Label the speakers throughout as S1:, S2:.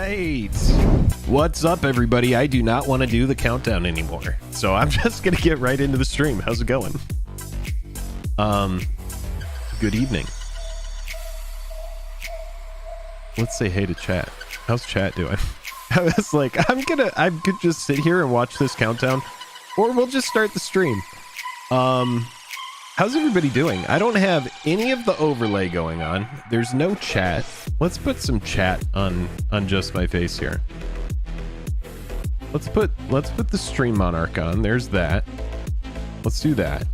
S1: right. What's up, everybody? I do not want to do the countdown anymore, so I'm just gonna get right into the stream. How's it going? Good evening. Let's say hey to chat. How's chat doing? I was like, I could just sit here and watch this countdown, or we'll just start the stream. How's everybody doing? I don't have any of the overlay going on. There's no chat. Let's put some chat on just my face here. Let's put the stream monarch on. There's that. Let's do that.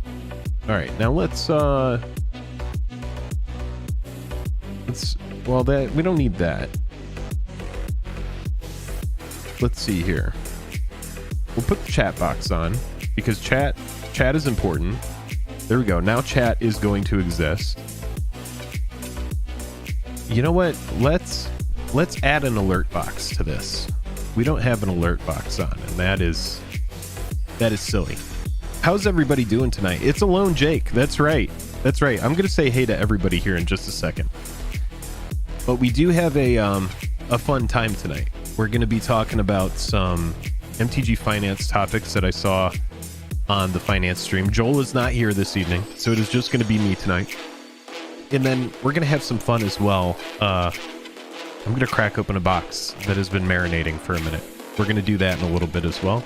S1: All right, now let's well, that we don't need that. Let's see here. We'll put the chat box on because chat is important. There we go. Now chat is going to exist. You know what? Let's add an alert box to this. We don't have an alert box on, and that is silly. How's everybody doing tonight? It's Alone Jake. That's right. That's right. I'm going to say hey to everybody here in just a second. But we do have a fun time tonight. We're going to be talking about some MTG Finance Topics that I saw on the finance stream. Joel is not here this evening, so it is just going to be me tonight. And then we're going to have some fun as well. I'm going to crack open a box that has been marinating for a minute. We're going to do that in a little bit as well.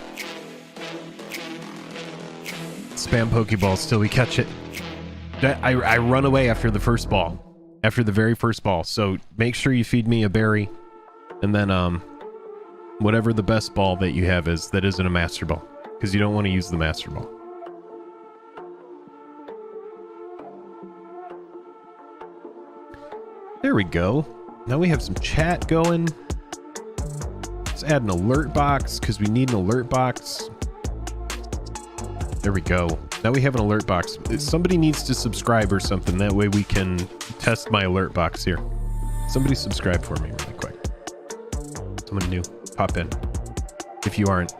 S1: Spam Pokeballs till we catch it. I run away after the first ball. After the very first ball. So make sure you feed me a berry. And then whatever the best ball that you have is that isn't a Master Ball. Because you don't want to use the Master Ball. There we go. Now we have some chat going. Let's add an alert box because we need an alert box. There we go. Now we have an alert box. Somebody needs to subscribe or something. That way we can test my alert box here. Somebody subscribe for me really quick. Someone new. Pop in. If you aren't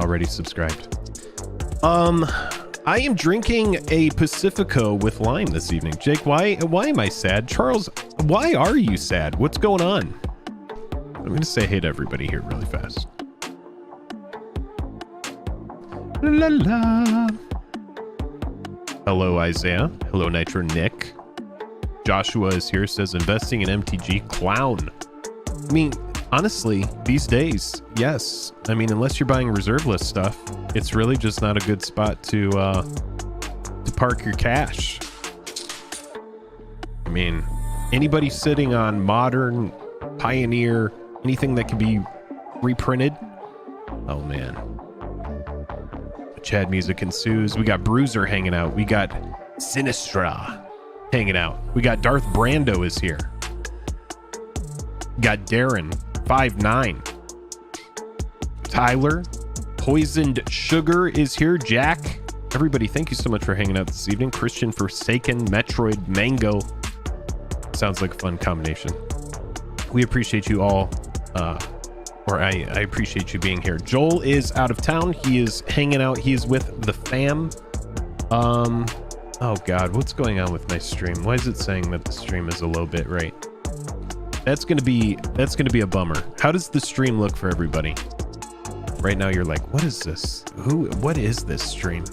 S1: already subscribed. I am drinking a Pacifico with lime this evening. Jake, why am I sad? Charles, why are you sad? What's going on? I'm going to say hey to everybody here really fast. La la. Hello, Isaiah. Hello, Nitro Nick. Joshua is here, says investing in MTG clown. I mean, honestly, these days, yes. I mean, unless you're buying reserve list stuff, it's really just not a good spot to park your cash. I mean, anybody sitting on Modern, Pioneer, anything that can be reprinted. Oh man. Chad music ensues. We got Bruiser hanging out. We got Sinistra hanging out. We got Darth Brando is here. Got Darren 5'9". Tyler, Poisoned Sugar is here. Jack, everybody, thank you so much for hanging out this evening. Christian Forsaken, Metroid, Mango. Sounds like a fun combination. We appreciate you all. I appreciate you being here. Joel is out of town. He is hanging out. He is with the fam. Oh God, what's going on with my stream? Why is it saying that the stream is a low bit rate? That's gonna be a bummer. How does the stream look for everybody? Right now you're like, what is this? What is this stream?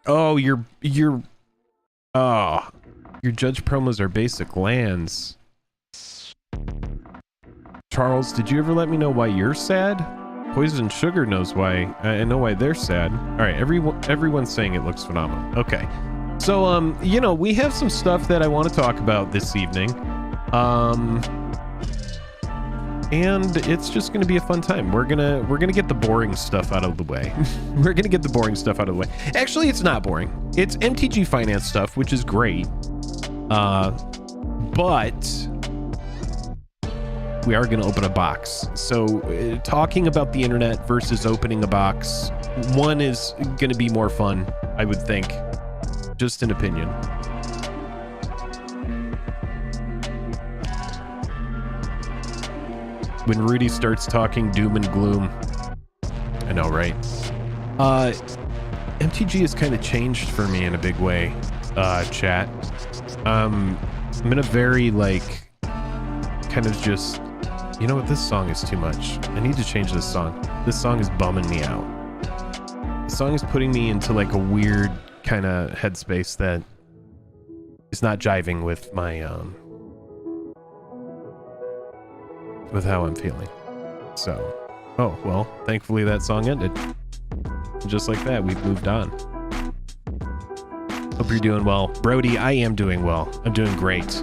S1: Oh, your judge promos are basic lands. Charles, did you ever let me know why you're sad? Poison Sugar knows why. I know why they're sad. All right, everyone's saying it looks phenomenal. Okay. So, you know, we have some stuff that I want to talk about this evening. And it's just going to be a fun time. We're going to get the boring stuff out of the way. We're going to get the boring stuff out of the way. Actually, it's not boring. It's MTG Finance stuff, which is great. But we are going to open a box. So talking about the internet versus opening a box, one is going to be more fun, I would think. Just an opinion. When Rudy starts talking doom and gloom. I know, right? MTG has kind of changed for me in a big way, chat. I'm in a very like kind of just, you know what, this song is too much. I need to change this song. This song is bumming me out. The song is putting me into like a weird kind of headspace that is not jiving with my with how I'm feeling. So, oh well, thankfully that song ended. Just like that, we've moved on. Hope you're doing well. Brody, I am doing well. I'm doing great.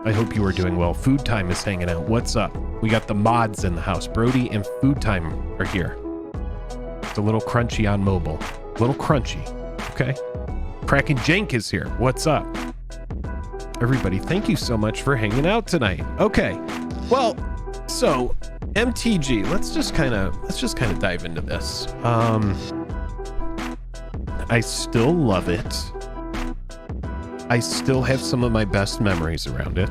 S1: I hope you are doing well. Food Time is hanging out. What's up? We got the mods in the house. Brody and Food Time are here. It's a little crunchy on mobile. A little crunchy. Okay. Kraken Jank is here. What's up? Everybody, thank you so much for hanging out tonight. Okay. Well, so MTG, let's just kind of dive into this. I still love it. I still have some of my best memories around it.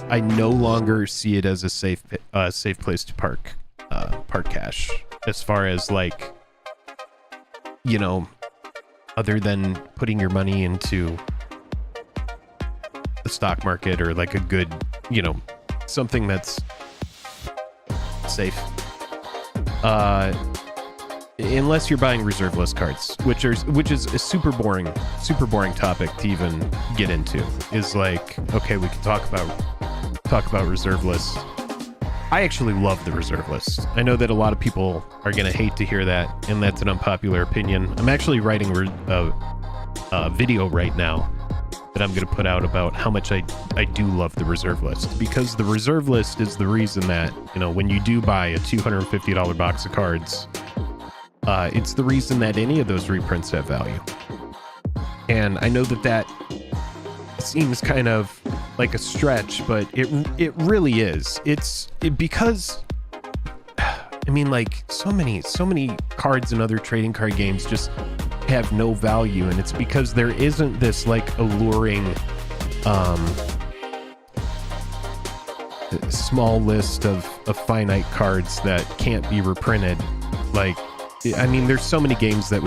S1: I no longer see it as a safe place to park cash, as far as like, you know, other than putting your money into the stock market or like a good, you know, something that's safe. Unless you're buying reserve list cards, which is a super boring topic to even get into. Is like, okay, we can talk about reserve lists. I actually love the reserve list. I know that a lot of people are gonna hate to hear that, and that's an unpopular opinion. I'm actually writing a video right now that I'm gonna put out about how much I do love the reserve list, because the reserve list is the reason that, you know, when you do buy a $250 box of cards, it's the reason that any of those reprints have value. And I know that seems kind of like a stretch, but it really is. Because I mean, like, so many cards and other trading card games just have no value, and it's because there isn't this like alluring small list of finite cards that can't be reprinted. Like, I mean, there's so many games that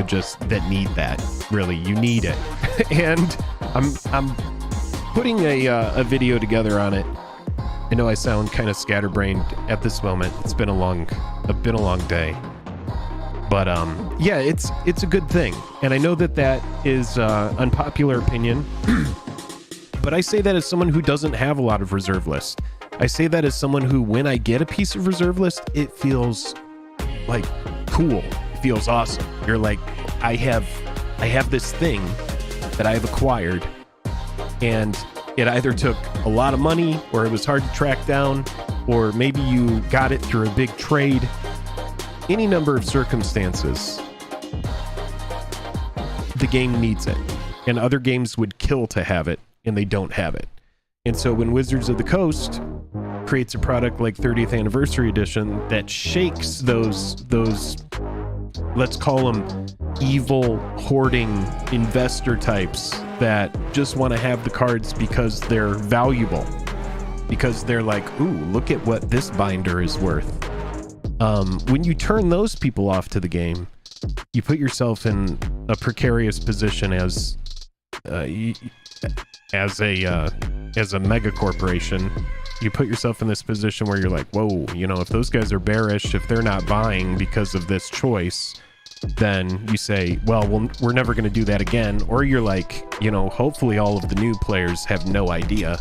S1: need that. Really, you need it. And I'm putting a video together on it. I know I sound kind of scatterbrained at this moment. It's been a long day. But yeah, it's a good thing. And I know that is unpopular opinion. But I say that as someone who doesn't have a lot of reserve lists. I say that as someone who, when I get a piece of reserve list, it feels like cool. It feels awesome. You're like, I have this thing that I have acquired, and it either took a lot of money, or it was hard to track down, or maybe you got it through a big trade. Any number of circumstances, the game needs it, and other games would kill to have it, and they don't have it. And so when Wizards of the Coast creates a product like 30th Anniversary Edition that shakes those let's call them evil hoarding investor types that just want to have the cards because they're valuable, because they're like, ooh, look at what this binder is worth. When you turn those people off to the game, you put yourself in a precarious position as a mega corporation. You put yourself in this position where you're like, whoa, you know, if those guys are bearish, if they're not buying because of this choice, then you say, well, we're never going to do that again. Or you're like, you know, hopefully all of the new players have no idea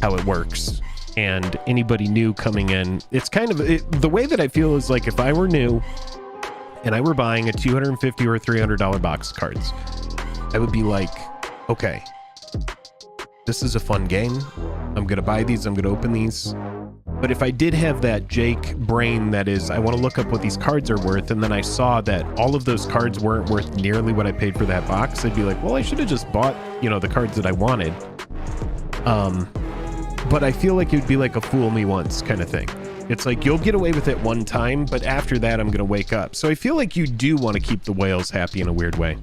S1: how it works. And anybody new coming in, it's kind of the way that I feel is like, if I were new and I were buying a $250 or $300 box of cards, I would be like, okay, this is a fun game. I'm going to buy these. I'm going to open these. But if I did have that Jake brain that is, I want to look up what these cards are worth, and then I saw that all of those cards weren't worth nearly what I paid for that box, I'd be like, well, I should have just bought, you know, the cards that I wanted. But I feel like it would be like a fool me once kind of thing. It's like, you'll get away with it one time, but after that, I'm going to wake up. So I feel like you do want to keep the whales happy in a weird way.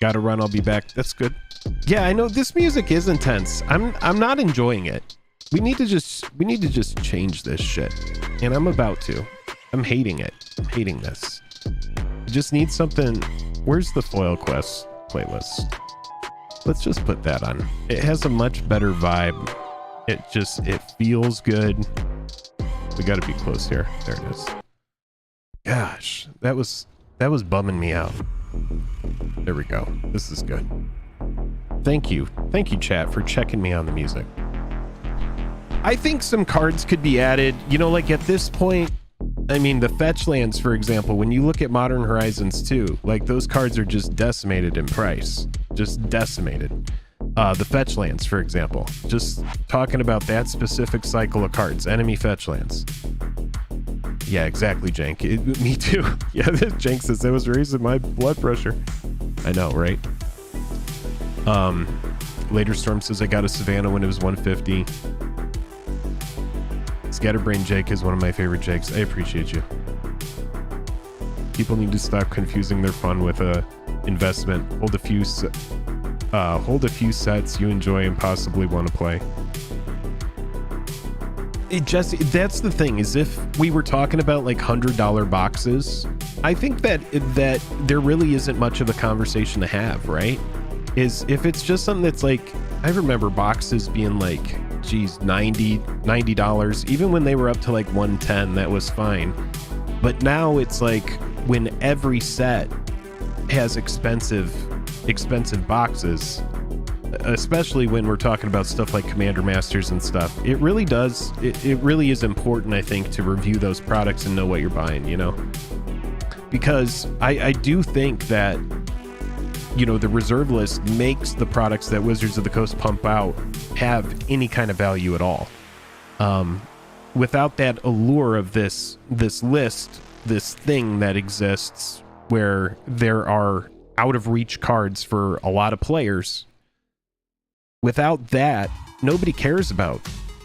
S1: Gotta run, I'll be back. That's good. Yeah, I know this music is intense. I'm not enjoying it. We need to just change this shit. And I'm about to. I'm hating it. I'm hating this. just need something. Where's the foil quest playlist? Let's just put that on. It has a much better vibe. It feels good. We got to be close here. There it is. Gosh, that was bumming me out. There we go. This is good. Thank you chat, for checking me on the music. I think some cards could be added, you know, like at this point. I mean, the fetch lands, for example, when you look at Modern Horizons 2, like those cards are just decimated in price. Just decimated. The fetch lands, for example, just talking about that specific cycle of cards, enemy fetch lands. Yeah, exactly, Jank. Me too. Yeah, Jank says that was raising my blood pressure. I know, right? Later Storm says I got a Savannah when it was 150. Scatterbrain Jake is one of my favorite Jakes. I appreciate you. People need to stop confusing their fun with a investment. Hold a few sets you enjoy and possibly want to play. That's the thing, is if we were talking about like $100 boxes, I think that there really isn't much of a conversation to have, right? Is if it's just something that's like, I remember boxes being like, geez, $90, even when they were up to like 110, that was fine. But now it's like when every set has expensive boxes, especially when we're talking about stuff like Commander Masters and stuff, it really is important, I think, to review those products and know what you're buying, you know? Because I do think that, you know, the reserve list makes the products that Wizards of the Coast pump out have any kind of value at all. Without that allure of this list, this thing that exists where there are out of reach cards for a lot of players, without that, nobody cares about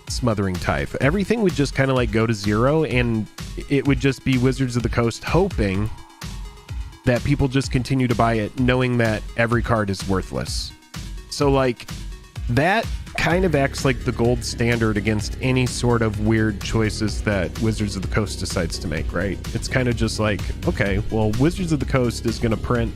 S1: Smothering Tithe. Everything would just kind of like go to zero, and it would just be Wizards of the Coast hoping that people just continue to buy it, knowing that every card is worthless. So like that kind of acts like the gold standard against any sort of weird choices that Wizards of the Coast decides to make, right? It's kind of just like, okay, well, Wizards of the Coast is going to print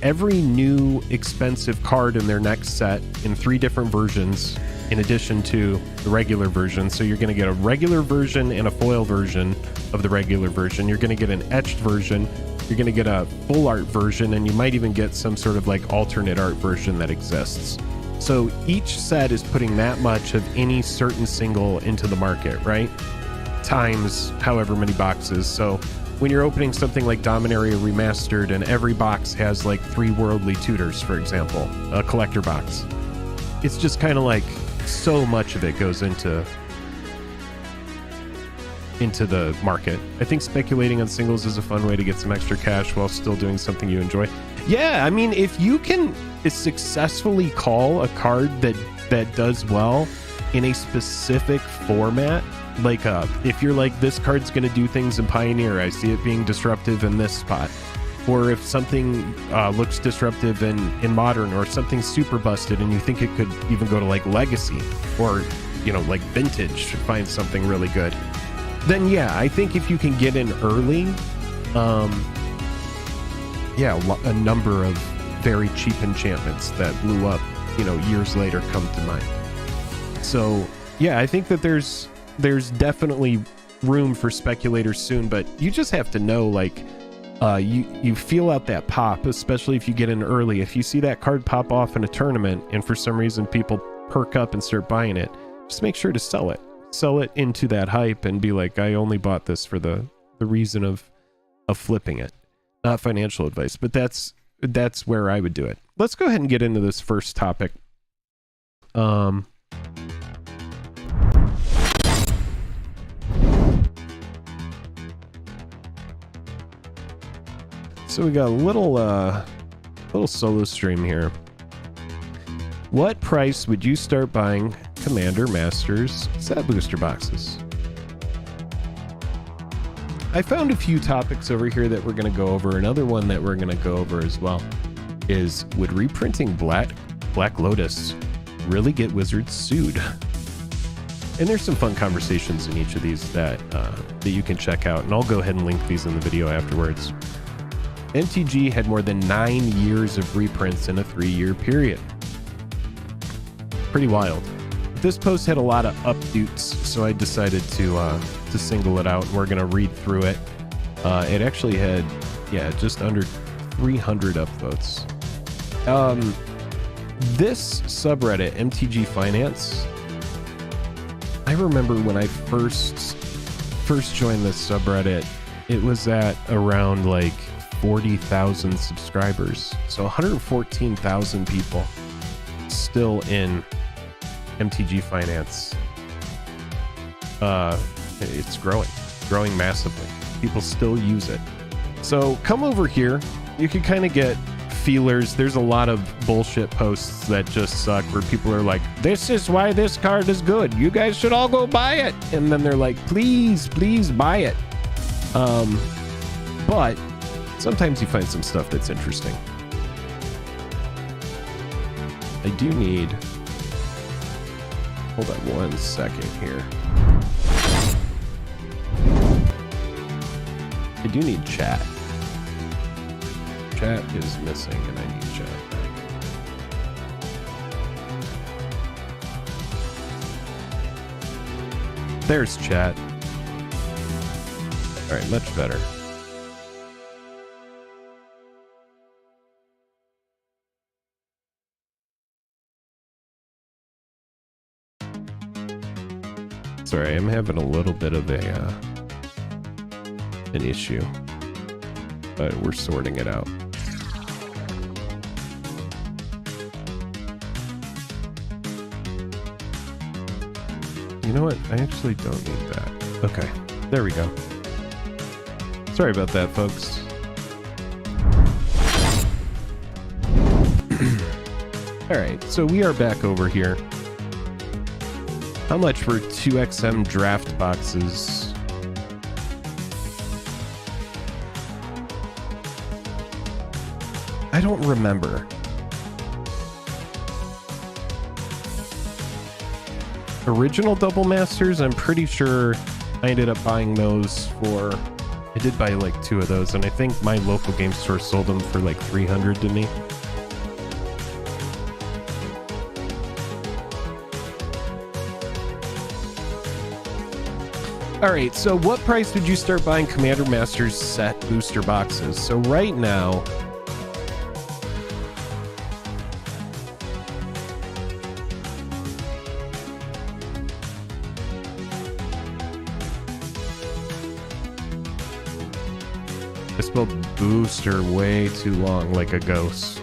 S1: every new expensive card in their next set in 3 different versions in addition to the regular version. So you're going to get a regular version and a foil version of the regular version. You're going to get an etched version. You're going to get a full art version, and you might even get some sort of like alternate art version that exists. So each set is putting that much of any certain single into the market, right? Times however many boxes. So when you're opening something like Dominaria Remastered and every box has like 3 Worldly Tutors, for example, a collector box, it's just kind of like so much of it goes into the market. I think speculating on singles is a fun way to get some extra cash while still doing something you enjoy. Yeah, I mean, if you can successfully call a card that does well in a specific format, like if you're like, this card's going to do things in Pioneer, I see it being disruptive in this spot, or if something looks disruptive in Modern, or something super busted and you think it could even go to like Legacy, or, you know, like Vintage, find something really good, then yeah, I think if you can get in early, a number of very cheap enchantments that blew up, you know, years later come to mind. So yeah, I think that there's definitely room for speculators soon, but you just have to know, like, you feel out that pop, especially if you get in early. If you see that card pop off in a tournament and for some reason people perk up and start buying it, just make sure to sell it into that hype and be like, I only bought this for the reason of flipping it. Not financial advice, but that's where I would do it. Let's go ahead and get into this first topic. So we got a little solo stream here. What price would you start buying Commander Masters set booster boxes? I found a few topics over here that we're going to go over. Another one that we're going to go over as well is, would reprinting Black Lotus really get Wizards sued? And there's some fun conversations in each of these that you can check out, and I'll go ahead and link these in the video afterwards. MTG had more than 9 years of reprints in a 3-year period. Pretty wild. This post had a lot of updates, so I decided to single it out. We're gonna read through it. It actually had, yeah, just under 300 upvotes. This subreddit, MTG Finance, I remember when I first joined this subreddit, it was at around like 40,000 subscribers. So 114,000 people still in MTG Finance. It's growing massively. People still use it. So come over here. You can kind of get feelers. There's a lot of bullshit posts that just suck where people are like, this is why this card is good. You guys should all go buy it. And then they're like, please buy it. But sometimes you find some stuff that's interesting. I do need, hold on 1 second here. I do need chat. Chat is missing and I need chat back. There's chat. All right, much better. Sorry, I'm having a little bit of an issue, but we're sorting it out. You know what? I actually don't need that. Okay, there we go. Sorry about that, folks. All right, so we are back over here. How much for 2XM draft boxes? I don't remember. Original Double Masters, I'm pretty sure I ended up buying those for, I did buy like 2 of those, and I think my local game store sold them for like 300 to me. All right, so what price would you start buying Commander Masters set booster boxes? So right now, I spelled booster way too long, like a ghost.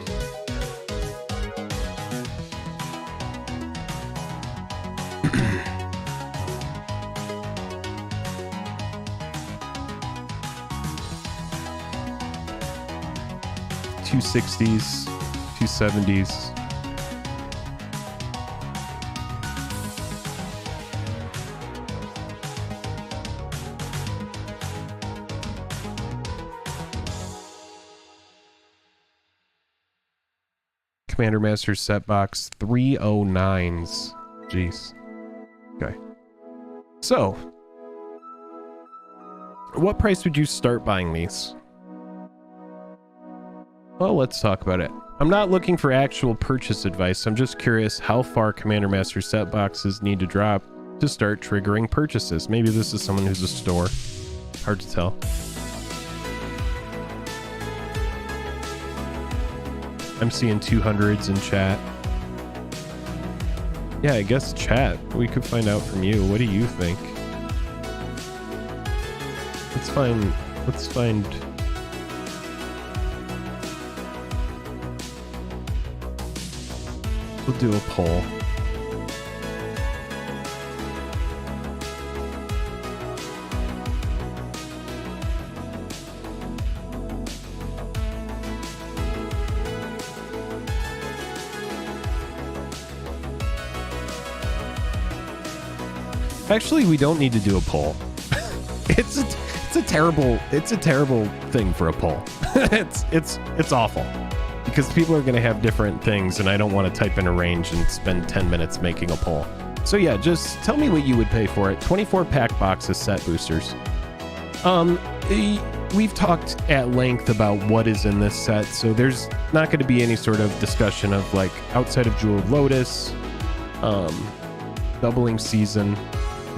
S1: $260s, $270s. Commander Master set box 309s. Jeez. Okay. So, what price would you start buying these? Well, let's talk about it. I'm not looking for actual purchase advice. I'm just curious how far Commander Master set boxes need to drop to start triggering purchases. Maybe this is someone who's a store. Hard to tell. I'm seeing 200s in chat. Yeah, I guess chat. We could find out from you. What do you think? Let's find... We'll do a poll. Actually, we don't need to do a poll. It's a terrible thing for a poll. it's awful. Because people are going to have different things, and I don't want to type in a range and spend 10 minutes making a poll. So yeah, just tell me what you would pay for it. 24 pack boxes set boosters. we've talked at length about what is in this set, so there's not going to be any sort of discussion of like outside of Jewel of Lotus, doubling season,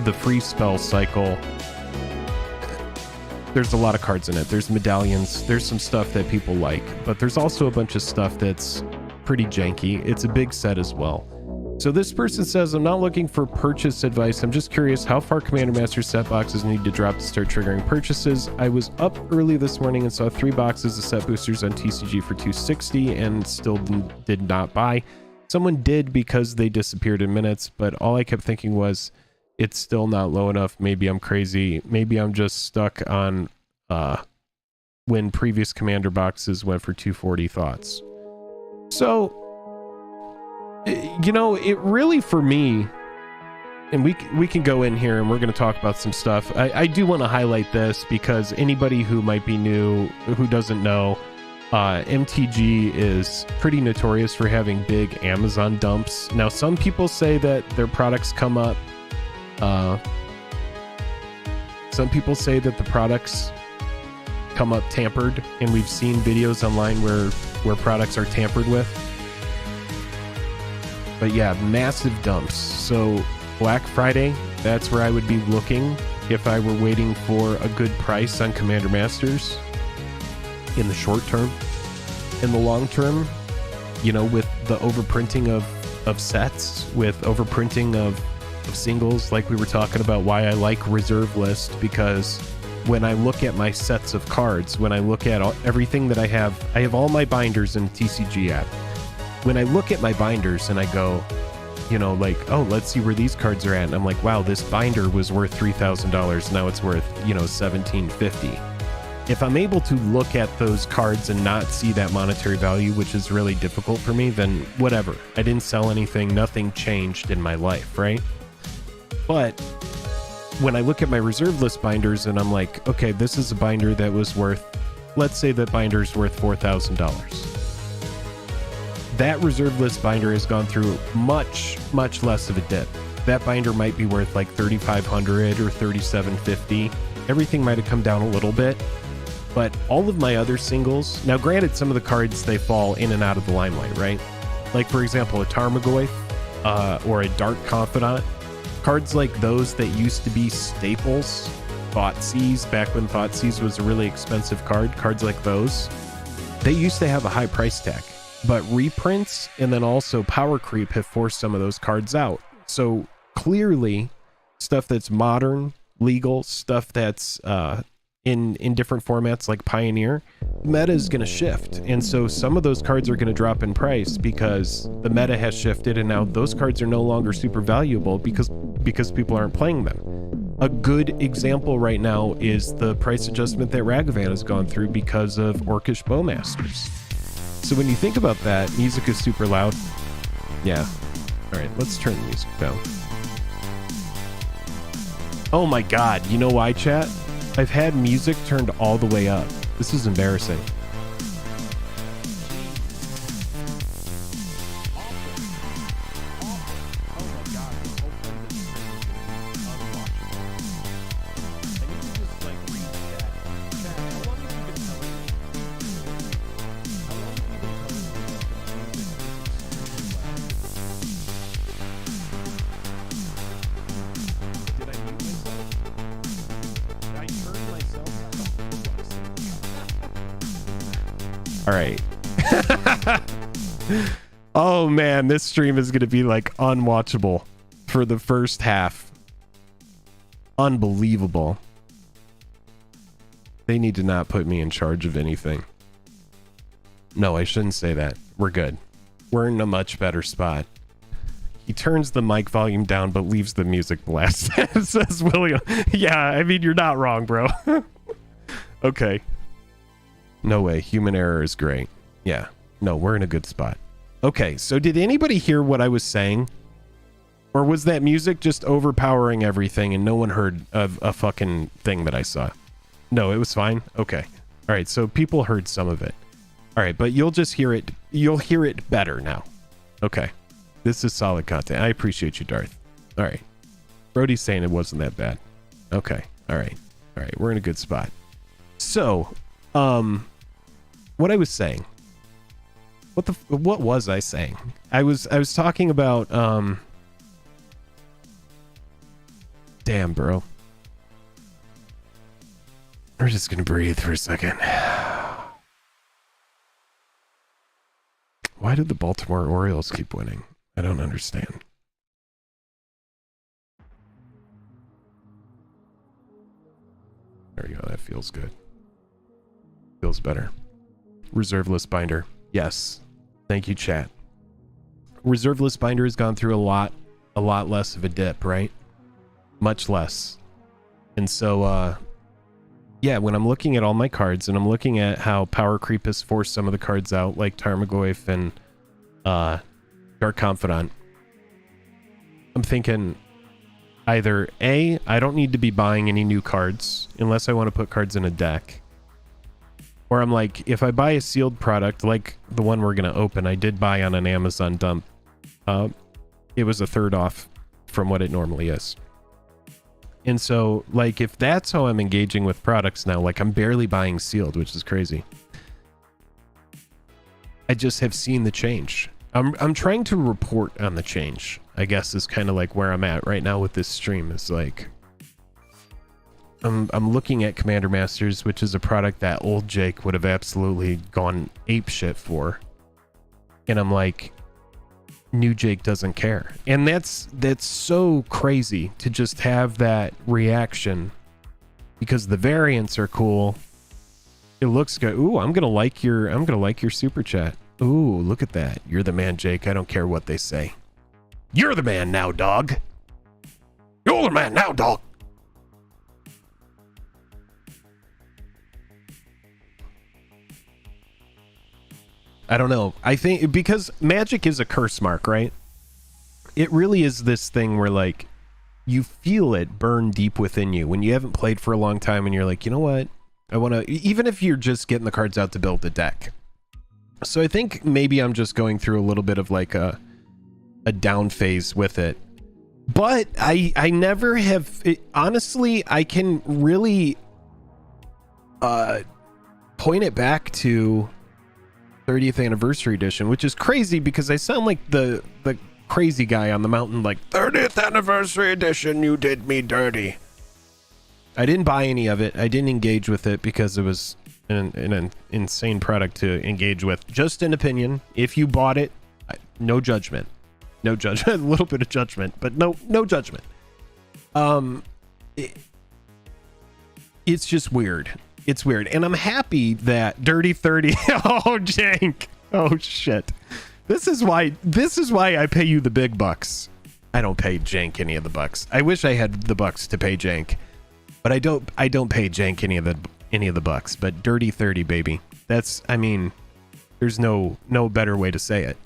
S1: the free spell cycle. There's a lot of cards in it. There's medallions, there's some stuff that people like, but there's also a bunch of stuff that's pretty janky. It's a big set as well. So this person says, I'm not looking for purchase advice. I'm just curious how far Commander Master set boxes need to drop to start triggering purchases. I was up early this morning and saw 3 boxes of set boosters on TCG for $260 and still did not buy. Someone did because they disappeared in minutes, but all I kept thinking was, it's still not low enough. Maybe I'm crazy. Maybe I'm just stuck on when previous Commander boxes went for $240 thoughts. So, you know, it really, for me, and we can go in here and we're going to talk about some stuff. I do want to highlight this because anybody who might be new, who doesn't know, MTG is pretty notorious for having big Amazon dumps. Now, some people say that their products come up. Some people say that the products come up tampered, and we've seen videos online where products are tampered with. But yeah, massive dumps. So Black Friday, that's where I would be looking if I were waiting for a good price on Commander Masters in the short term. In the long term, you know, with the overprinting of sets, with overprinting of singles, like we were talking about, why I like reserve list, because when I look at my sets of cards, when I look at everything that I have all my binders in the TCG app. When I look at my binders and I go, you know, like, oh, let's see where these cards are at. And I'm like, wow, this binder was worth $3,000. Now it's worth, you know, $1,750. If I'm able to look at those cards and not see that monetary value, which is really difficult for me, then whatever. I didn't sell anything. Nothing changed in my life, right? But when I look at my reserve list binders and I'm like, okay, this is a binder that was worth, let's say that binder's worth $4,000. That reserve list binder has gone through much, much less of a dip. That binder might be worth like $3,500 or $3,750. Everything might have come down a little bit, but all of my other singles, now granted, some of the cards, they fall in and out of the limelight, right? Like, for example, a Tarmogoyf or a Dark Confidant. Cards like those that used to be staples, Thoughtseize, back when Thoughtseize was a really expensive card, cards like those, they used to have a high price tag. But reprints and then also power creep have forced some of those cards out. So clearly, stuff that's modern, legal, stuff that's in different formats like Pioneer, meta is going to shift. And so some of those cards are going to drop in price because the meta has shifted, and now those cards are no longer super valuable because people aren't playing them. A good example right now is the price adjustment that Ragavan has gone through because of Orcish Bowmasters. So when you think about that, music is super loud. Yeah. All right, let's turn the music down. Oh my God. You know why, chat? I've had music turned all the way up. This is embarrassing. All right. Oh man, this stream is going to be like unwatchable for the first half. Unbelievable. They need to not put me in charge of anything. No, I shouldn't say that. We're good. We're in a much better spot. He turns the mic volume down but leaves the music blast, says William. Yeah, I mean, you're not wrong, bro. Okay. No way. Human error is great. Yeah. No, we're in a good spot. Okay, so did anybody hear what I was saying? Or was that music just overpowering everything and no one heard of a fucking thing that I saw? No, it was fine? Okay. All right, so people heard some of it. All right, but you'll just hear it. You'll hear it better now. Okay. This is solid content. I appreciate you, Darth. All right. Brody's saying it wasn't that bad. Okay. All right. All right, we're in a good spot. So, what I was saying. What was I saying? I was talking about damn, bro. We're just gonna breathe for a second. Why did the Baltimore Orioles keep winning? I don't understand. There we go. That feels good. Feels better. Reserve list binder. Yes. Thank you, chat. Reserve list binder has gone through a lot less of a dip, right? Much less. And so, yeah, when I'm looking at all my cards and I'm looking at how power creep has forced some of the cards out, like Tarmogoyf and Dark Confidant, I'm thinking either A, I don't need to be buying any new cards unless I want to put cards in a deck. Or I'm like, if I buy a sealed product like the one we're going to open, I did buy on an Amazon dump. It was a third off from what it normally is. And so, like, if that's how I'm engaging with products now, like I'm barely buying sealed, which is crazy. I just have seen the change. I'm trying to report on the change, I guess, is kind of like where I'm at right now with this stream. Is like I'm looking at Commander Masters, which is a product that old Jake would have absolutely gone ape shit for. And I'm like, new Jake doesn't care. And that's so crazy to just have that reaction because the variants are cool. It looks good. Ooh, I'm gonna like your super chat. Ooh, look at that. You're the man, Jake. I don't care what they say. You're the man now, dog. You're the man now, dog. I don't know. I think because Magic is a curse mark, right? It really is this thing where like you feel it burn deep within you when you haven't played for a long time and you're like, you know what? I want to, even if you're just getting the cards out to build the deck. So I think maybe I'm just going through a little bit of like a down phase with it. But I never have, honestly, I can really point it back to 30th anniversary edition, which is crazy because I sound like the crazy guy on the mountain, like 30th anniversary edition, you did me dirty. I didn't buy any of it. I didn't engage with it because it was an insane product to engage with. Just an opinion. If you bought it, no judgment. No judgment. A little bit of judgment, but no judgment. It's just weird. It's weird. And I'm happy that Dirty 30. Oh, Jank. Oh, shit. This is why I pay you the big bucks. I don't pay Jank any of the bucks. I wish I had the bucks to pay Jank, but I don't pay Jank any of the bucks. But Dirty 30, baby. That's, I mean, there's no better way to say it.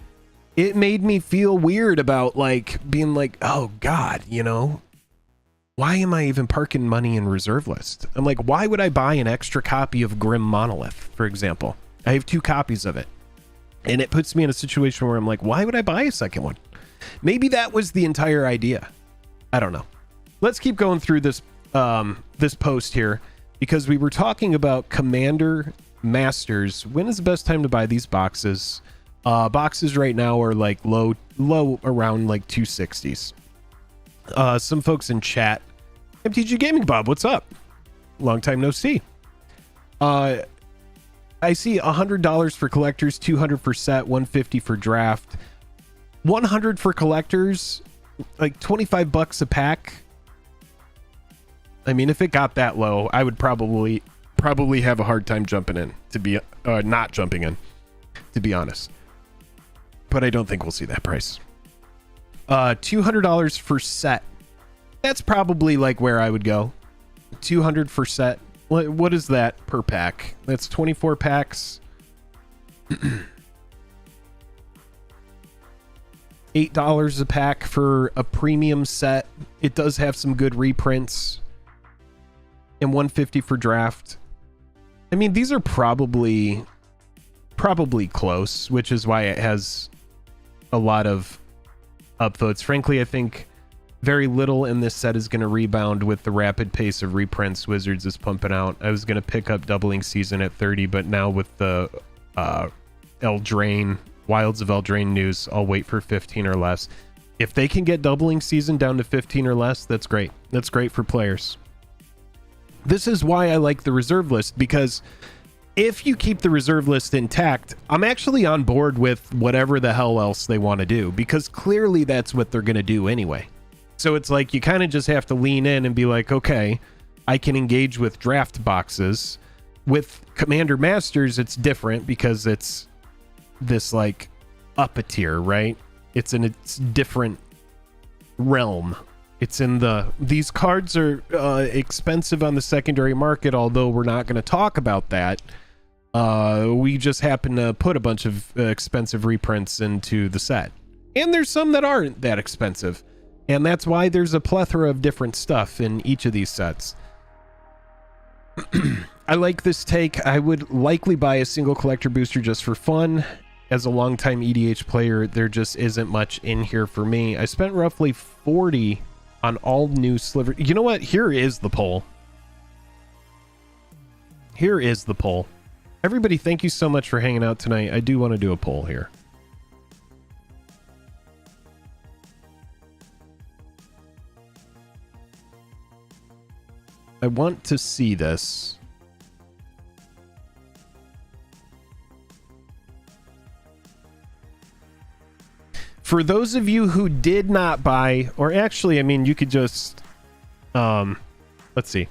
S1: It made me feel weird about like being like, oh God, you know, why am I even parking money in reserve list? I'm like, why would I buy an extra copy of Grim Monolith, for example? I have 2 copies of it. And it puts me in a situation where I'm like, why would I buy a second one? Maybe that was the entire idea. I don't know. Let's keep going through this this post here because we were talking about Commander Masters. When is the best time to buy these boxes? Boxes right now are like low around like 260s. Some folks in chat, MTG Gaming Bob, what's up? Long time no see. I see $100 for collectors, $200 for set, $150 for draft, $100 for collectors, like $25 a pack. I mean, if it got that low, I would probably have a hard time jumping in, to be not jumping in, to be honest. But I don't think we'll see that price. $200 for set. That's probably like where I would go. $200 for set. What is that per pack? That's 24 packs. $8 a pack for a premium set. It does have some good reprints. And $150 for draft. I mean, these are probably close, which is why it has a lot of upvotes. Frankly, I think very little in this set is going to rebound with the rapid pace of reprints Wizards is pumping out. I was going to pick up Doubling Season at 30, but now with the Eldraine, Wilds of Eldraine news, I'll wait for 15 or less. If they can get Doubling Season down to 15 or less, that's great. That's great for players. This is why I like the reserve list, because if you keep the reserve list intact, I'm actually on board with whatever the hell else they want to do, because clearly that's what they're going to do anyway. So it's like you kind of just have to lean in and be like, okay, I can engage with draft boxes. With Commander Masters, it's different because it's this like up a tier, right? It's in its different realm. It's in these cards are expensive on the secondary market, although we're not going to talk about that. We just happen to put a bunch of expensive reprints into the set. And there's some that aren't that expensive. And that's why there's a plethora of different stuff in each of these sets. I like this take. I would likely buy a single collector booster just for fun. As a longtime EDH player, there just isn't much in here for me. I spent roughly 40 on all new sliver. You know what? Here is the poll. Here is the poll. Everybody, thank you so much for hanging out tonight. I do want to do a poll here. I want to see this. For those of you who did not buy, or actually, I mean, you could just, let's see.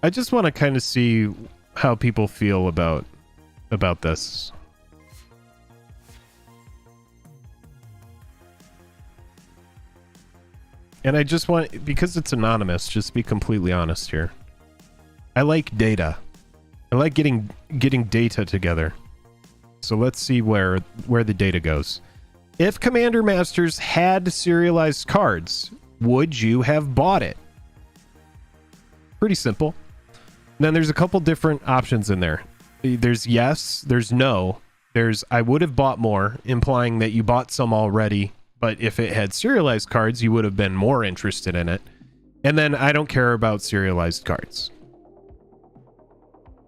S1: I just want to kind of see how people feel about this. And I just want, because it's anonymous, just be completely honest here. I like data. I like getting data together. So let's see where the data goes. If Commander Masters had serialized cards, would you have bought it? Pretty simple. Then there's a couple different options in there. There's yes, there's no, there's I would have bought more, implying that you bought some already, but if it had serialized cards, you would have been more interested in it. And then I don't care about serialized cards.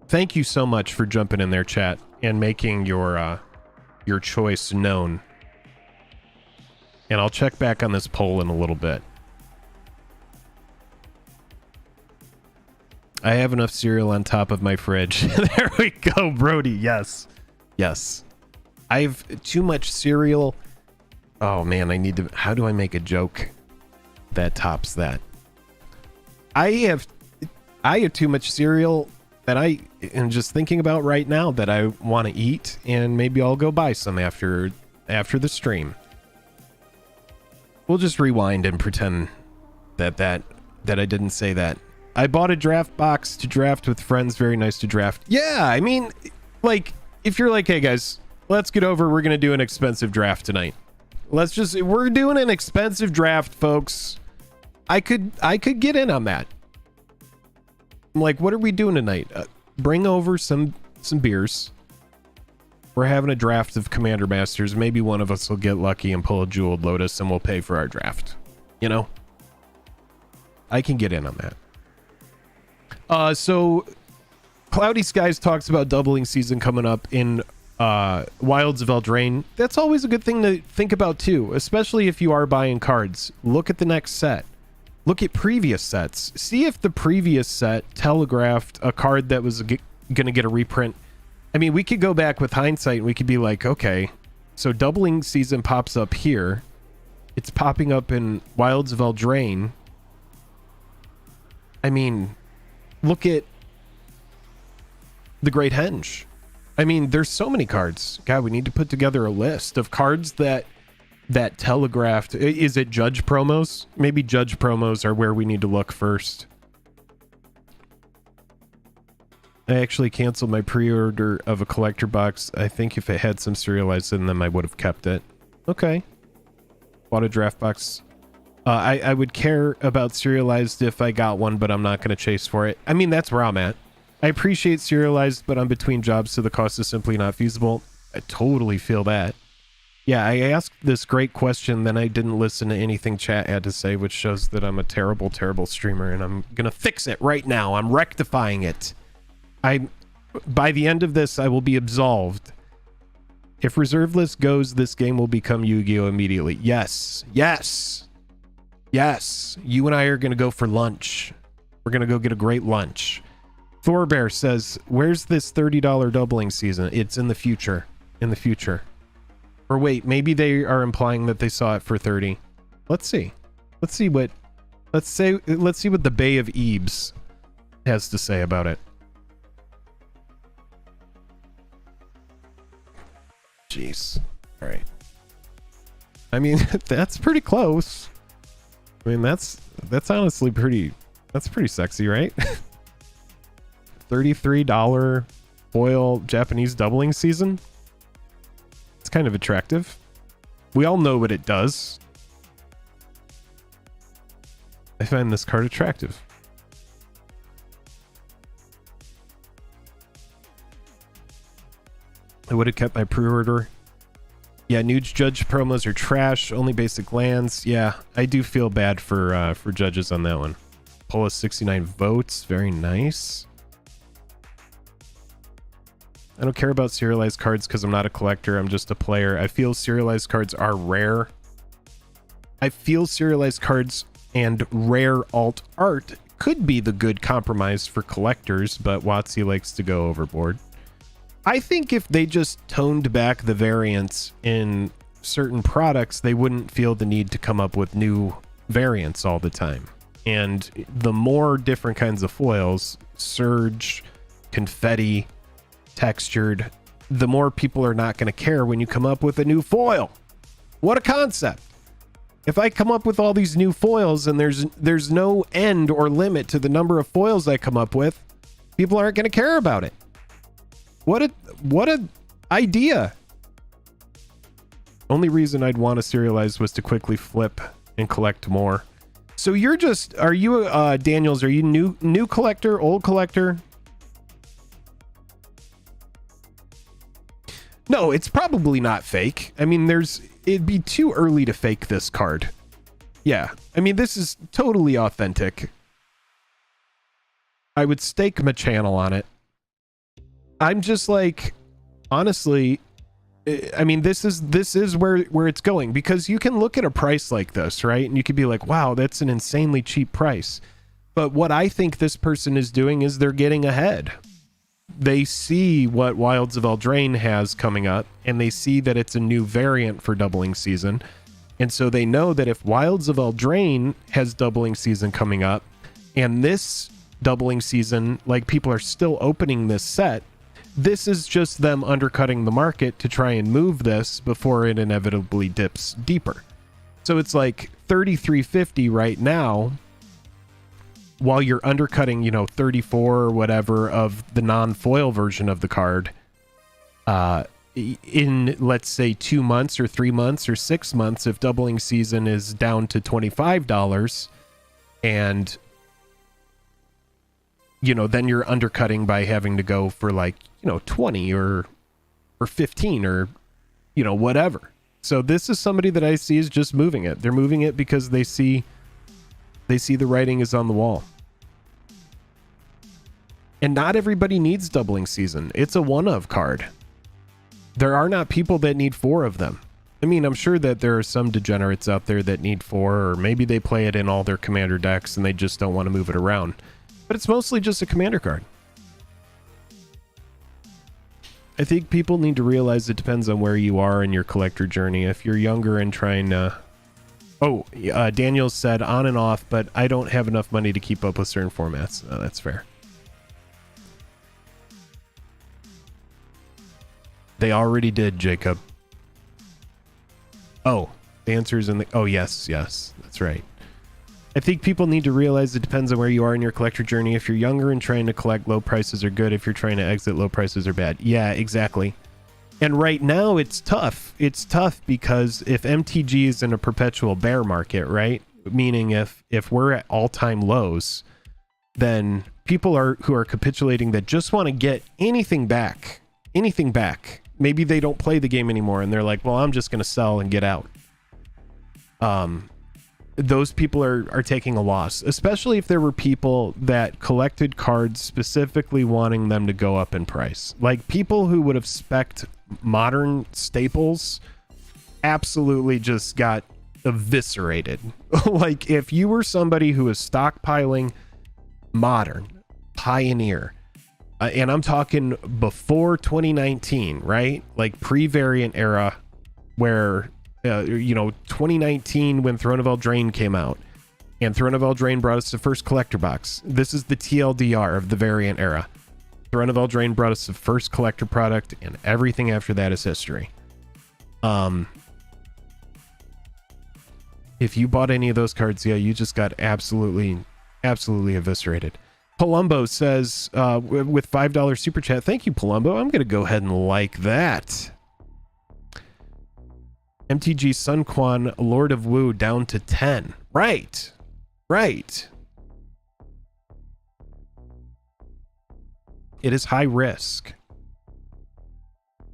S1: Thank you so much for jumping in there, chat, and making your choice known. And I'll check back on this poll in a little bit. I have enough cereal on top of my fridge. There we go, Brody. Yes. Yes. I have too much cereal. Oh, man, I need to... How do I make a joke that tops that? I have too much cereal that I am just thinking about right now that I want to eat, and maybe I'll go buy some after the stream. We'll just rewind and pretend that I didn't say that. I bought a draft box to draft with friends. Very nice to draft. Yeah, I mean, like, if you're like, hey guys, let's get over, we're gonna do an expensive draft tonight. We're doing an expensive draft, folks. I could get in on that. I'm like, what are we doing tonight? Bring over some beers. We're having a draft of Commander Masters. Maybe one of us will get lucky and pull a jeweled Lotus, and we'll pay for our draft. You know, I can get in on that. So Cloudy Skies talks about Doubling Season coming up in Wilds of Eldraine. That's always a good thing to think about too, especially if you are buying cards. Look at the next set. Look at previous sets. See if the previous set telegraphed a card that was going to get a reprint. I mean, we could go back with hindsight and we could be like, okay, so Doubling Season pops up here. It's popping up in Wilds of Eldraine. I mean... Look at the Great Henge. I mean, there's so many cards. God, we need to put together a list of cards that telegraphed. Is it Judge promos? Maybe Judge promos are where we need to look first. I actually canceled my pre-order of a collector box. I think if it had some serialized in them, I would have kept it. Okay. Bought a draft box. I would care about serialized if I got one, but I'm not going to chase for it. I mean, that's where I'm at. I appreciate serialized, but I'm between jobs, so the cost is simply not feasible. I totally feel that. Yeah, I asked this great question, then I didn't listen to anything chat had to say, which shows that I'm a terrible, terrible streamer, and I'm going to fix it right now. I'm rectifying it. By the end of this, I will be absolved. If reserve list goes, this game will become Yu-Gi-Oh! Immediately. Yes. Yes. Yes. You and I are going to go for lunch. We're going to go get a great lunch. Thorbear says, where's this $30 doubling season? It's in the future. In the future. Or wait, maybe they are implying that they saw it for 30. Let's see. Let's see what the Bay of Ebes has to say about it. Jeez. All right. I mean, that's pretty close. I mean, that's honestly pretty sexy, right? $33 foil Japanese doubling season. It's kind of attractive. We all know what it does. I find this card attractive. I would have kept my pre-order. Yeah, new Judge promos are trash. Only basic lands. Yeah, I do feel bad for judges on that one. Pull us 69 votes. Very nice. I don't care about serialized cards because I'm not a collector. I'm just a player. I feel serialized cards are rare. I feel serialized cards and rare alt art could be the good compromise for collectors, but WotC likes to go overboard. I think if they just toned back the variants in certain products, they wouldn't feel the need to come up with new variants all the time. And the more different kinds of foils, surge, confetti, textured, the more people are not going to care when you come up with a new foil. What a concept. If I come up with all these new foils and there's no end or limit to the number of foils I come up with, people aren't going to care about it. What a idea. Only reason I'd want to serialize was to quickly flip and collect more. So you're just, are you Daniels, are you new collector, old collector? No, it's probably not fake. I mean, it'd be too early to fake this card. Yeah, I mean, this is totally authentic. I would stake my channel on it. I'm just like, honestly, I mean, this is where it's going, because you can look at a price like this, right? And you could be like, wow, that's an insanely cheap price. But what I think this person is doing is they're getting ahead. They see what Wilds of Eldraine has coming up, and they see that it's a new variant for doubling season. And so they know that if Wilds of Eldraine has doubling season coming up, and this doubling season, like, people are still opening this set, this is just them undercutting the market to try and move this before it inevitably dips deeper. So it's like $33.50 right now, while you're undercutting, 34 or whatever of the non-foil version of the card. In, let's say, 2 months or 3 months or 6 months, if doubling season is down to $25, and then you're undercutting by having to go for 20 or 15 or whatever. So this is somebody that I see is just moving it. They're moving it because they see the writing is on the wall. And not everybody needs doubling season. It's a one-of card. There are not people that need 4 of them. I mean, I'm sure that there are some degenerates out there that need 4, or maybe they play it in all their commander decks and they just don't want to move it around. But it's mostly just a commander card. I think people need to realize it depends on where you are in your collector journey. If you're younger and trying to... Daniel said on and off, but I don't have enough money to keep up with certain formats. Oh, that's fair. They already did, Jacob. Oh, the answer is in the... Oh, yes, that's right. I think people need to realize it depends on where you are in your collector journey. If you're younger and trying to collect, low prices are good. If you're trying to exit, low prices are bad. Yeah, exactly. And right now it's tough. It's tough because if MTG is in a perpetual bear market, right? Meaning if we're at all-time lows, then people who are capitulating that just want to get anything back. Maybe they don't play the game anymore and they're like, well, I'm just going to sell and get out. Those people are taking a loss, especially if there were people that collected cards specifically wanting them to go up in price. Like people who would have spec'd modern staples absolutely just got eviscerated. Like if you were somebody who was stockpiling modern, Pioneer, and I'm talking before 2019, right? Like pre-variant era where... 2019 when Throne of Eldraine came out, and Throne of Eldraine brought us the first collector box. This is the TLDR of the variant era. Throne of Eldraine brought us the first collector product, and everything after that is history. If you bought any of those cards, yeah, you just got absolutely eviscerated. Palumbo says, with $5 super chat, thank you, Palumbo. I'm going to go ahead and like that. MTG Sun Quan Lord of Wu down to 10. Right. It is high risk. I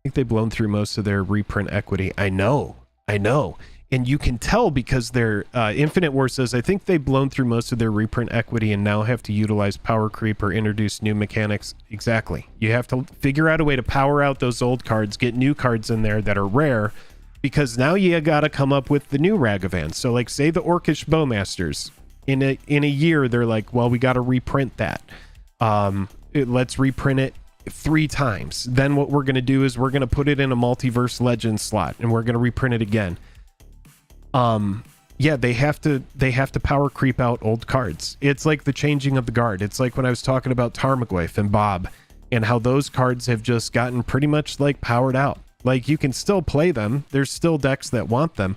S1: think they've blown through most of their reprint equity. I know. And you can tell because their Infinite War says, I think they've blown through most of their reprint equity and now have to utilize power creep or introduce new mechanics. Exactly. You have to figure out a way to power out those old cards, get new cards in there that are rare, because now you gotta come up with the new Ragavan. So like say the Orcish Bowmasters, in a year they're like, well, we gotta reprint that. Let's reprint it 3 times. Then what we're gonna do is we're gonna put it in a Multiverse Legends slot and we're gonna reprint it again. Yeah, they have to power creep out old cards. It's like the changing of the guard. It's like when I was talking about Tarmogoyf and Bob and how those cards have just gotten pretty much like powered out. Like you can still play them. There's still decks that want them,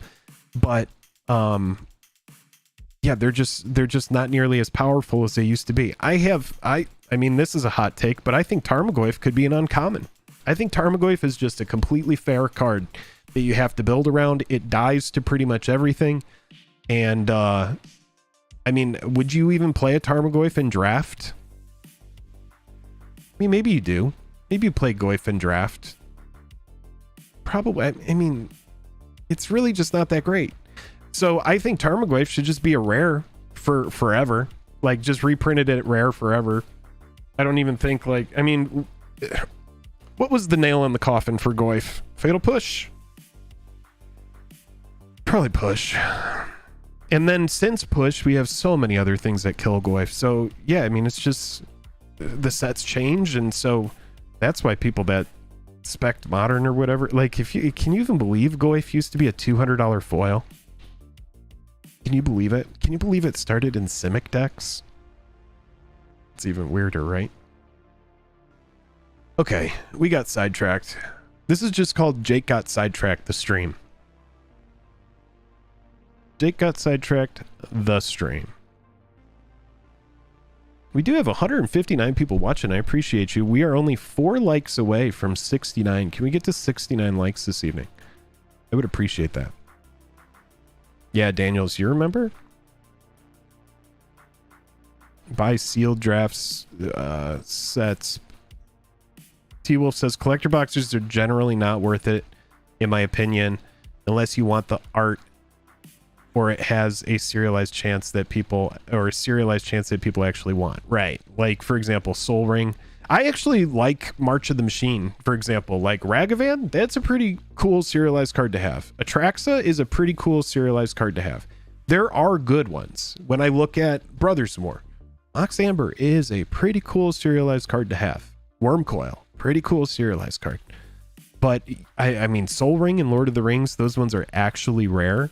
S1: but yeah, they're just not nearly as powerful as they used to be. I mean, this is a hot take, but I think Tarmogoyf could be an uncommon. I think Tarmogoyf is just a completely fair card that you have to build around. It dies to pretty much everything. And I mean, would you even play a Tarmogoyf in draft? I mean, maybe you do. Maybe you play Goyf in draft. Probably. I mean, it's really just not that great. So I think Tarmogoyf should just be a rare for forever. Like just reprinted it rare forever. I don't even think like, I mean, what was the nail in the coffin for Goyf? Fatal Push? Probably Push. And then since Push, we have so many other things that kill Goyf. So yeah, I mean, it's just the sets change. And so that's why people that spec modern or whatever, like can you even believe Goyf used to be a $200 foil? Can you believe it? Can you believe it started in Simic decks? It's even weirder, right? Okay, we got sidetracked. This is just called Jake Got Sidetracked, the stream. Jake Got Sidetracked, the stream. We do have 159 people watching. I appreciate you. We are only 4 likes away from 69. Can we get to 69 likes this evening? I would appreciate that. Yeah, Daniels, you remember? Buy sealed drafts, sets. T-Wolf says collector boxes are generally not worth it, in my opinion, unless you want the art or it has a serialized chance that people actually want. Right. Like, for example, Soul Ring. I actually like March of the Machine, for example. Like Ragavan, that's a pretty cool serialized card to have. Atraxa is a pretty cool serialized card to have. There are good ones. When I look at Brothers War, Mox Amber is a pretty cool serialized card to have. Wormcoil, pretty cool serialized card. But, I mean, Soul Ring and Lord of the Rings, those ones are actually rare.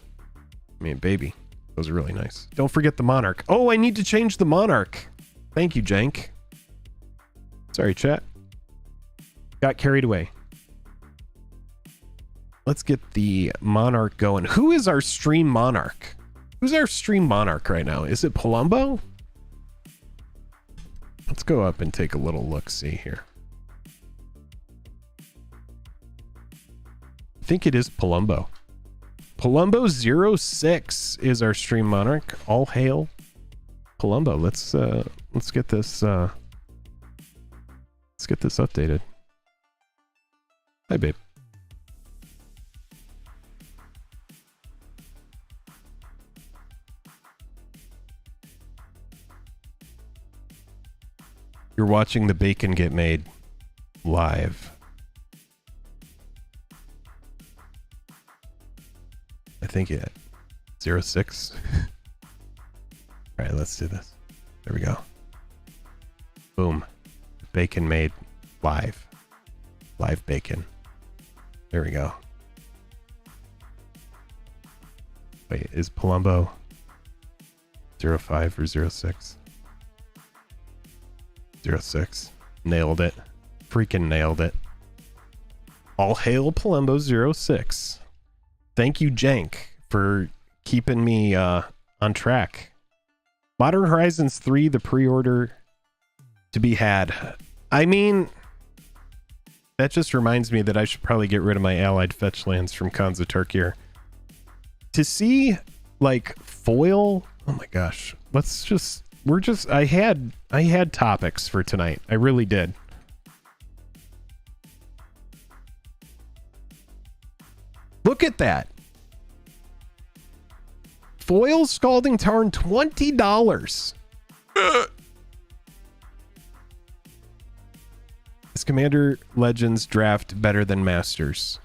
S1: I mean, baby, those are really nice. Don't forget the Monarch. Oh, I need to change the Monarch. Thank you, Jank. Sorry, chat. Got carried away. let's get the Monarch going. Who is our stream Monarch? Who's our stream Monarch right now? Is it Palumbo? Let's go up and take a little look-see here. I think it is Palumbo. Palumbo06 is our stream Monarch. All hail Palumbo. Let's get this updated. Hi, babe. You're watching the bacon get made live. I think it 06. All right, let's do this. There we go. Boom. Bacon made live. Live bacon. There we go. Wait, is Palumbo 05 or 06? 06. Nailed it. Freaking nailed it. All hail Palumbo 06. Thank you, Jank, for keeping me on track. Modern Horizons 3, the pre-order to be had. I mean, that just reminds me that I should probably get rid of my allied fetch lands from Khans of Tarkir. To see, like, foil... Oh my gosh. Let's just... I had topics for tonight. I really did. Look at that. Foil Scalding Tarn, $20. Is Commander Legends draft better than Masters?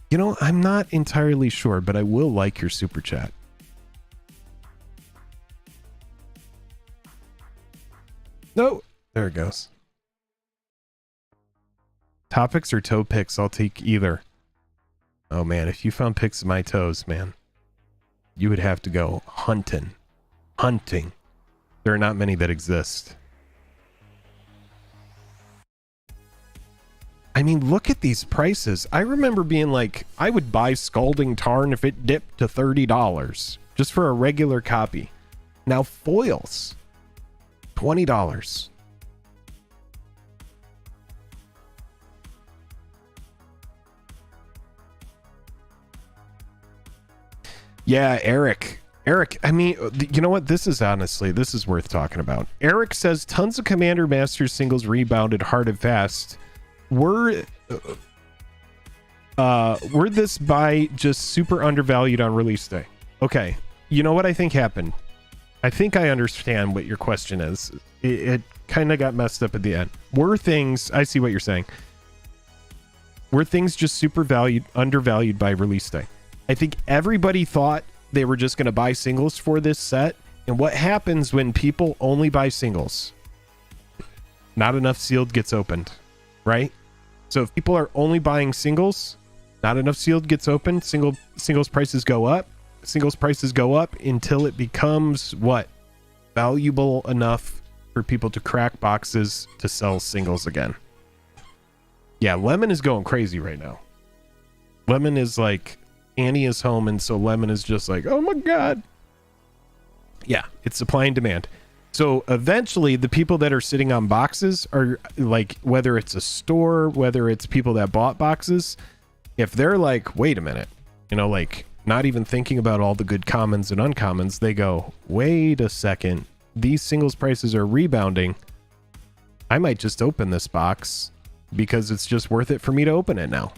S1: You know, I'm not entirely sure, but I will like your super chat. No, there it goes. Topics or toe picks? I'll take either. Oh man, if you found picks of my toes, man, you would have to go hunting. Hunting. There are not many that exist. I mean, look at these prices. I remember being like, I would buy Scalding Tarn if it dipped to $30 just for a regular copy. Now foils, $20. Yeah, Eric, I mean, you know what? This is worth talking about. Eric says tons of Commander Masters singles rebounded hard and fast. Were this buy just super undervalued on release day? Okay, you know what I think happened? I think I understand what your question is. It kind of got messed up at the end. Were things, I see what you're saying. Were things just super undervalued by release day? I think everybody thought they were just going to buy singles for this set. And what happens when people only buy singles? Not enough sealed gets opened, right? So if people are only buying singles, not enough sealed gets opened. Singles prices go up. Singles prices go up until it becomes what? Valuable enough for people to crack boxes to sell singles again. Yeah, Lemon is going crazy right now. Lemon is like, Annie is home, and so Lemon is just like, oh my god. Yeah, it's supply and demand. So eventually the people that are sitting on boxes are like, whether it's a store, whether it's people that bought boxes, if they're like, wait a minute, you know, like not even thinking about all the good commons and uncommons, they go, wait a second, these singles prices are rebounding. I might just open this box because it's just worth it for me to open it now.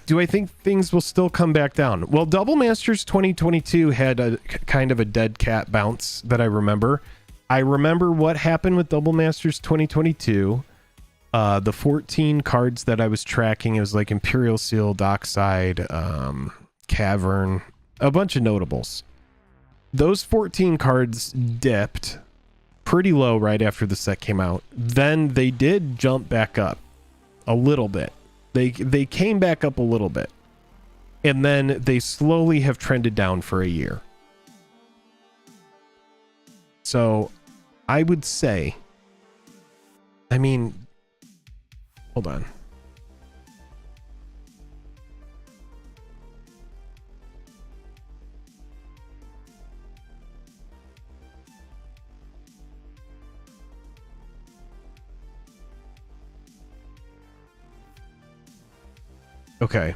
S1: Do I think things will still come back down? Well, Double Masters 2022 had a kind of a dead cat bounce that I remember. I remember what happened with Double Masters 2022. The 14 cards that I was tracking, it was like Imperial Seal, Dockside, Cavern, a bunch of notables. Those 14 cards dipped pretty low right after the set came out. Then they did jump back up a little bit. They came back up a little bit, and then they slowly have trended down for a year. So I would say, I mean, hold on. Okay.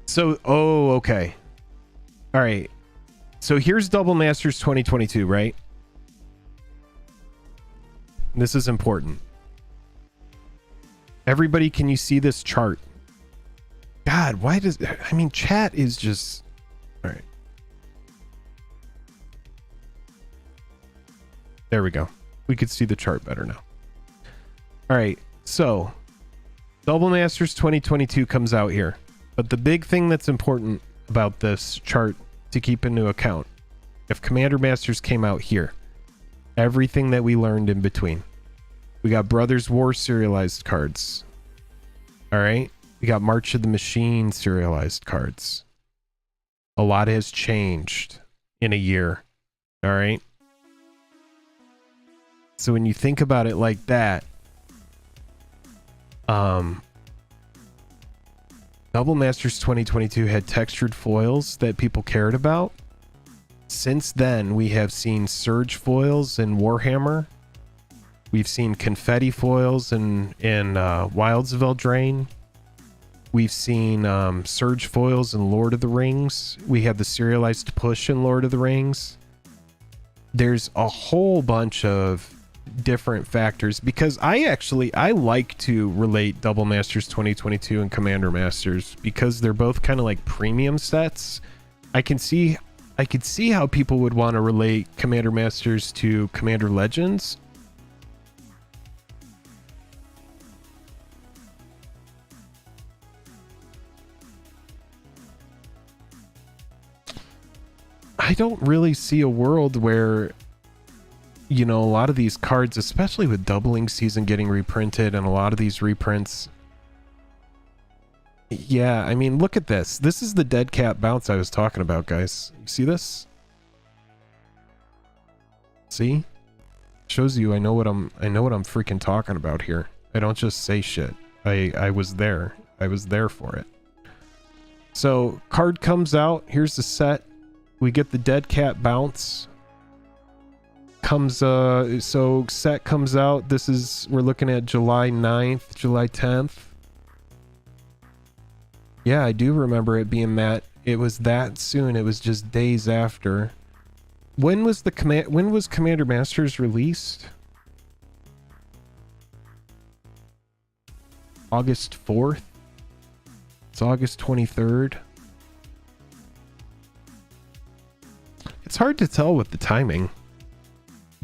S1: So, oh, okay. All right. So here's Double Masters 2022, right? This is important. Everybody, can you see this chart? God, why does... I mean, chat is just... All right. There we go. We could see the chart better now. All right. So, Double Masters 2022 comes out here. But the big thing that's important about this chart to keep into account, if Commander Masters came out here, everything that we learned in between. We got Brothers War serialized cards. All right. We got March of the Machine serialized cards. A lot has changed in a year. All right. So when you think about it like that, Double Masters 2022 had textured foils that people cared about. Since then, we have seen Surge foils in Warhammer. We've seen confetti foils in Wilds of Eldraine. We've seen Surge foils in Lord of the Rings. We have the serialized push in Lord of the Rings. There's a whole bunch of different factors, because I like to relate Double Masters 2022 and Commander Masters because they're both kind of like premium sets. I could see how people would want to relate Commander Masters to Commander Legends. I don't really see a world where, you know, a lot of these cards, especially with Doubling Season getting reprinted and a lot of these reprints. Yeah, I mean, look at this. This is the dead cat bounce I was talking about, guys. You see this? See? Shows you I know what I'm freaking talking about here. I don't just say shit. I was there. I was there for it. So, card comes out. Here's the set. We get the dead cat bounce. So set comes out. We're looking at July 9th, July 10th. Yeah, I do remember it being that. It was that soon. It was just days after. When was Commander Masters released? August 4th? It's August 23rd. It's hard to tell with the timing,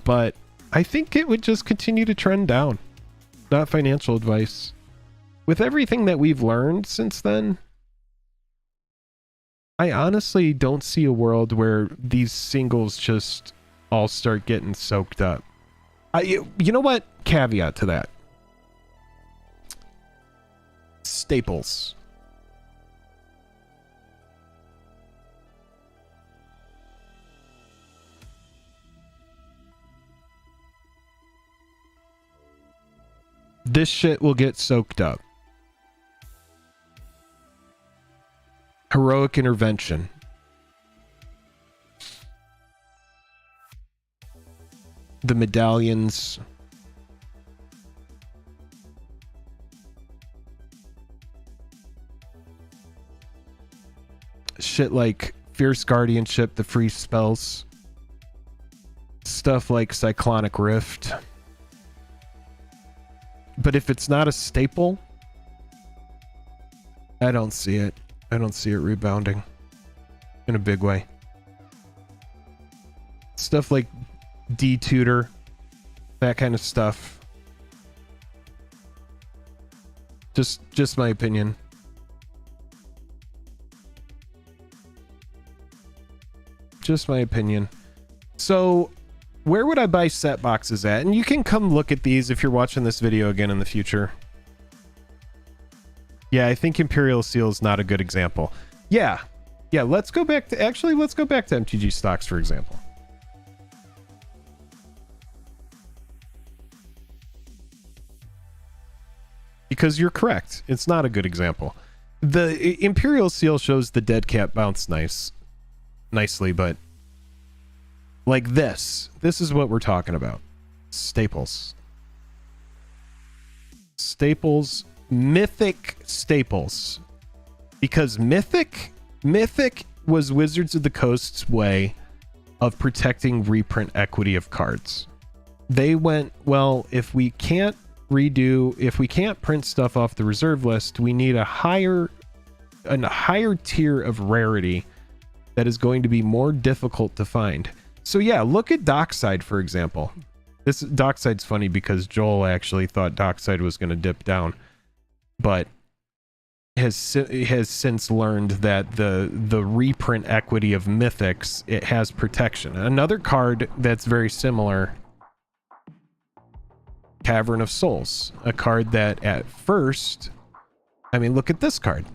S1: but I think it would just continue to trend down. Not financial advice. With everything that we've learned since then, I honestly don't see a world where these singles just all start getting soaked up. You know what? Caveat to that. Staples. This shit will get soaked up. Heroic Intervention. The medallions. Shit like Fierce Guardianship, the free spells. Stuff like Cyclonic Rift. But if it's not a staple, I don't see it. I don't see it rebounding in a big way. Stuff like D-Tutor, that kind of stuff. Just my opinion. Just my opinion. So, where would I buy set boxes at? And you can come look at these if you're watching this video again in the future. Yeah, I think Imperial Seal is not a good example. Yeah, let's go back to MTG stocks, for example. Because you're correct. It's not a good example. The Imperial Seal shows the dead cat bounce nicely, but like this is what we're talking about. Staples Mythic staples, because Mythic was Wizards of the Coast's way of protecting reprint equity of cards. They went, well, if we can't print stuff off the reserve list, we need a higher tier of rarity that is going to be more difficult to find. So yeah, look at Dockside, for example. This Dockside's funny because Joel actually thought Dockside was going to dip down, but has since learned that the reprint equity of Mythics, it has protection. Another card that's very similar, Cavern of Souls, a card that at first, I mean, look at this card.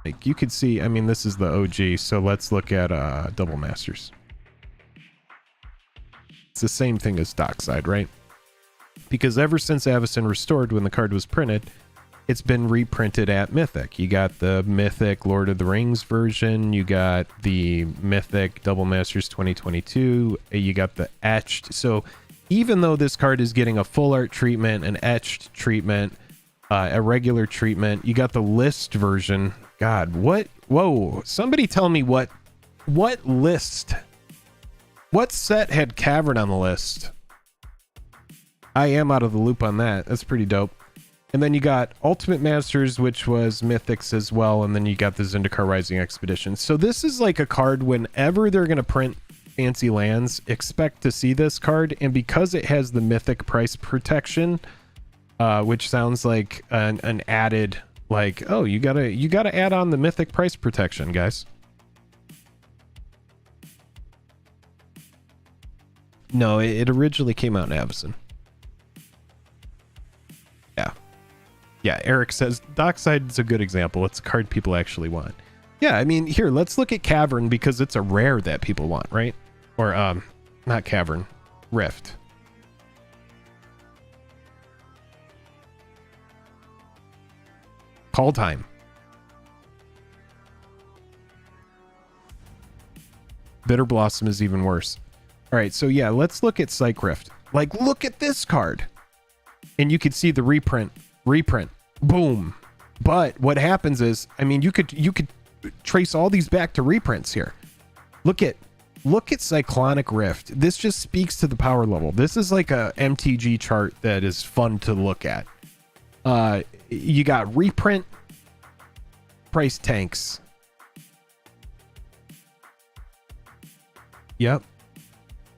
S1: Like you could see, I mean, this is the OG, so let's look at Double Masters. It's the same thing as Dockside, right? Because ever since Avacyn Restored, when the card was printed, it's been reprinted at Mythic. You got the Mythic Lord of the Rings version, you got the Mythic Double Masters 2022, you got the etched. So even though this card is getting a full art treatment, an etched treatment, a regular treatment, you got the list version. God, what? Whoa, somebody tell me what list, what set had Cavern on the list? I am out of the loop on that. That's pretty dope. And then you got Ultimate Masters, which was Mythics as well, and then you got the Zendikar Rising Expedition. So this is like a card, whenever they're going to print fancy lands, expect to see this card. And because it has the Mythic price protection, which sounds like an added, like, oh, you gotta add on the Mythic price protection, guys. No, it originally came out in Avacyn. Yeah, Eric says Dockside's a good example. It's a card people actually want. Yeah, I mean, here, let's look at Cavern, because it's a rare that people want, right? Or not Cavern, Rift. Call Time. Bitter Blossom is even worse. All right, so yeah, let's look at Psych Rift. Like, look at this card. And you could see the reprint, boom. But what happens is, I mean, you could trace all these back to reprints here. Look at Cyclonic Rift. This just speaks to the power level. This is like a MTG chart that is fun to look at. You got reprint price tanks. Yep.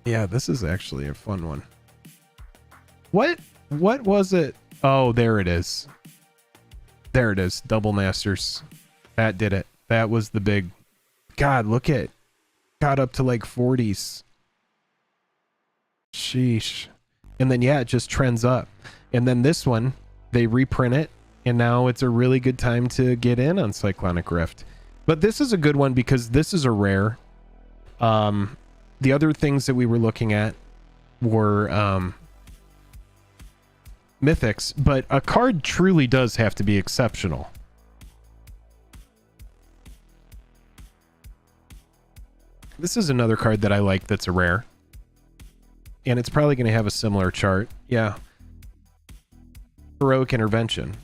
S1: Yeah, this is actually a fun one. What was it? Oh, there it is. There it is. Double Masters. That did it. That was the big. God, look at. Got up to like 40s. Sheesh. And then yeah, it just trends up. And then this one, they reprint it, and now it's a really good time to get in on Cyclonic Rift. But this is a good one because this is a rare. The other things that we were looking at were Mythics, but a card truly does have to be exceptional. This is another card that I like that's a rare. And it's probably going to have a similar chart. Yeah. Heroic Intervention.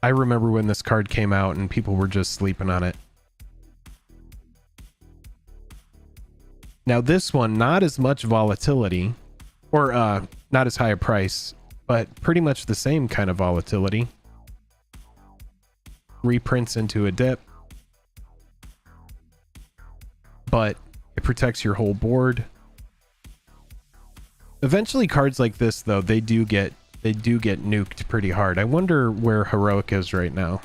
S1: I remember when this card came out and people were just sleeping on it. Now this one, not as much volatility, or not as high a price, but pretty much the same kind of volatility. Reprints into a dip, but it protects your whole board. Eventually cards like this, though, they do get nuked pretty hard. I wonder where Heroic is right now.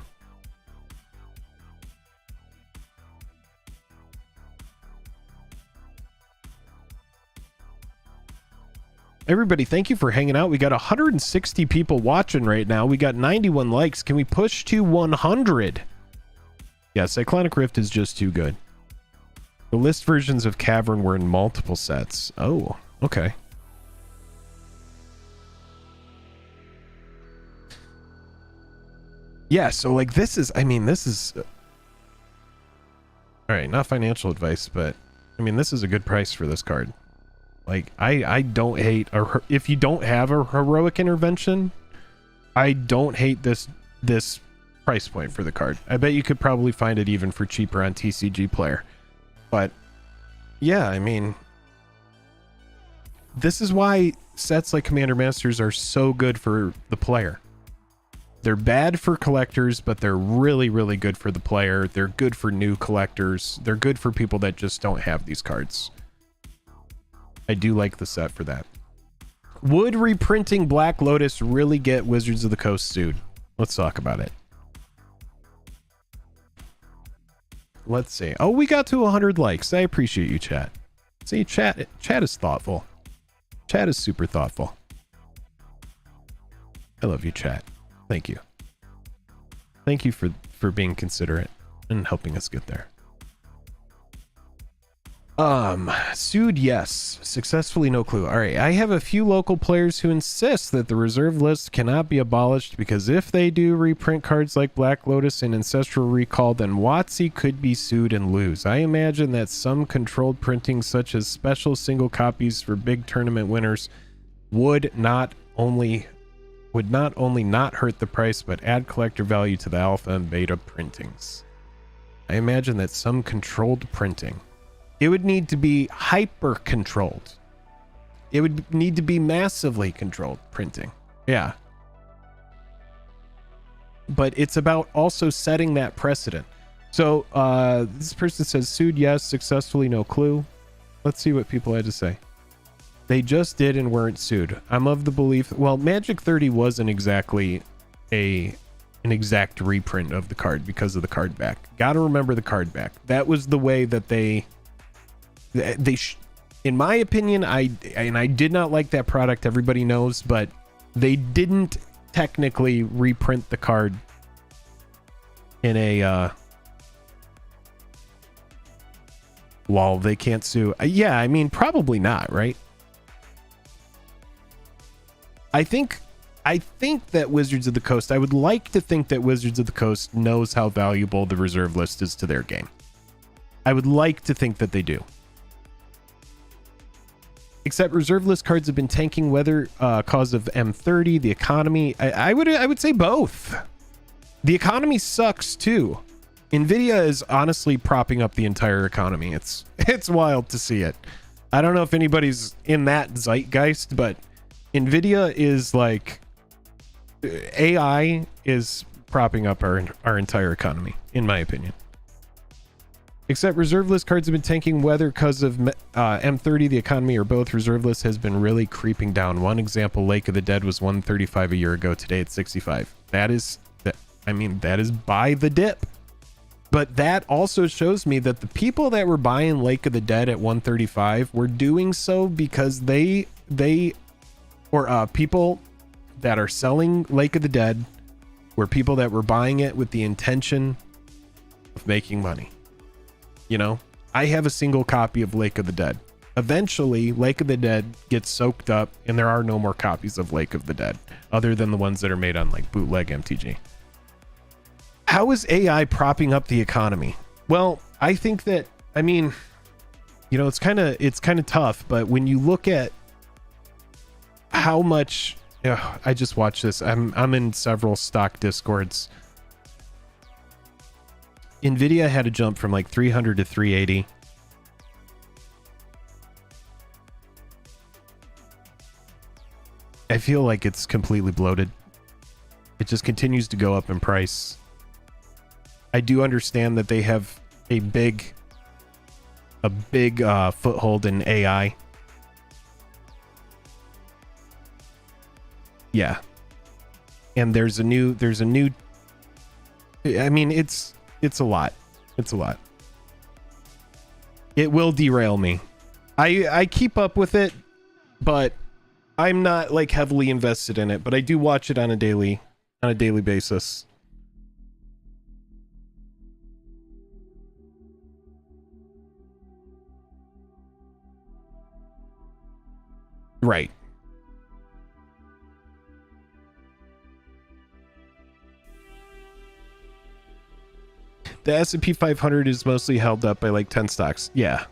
S1: Everybody, thank you for hanging out. We got 160 people watching right now. We got 91 likes. Can we push to 100? Yeah, Cyclonic Rift is just too good. The list versions of Cavern were in multiple sets. Oh, okay. Yeah, so like this is, I mean, this is... all right, not financial advice, but I mean, this is a good price for this card. Like, I don't hate, if you don't have a Heroic Intervention, I don't hate this this price point for the card. I bet you could probably find it even for cheaper on TCG Player. But yeah, I mean, this is why sets like Commander Masters are so good for the player. They're bad for collectors, but they're really, really good for the player. They're good for new collectors. They're good for people that just don't have these cards. I do like the set for that. Would reprinting Black Lotus really get Wizards of the Coast sued? Let's talk about it. Let's see. Oh, we got to 100 likes. I appreciate you, chat. See, chat is thoughtful. Chat is super thoughtful. I love you, chat. Thank you. Thank you for being considerate and helping us get there. Sued, yes. Successfully, no clue. All right, I have a few local players who insist that the reserve list cannot be abolished because if they do reprint cards like Black Lotus and Ancestral Recall, then WotC could be sued and lose. I imagine that some controlled printing, such as special single copies for big tournament winners, would not only not hurt the price, but add collector value to the alpha and beta printings. I imagine that some controlled printing, it would need to be hyper controlled. It would need to be massively controlled printing. Yeah. But it's about also setting that precedent. So this person says sued, yes. Successfully, no clue. Let's see what people had to say. They just did and weren't sued. I'm of the belief, well, Magic 30 wasn't exactly an exact reprint of the card because of the card back. Gotta remember the card back. That was the way that they in my opinion, I did not like that product, everybody knows, but they didn't technically reprint the card in a lol, they can't sue. Yeah, I mean, probably not, right? I think that Wizards of the Coast, I would like to think that Wizards of the Coast knows how valuable the reserve list is to their game. I would like to think that they do. Except reserve list cards have been tanking whether cause of M30, the economy. I would say both. The economy sucks too. Nvidia is honestly propping up the entire economy. It's wild to see it. I don't know if anybody's in that zeitgeist, but Nvidia is like, AI is propping up our entire economy, in my opinion. Except reserve list cards have been tanking whether because of M30, the economy, or both. Reserve list has been really creeping down. One example, Lake of the Dead was 135 a year ago. Today it's 65. That is by the dip. But that also shows me that the people that were buying Lake of the Dead at 135 were doing so because people that are selling Lake of the Dead were people that were buying it with the intention of making money. You know, I have a single copy of Lake of the Dead. Eventually, Lake of the Dead gets soaked up and there are no more copies of Lake of the Dead other than the ones that are made on like bootleg MTG. How is AI propping up the economy? Well, I think that, I mean, you know, it's kind of tough, but when you look at how much, I just watched this. I'm in several stock discords. Nvidia had a jump from like 300 to 380. I feel like it's completely bloated. It just continues to go up in price. I do understand that they have a big foothold in AI. Yeah. And there's a new, I mean, it's a lot. It's a lot. It will derail me. I keep up with it, but I'm not like heavily invested in it, but I do watch it on a daily basis. Right. The S&P 500 is mostly held up by like 10 stocks. Yeah.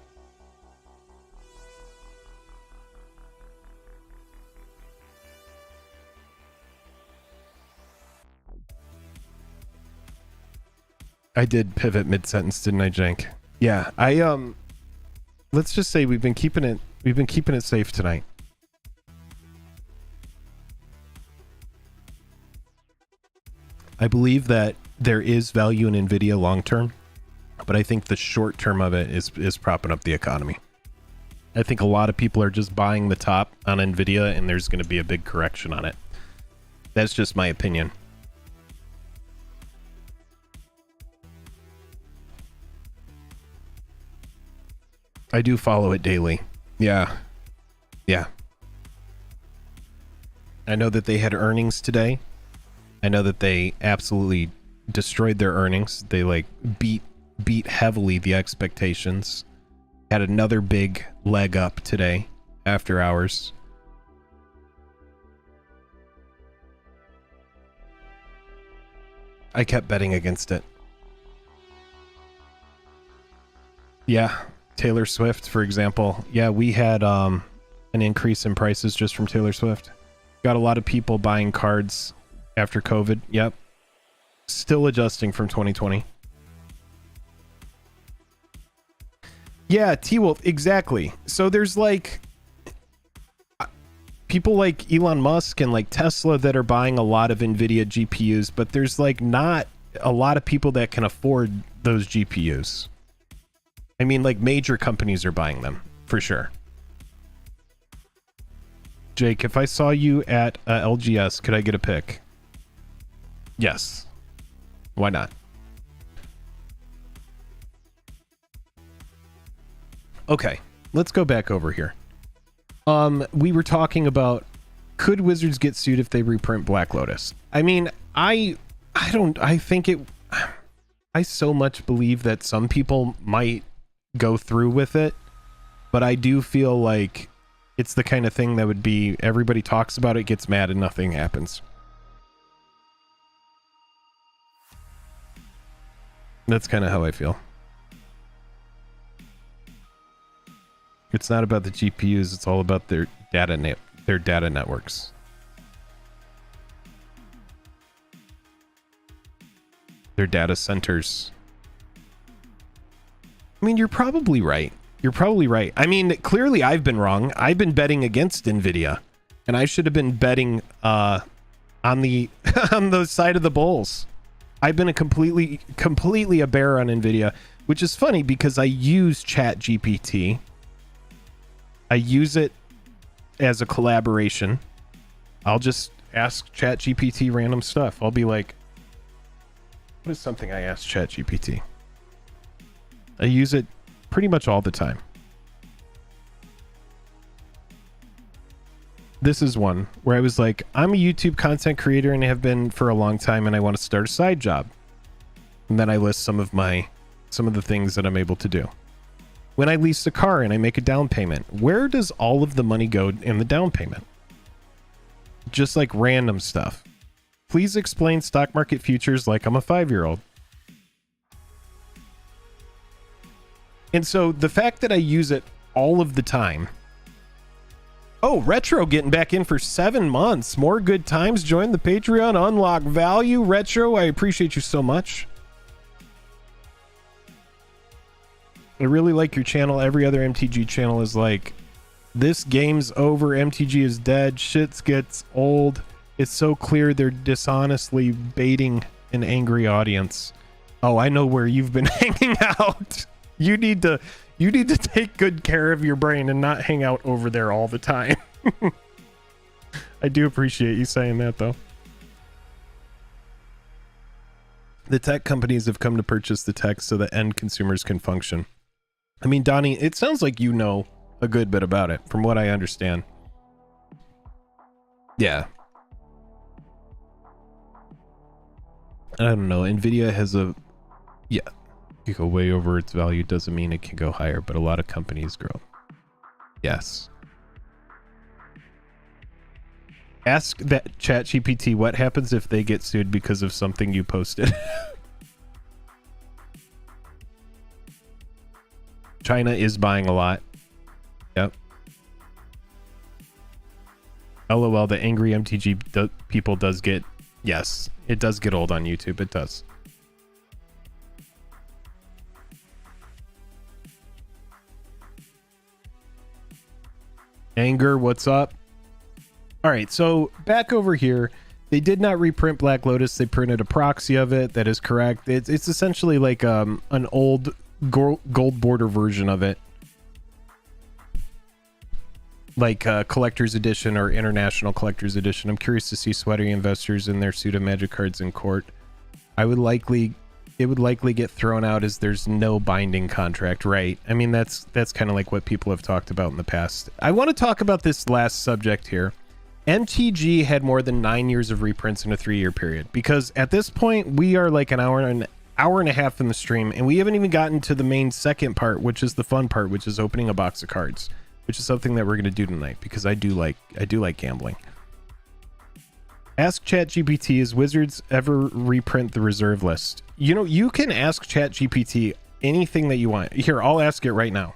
S1: I did pivot mid-sentence, didn't I, Jank? Yeah, let's just say we've been keeping it safe tonight. I believe that there is value in Nvidia long term, but I think the short term of it is propping up the economy. I think a lot of people are just buying the top on Nvidia, and there's going to be a big correction on it. That's just my opinion. I do follow it daily. Yeah. I know that they had earnings today. I know that they absolutely destroyed their earnings. They like beat heavily the expectations. Had another big leg up today after hours. I kept betting against it. Yeah, Taylor Swift, for example. Yeah, we had an increase in prices just from Taylor Swift. Got a lot of people buying cards after COVID. Yep. Still adjusting from 2020. Yeah, T-Wolf, exactly. So there's like people like Elon Musk and like Tesla that are buying a lot of NVIDIA GPUs, but there's like not a lot of people that can afford those GPUs. I mean, like major companies are buying them for sure. Jake, if I saw you at LGS, could I get a pic? Yes. Why not? Okay, let's go back over here. We were talking about, could Wizards get sued if they reprint Black Lotus? I mean, I so much believe that some people might go through with it, but I do feel like it's the kind of thing that would be, everybody talks about it, gets mad, and nothing happens. That's kind of how I feel. It's not about the GPUs, it's all about their data networks. Their data centers. I mean, you're probably right. I mean, clearly I've been wrong. I've been betting against Nvidia, and I should have been betting on the on the side of the bulls. I've been completely a bear on Nvidia, which is funny because I use ChatGPT. I use it as a collaboration. I'll just ask ChatGPT random stuff. I'll be like, what is something I asked ChatGPT? I use it pretty much all the time. This is one where I was like, I'm a YouTube content creator and have been for a long time, and I want to start a side job. And then I list some of the things that I'm able to do. When I lease a car and I make a down payment, where does all of the money go in the down payment? Just like random stuff. Please explain stock market futures like I'm a 5-year-old. And so the fact that I use it all of the time. Oh, Retro getting back in for 7 months. More good times. Join the Patreon. Unlock value. Retro, I appreciate you so much. I really like your channel. Every other MTG channel is like, this game's over. MTG is dead. Shit gets old. It's so clear they're dishonestly baiting an angry audience. Oh, I know where you've been hanging out. You need to take good care of your brain and not hang out over there all the time. I do appreciate you saying that, though. The tech companies have come to purchase the tech so that end consumers can function. I mean, Donnie, it sounds like you know a good bit about it, from what I understand. Yeah. I don't know. Nvidia has a... Yeah. You go way over its value doesn't mean it can go higher, but a lot of companies grow. Yes. Ask that ChatGPT what happens if they get sued because of something you posted. China is buying a lot. Yep. LOL, the angry MTG people does get... Yes, it does get old on YouTube. It does. Anger, what's up? All right, so back over here, they did not reprint Black Lotus. They printed a proxy of it. That is correct. It's essentially like an old gold border version of it, like collector's edition or international collector's edition. I'm curious to see sweaty investors in their suit of magic cards in court. It would likely get thrown out as there's no binding contract, right? I mean, that's kind of like what people have talked about in the past. I want to talk about this last subject here. MTG had more than 9 years of reprints in a 3-year period, because at this point we are like an hour and a half in the stream, and we haven't even gotten to the main second part, which is the fun part, which is opening a box of cards, which is something that we're going to do tonight because I do like gambling. Ask ChatGPT, is Wizards ever reprint the reserve list? You know, you can ask ChatGPT anything that you want. Here, I'll ask it right now.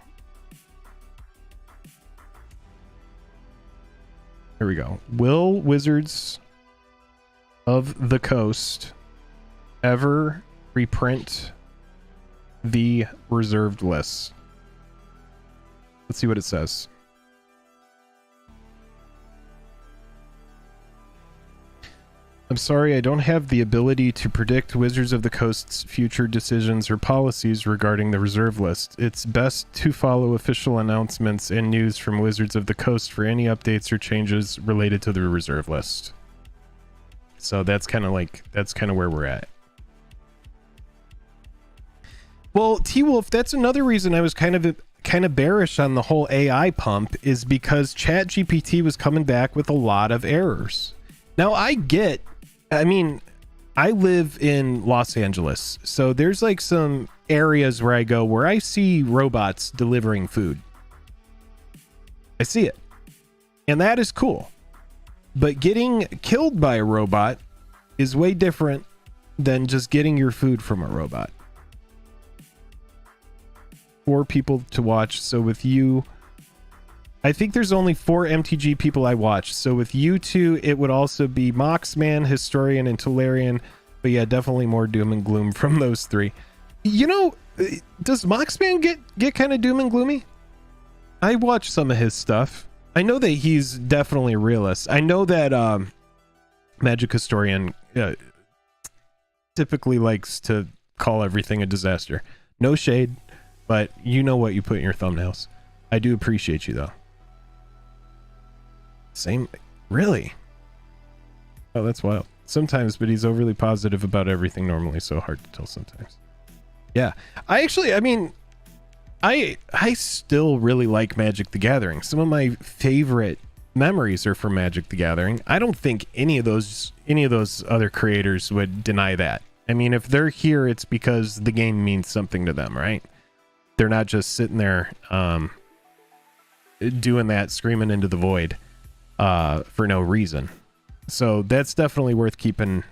S1: Here we go. Will Wizards of the Coast ever reprint the reserved list? Let's see what it says. I'm sorry, I don't have the ability to predict Wizards of the Coast's future decisions or policies regarding the reserve list. It's best to follow official announcements and news from Wizards of the Coast for any updates or changes related to the reserve list. So that's kind of where we're at. Well, T-Wolf, that's another reason I was kind of bearish on the whole AI pump, is because ChatGPT was coming back with a lot of errors. Now, I mean, I live in Los Angeles, so there's like some areas where I go where I see robots delivering food. I see it. And that is cool. But getting killed by a robot is way different than just getting your food from a robot. 4 people to watch, so with you, I think there's only 4 MTG people I watch. So with you two, it would also be Moxman, Historian, and Tolarian. But yeah, definitely more doom and gloom from those 3. You know, does Moxman get kind of doom and gloomy? I watch some of his stuff. I know that he's definitely a realist. I know that Magic Historian typically likes to call everything a disaster. No shade, but you know what you put in your thumbnails. I do appreciate you, though. Same, really? Oh, that's wild. Sometimes, but he's overly positive about everything normally, so hard to tell sometimes. Yeah, I mean, I still really like Magic the Gathering. Some of my favorite memories are from Magic the Gathering. I don't think any of those other creators would deny that. I mean, if they're here, it's because the game means something to them, right? They're not just sitting there doing that, screaming into the void for no reason. So that's definitely worth keeping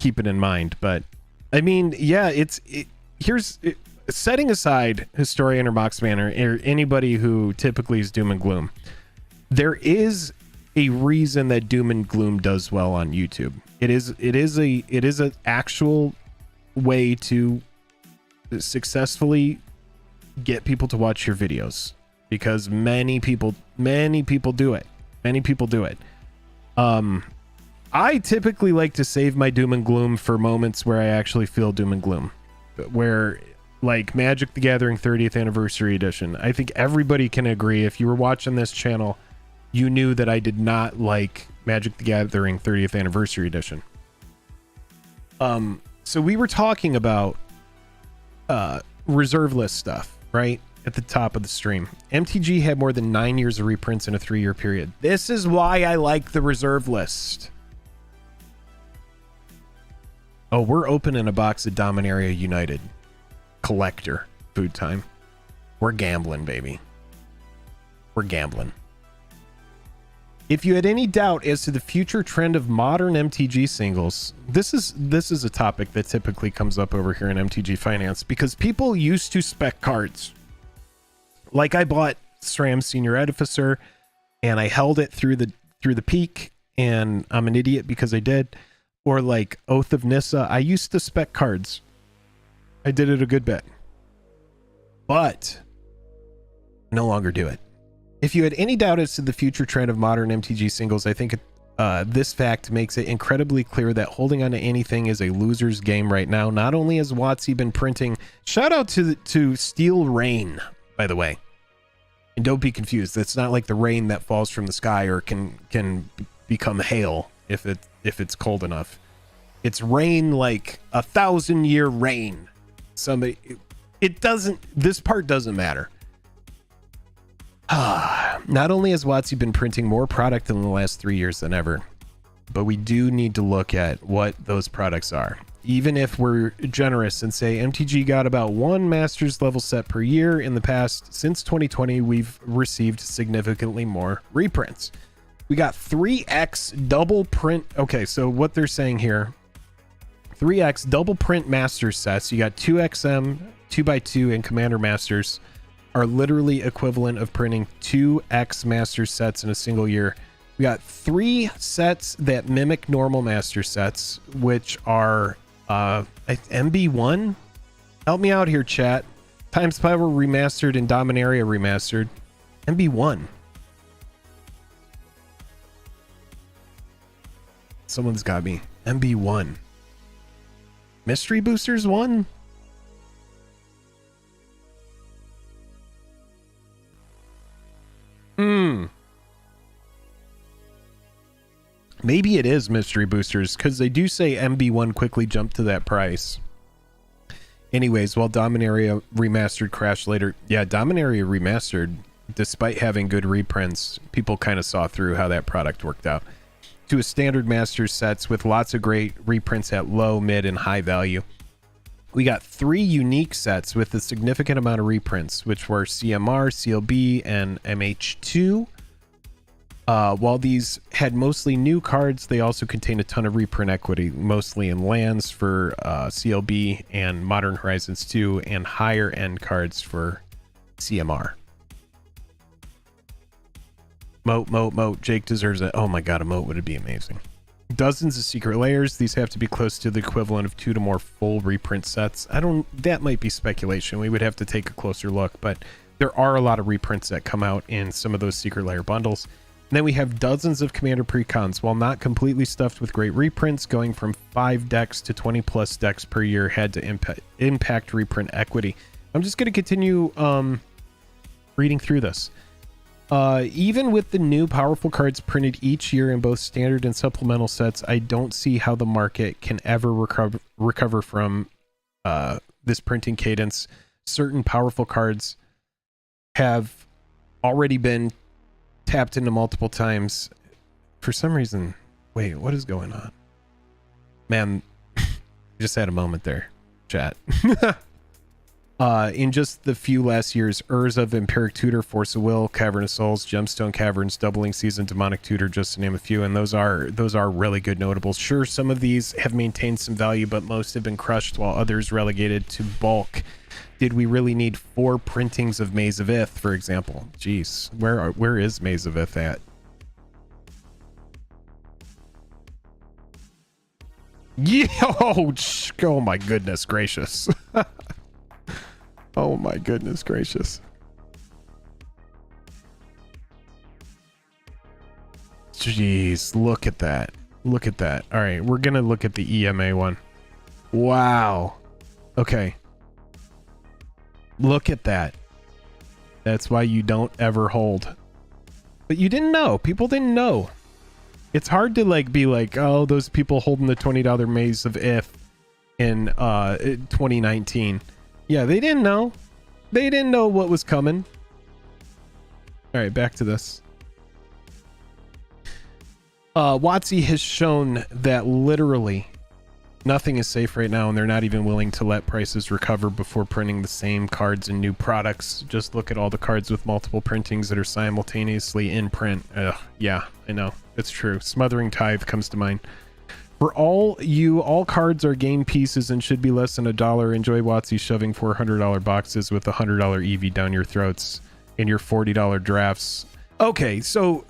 S1: in mind. But I mean, yeah, setting aside Historian or Moxman or anybody who typically is doom and gloom, there is a reason that doom and gloom does well on YouTube. It is an actual way to successfully get people to watch your videos, because many people do it. I typically like to save my doom and gloom for moments where I actually feel doom and gloom, where like Magic the Gathering 30th anniversary edition. I think everybody can agree, if you were watching this channel, you knew that I did not like Magic the Gathering 30th anniversary edition. So we were talking about reserve list stuff, right? At the top of the stream. MTG had more than 9 years of reprints in a 3-year period. This is why I like the reserve list. Oh, we're opening a box of Dominaria United Collector. Food time. We're gambling, baby. We're gambling. If you had any doubt as to the future trend of modern MTG singles, this is a topic that typically comes up over here in MTG Finance, because people used to spec cards. Like, I bought SRAM Senior Edificer and I held it through the peak, and I'm an idiot because I did. Or like Oath of Nissa, I used to spec cards. I did it a good bit, but no longer do it. If you had any doubt as to the future trend of modern MTG singles, I think this fact makes it incredibly clear that holding on to anything is a loser's game right now. Not only has WotC been printing, shout out to Steel Rain, by the way. And don't be confused. It's not like the rain that falls from the sky or can become hail if it's cold enough. It's rain like 1,000-year rain. It doesn't. This part doesn't matter. Not only has WotC been printing more product in the last 3 years than ever, but we do need to look at what those products are. Even if we're generous and say MTG got about one Masters level set per year in the past, since 2020, we've received significantly more reprints. We got 3x double print. Okay, so what they're saying here, 3x double print Masters sets. You got 2XM, 2x2, and Commander Masters are literally equivalent of printing 2x Master sets in a single year. We got 3 sets that mimic normal Master sets, which are MB1. Help me out here, chat. Times Power Remastered and Dominaria Remastered. MB1. Someone's got me. MB1. Mystery Boosters 1? Maybe it is Mystery Boosters, because they do say MB1 quickly jumped to that price. Anyways, while Dominaria Remastered crashed later, yeah, Dominaria Remastered, despite having good reprints, people kind of saw through how that product worked out. To a standard Masters sets with lots of great reprints at low, mid, and high value. We got 3 unique sets with a significant amount of reprints, which were CMR, CLB, and MH2. While these had mostly new cards, they also contain a ton of reprint equity, mostly in lands for CLB and Modern Horizons 2, and higher end cards for CMR. Moat. Jake deserves it. Oh my god, a moat would be amazing. Dozens of secret layers. These have to be close to the equivalent of 2 to more full reprint sets. That might be speculation. We would have to take a closer look, but there are a lot of reprints that come out in some of those secret layer bundles. And then we have dozens of Commander precons. While not completely stuffed with great reprints, going from 5 decks to 20 plus decks per year had to impact reprint equity. I'm just going to continue reading through this. Even with the new powerful cards printed each year in both standard and supplemental sets, I don't see how the market can ever recover from this printing cadence. Certain powerful cards have already been tapped into multiple times. For some reason, wait, what is going on? Man, just had a moment there, chat. In just the few last years, Urza of Empiric Tutor, Force of Will, Cavern of Souls, Gemstone Caverns, Doubling Season, Demonic Tutor, just to name a few, and those are really good notables. Sure, some of these have maintained some value, but most have been crushed, while others relegated to bulk. Did we really need 4 printings of Maze of Ith, for example? Jeez, where is Maze of Ith at? Yeah, oh my goodness gracious. Oh my goodness gracious. Jeez, look at that. Look at that. All right, we're gonna look at the EMA one. Wow. Okay. Look at that. That's why you don't ever hold. But you didn't know. People didn't know. It's hard to be like, oh, those people holding the $20 Maze of Ith in 2019. Yeah, they didn't know. They didn't know what was coming. All right, back to this. WotC has shown that literally nothing is safe right now, and they're not even willing to let prices recover before printing the same cards in new products. Just look at all the cards with multiple printings that are simultaneously in print. Yeah, I know. It's true. Smothering Tithe comes to mind. For all cards are game pieces and should be less than $1. Enjoy WotC shoving $400 boxes with $100 EV down your throats in your $40 drafts. Okay, so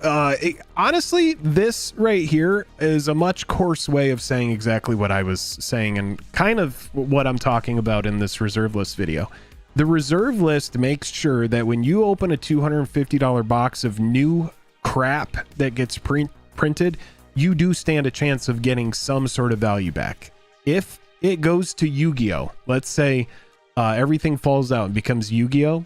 S1: honestly, this right here is a much coarse way of saying exactly what I was saying and kind of what I'm talking about in this reserve list video. The reserve list makes sure that when you open a $250 box of new crap that gets printed, you do stand a chance of getting some sort of value back. If it goes to Yu-Gi-Oh, let's say everything falls out and becomes Yu-Gi-Oh,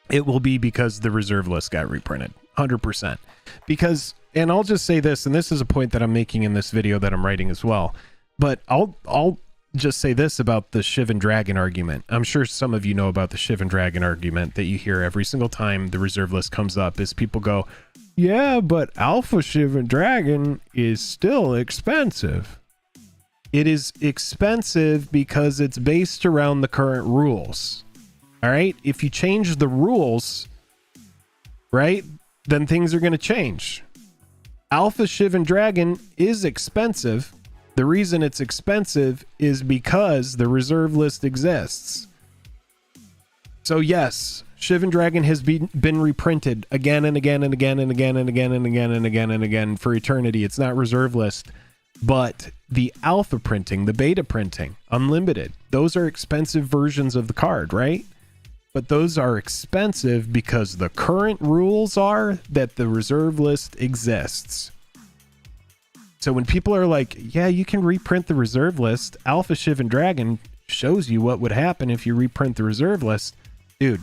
S1: it will be because the reserve list got reprinted 100%. Because, and I'll just say this, and this is a point that I'm making in this video that I'm writing as well, but I'll just say this about the Shiv and Dragon argument. I'm sure some of you know about the Shiv and Dragon argument that you hear every single time the reserve list comes up, is people go, yeah, but Alpha Shiv and Dragon is still expensive. It is expensive because it's based around the current rules. All right, if you change the rules, right, then things are going to change. Alpha Shiv and Dragon is expensive. The reason it's expensive is because the reserve list exists. So yes, Shiv and Dragon has been reprinted again and again and again and again and again and again and again and again for eternity. It's not reserve list, but the alpha printing, the beta printing, unlimited, those are expensive versions of the card, right? But those are expensive because the current rules are that the reserve list exists. So when people are like, yeah, you can reprint the reserve list, Alpha Shiv and Dragon shows you what would happen if you reprint the reserve list. Dude,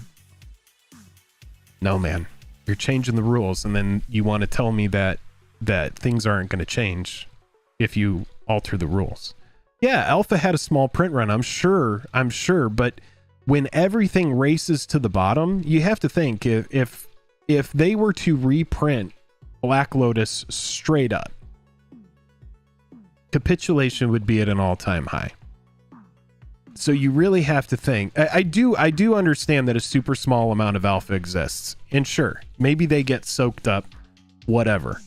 S1: no, man, you're changing the rules, and then you want to tell me that things aren't going to change if you alter the rules. Yeah, Alpha had a small print run, I'm sure, but when everything races to the bottom, you have to think, if they were to reprint Black Lotus straight up, capitulation would be at an all-time high. So you really have to think. I do understand that a super small amount of alpha exists, and sure, maybe they get soaked up, whatever.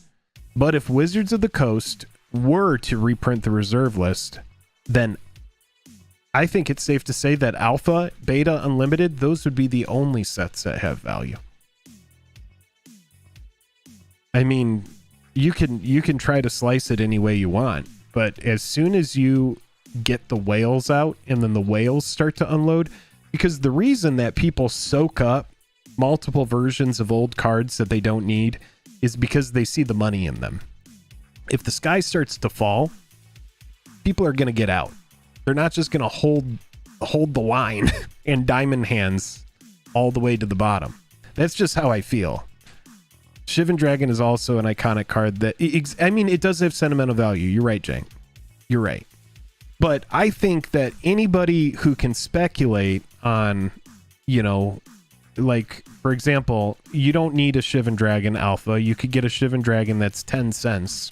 S1: But if Wizards of the Coast were to reprint the reserve list, then I think it's safe to say that Alpha, Beta, Unlimited, those would be the only sets that have value. I mean, you can try to slice it any way you want, but as soon as you get the whales out and then the whales start to unload, because the reason that people soak up multiple versions of old cards that they don't need is because they see the money in them. If the sky starts to fall, people are going to get out. They're not just going to hold the line and diamond hands all the way to the bottom. That's just how I feel. Shiv and Dragon is also an iconic card that, I mean, it does have sentimental value. You're right, Jank. You're right. But I think that anybody who can speculate on, you know, like, for example, you don't need a Shiv and Dragon alpha. You could get a Shiv and Dragon that's 10 cents.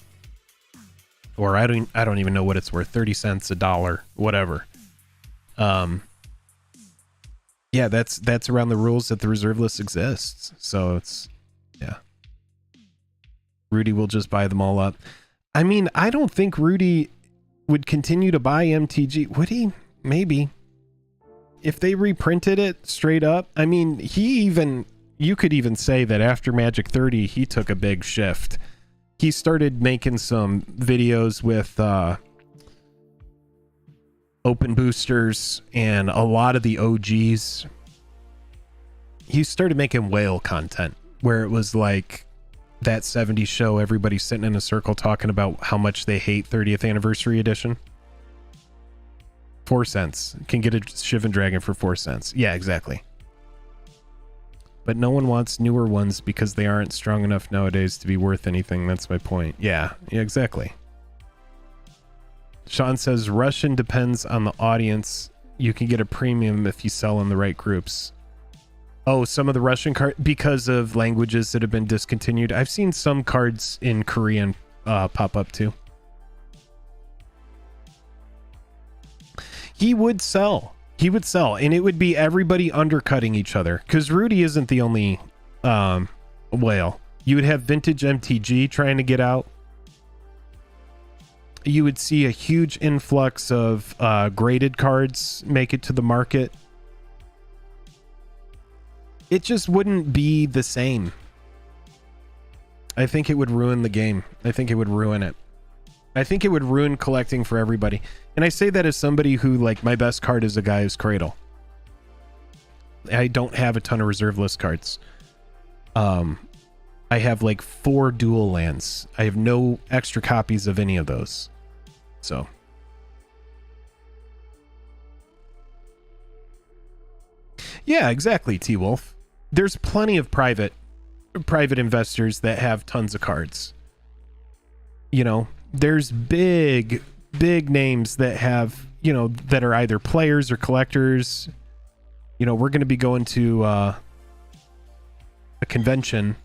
S1: Or I don't even know what it's worth, 30 cents, $1, whatever. Yeah, that's around the rules that the reserve list exists. So it's, yeah. Rudy will just buy them all up. I mean, I don't think Rudy would continue to buy MTG. Would he? Maybe. If they reprinted it straight up. I mean, you could even say that after Magic 30, he took a big shift. He started making some videos with open boosters and a lot of the OGs. He started making whale content where it was like that 70s show, everybody sitting in a circle talking about how much they hate 30th anniversary edition. 4 cents. Can get a Shiv and Dragon for 4 cents. Yeah, exactly. But no one wants newer ones because they aren't strong enough nowadays to be worth anything. That's my point. Yeah, exactly. Sean says Russian depends on the audience. You can get a premium if you sell in the right groups. Oh, some of the Russian cards, because of languages that have been discontinued. I've seen some cards in Korean pop up too. He would sell, and it would be everybody undercutting each other, because Rudy isn't the only whale. You would have vintage MTG trying to get out. You would see a huge influx of graded cards make it to the market. It just wouldn't be the same. I think it would ruin the game. I think it would ruin it. I think it would ruin collecting for everybody. And I say that as somebody who, like, my best card is a Gaia's Cradle. I don't have a ton of reserve list cards. I have like 4 dual lands. I have no extra copies of any of those. So yeah, exactly, T-Wolf. There's plenty of private investors that have tons of cards. You know, there's big names that have, you know, that are either players or collectors. You know, we're going to be going to a convention,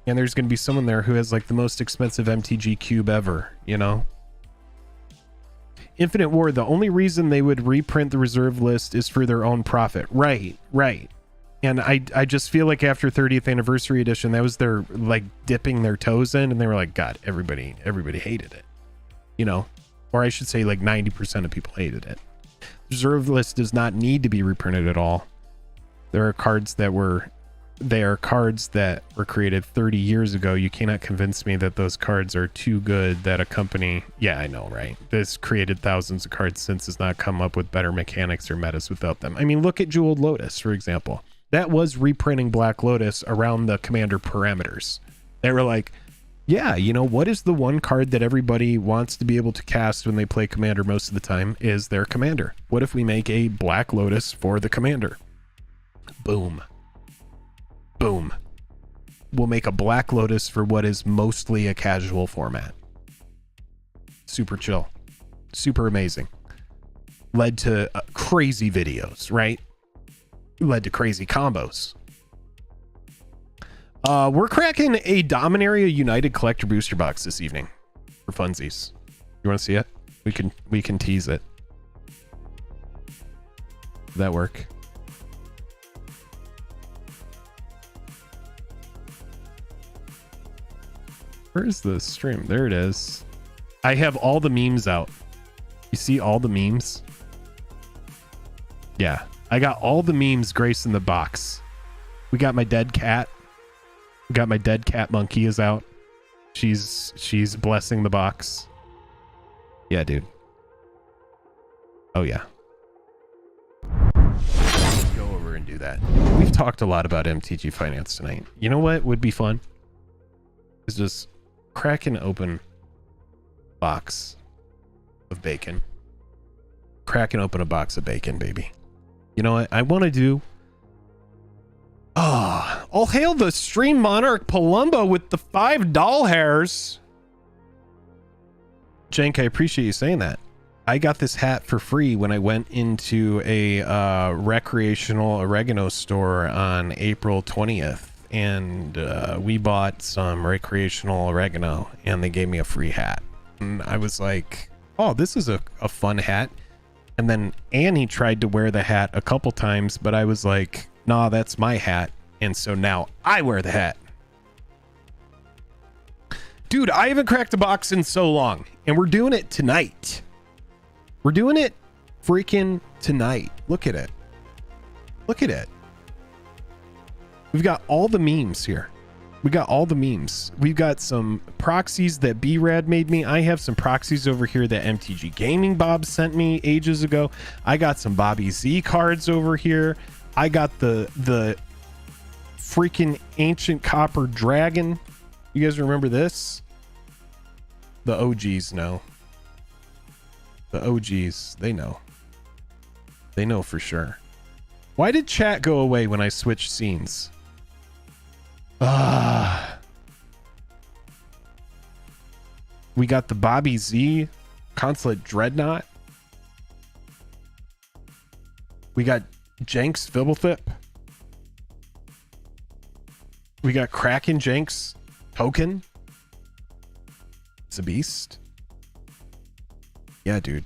S1: and there's going to be someone there who has like the most expensive MTG cube ever, you know. Infinite War, the only reason they would reprint the reserve list is for their own profit. Right. And I just feel like after 30th anniversary edition, that was their like dipping their toes in, and they were like, God, everybody hated it, you know, or I should say like 90% of people hated it. Reserve list does not need to be reprinted at all. There are cards that were created 30 years ago. You cannot convince me that those cards are too good that a company, yeah, I know, right? This created thousands of cards since has not come up with better mechanics or metas without them. I mean, look at Jeweled Lotus, for example. That was reprinting Black Lotus around the commander parameters. They were like, yeah, you know, what is the one card that everybody wants to be able to cast when they play commander most of the time is their commander. What if we make a Black Lotus for the commander? Boom. We'll make a Black Lotus for what is mostly a casual format. Super chill. Super amazing. Led to crazy videos, right? Led to crazy combos. We're cracking a Dominaria United Collector booster box this evening for funsies. You want to see it? We can tease it. Does that work? Where's the stream? There it is. I have all the memes out. You see all the memes? Yeah. I got all the memes gracing the box. We got my dead cat. We got my dead cat monkey is out. She's blessing the box. Yeah, dude. Oh, yeah. Let's go over and do that. We've talked a lot about MTG Finance tonight. You know what would be fun? Is just crack an open box of bacon. Crack and open a box of bacon, baby. You know what I want to do? All hail the Stream Monarch Palumbo with the 5 doll hairs. Jank, I appreciate you saying that. I got this hat for free when I went into a recreational oregano store on April 20th. And we bought some recreational oregano, and they gave me a free hat. And I was like, oh, this is a fun hat. And then Annie tried to wear the hat a couple times, but I was like, nah, that's my hat. And so now I wear the hat. Dude, I haven't cracked a box in so long, and we're doing it tonight. We're doing it freaking tonight. Look at it. Look at it. We've got all the memes here. We got all the memes. We've got some proxies that B-Rad made me. I have some proxies over here that MTG Gaming Bob sent me ages ago. I got some Bobby Z cards over here. I got the freaking ancient copper dragon. You guys remember this? The OGs know. The OGs, they know. They know for sure. Why did chat go away when I switched scenes? We got the Bobby Z Consulate Dreadnought. We got Jenks Fibblethip. We got Kraken Jenks Token. It's a beast. Yeah, dude.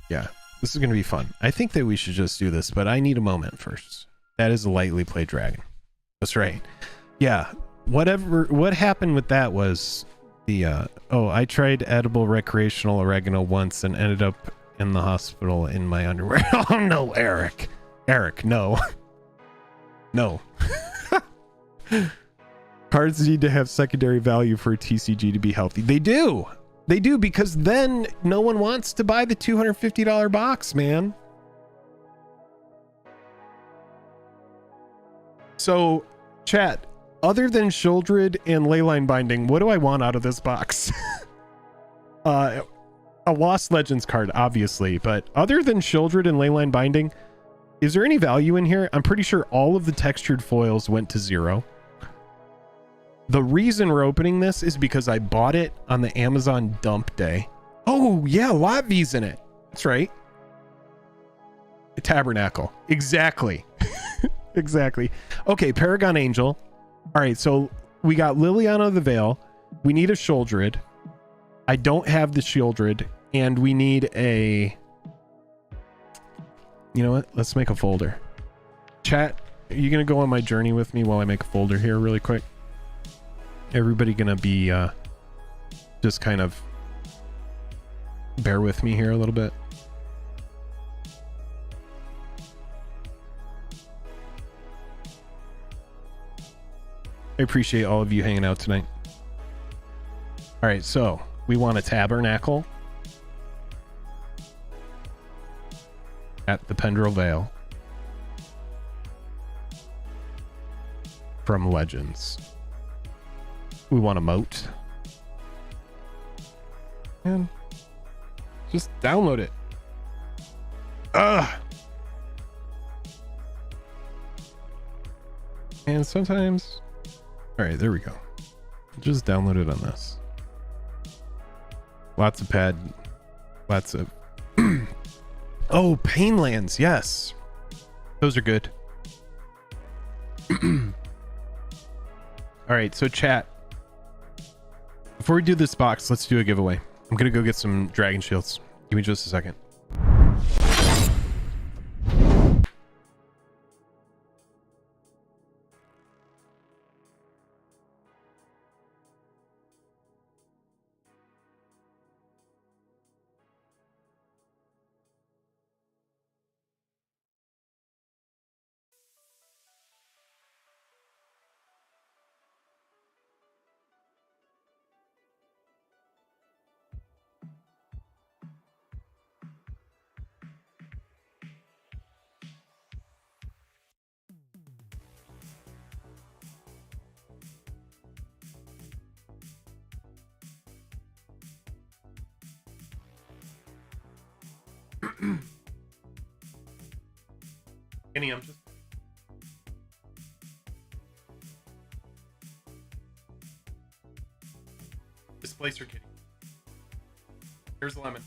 S1: Yeah, this is gonna be fun. I think that we should just do this, but I need a moment first. That is a lightly played dragon. That's right. Yeah, what happened with that was the I tried edible recreational oregano once and ended up in the hospital in my underwear. Oh no, Eric, no. Cards need to have secondary value for a TCG to be healthy. They do, because then no one wants to buy the $250 box, man. So, chat, other than Shieldred and Leyline Binding, what do I want out of this box? A Lost Legends card, obviously, but other than Shieldred and Leyline Binding, is there any value in here? I'm pretty sure all of the textured foils went to 0. The reason we're opening this is because I bought it on the Amazon dump day. Oh, yeah, Latvi's in it. That's right. A Tabernacle. Exactly. Exactly. Okay, Paragon Angel. All right, so we got Liliana of the Veil. We need a Shieldred. I don't have the Shieldred, and we need a... You know what? Let's make a folder. Chat, are you going to go on my journey with me while I make a folder here really quick? Everybody going to be just kind of bear with me here a little bit. I appreciate all of you hanging out tonight. All right, so we want a Tabernacle at the Pendrell Vale from Legends. We want a moat. And just download it. Ugh. And sometimes... All right, there we go. Just download it on this. Lots of pad. Lots of... Oh, Painlands. Yes. Those are good. All right, so chat. Before we do this box, let's do a giveaway. I'm going to go get some Dragon Shields. Give me just a second. Kenny, I'm just... Displacer Kitty. Here's the lemon.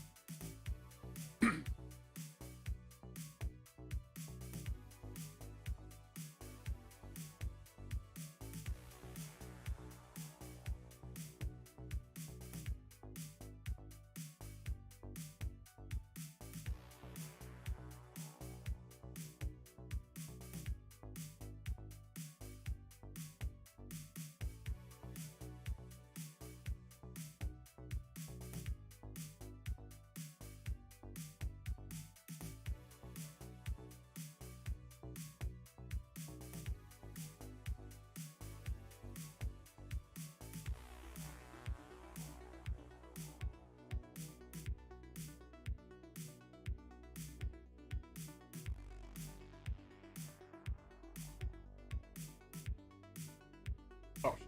S1: Oh shit.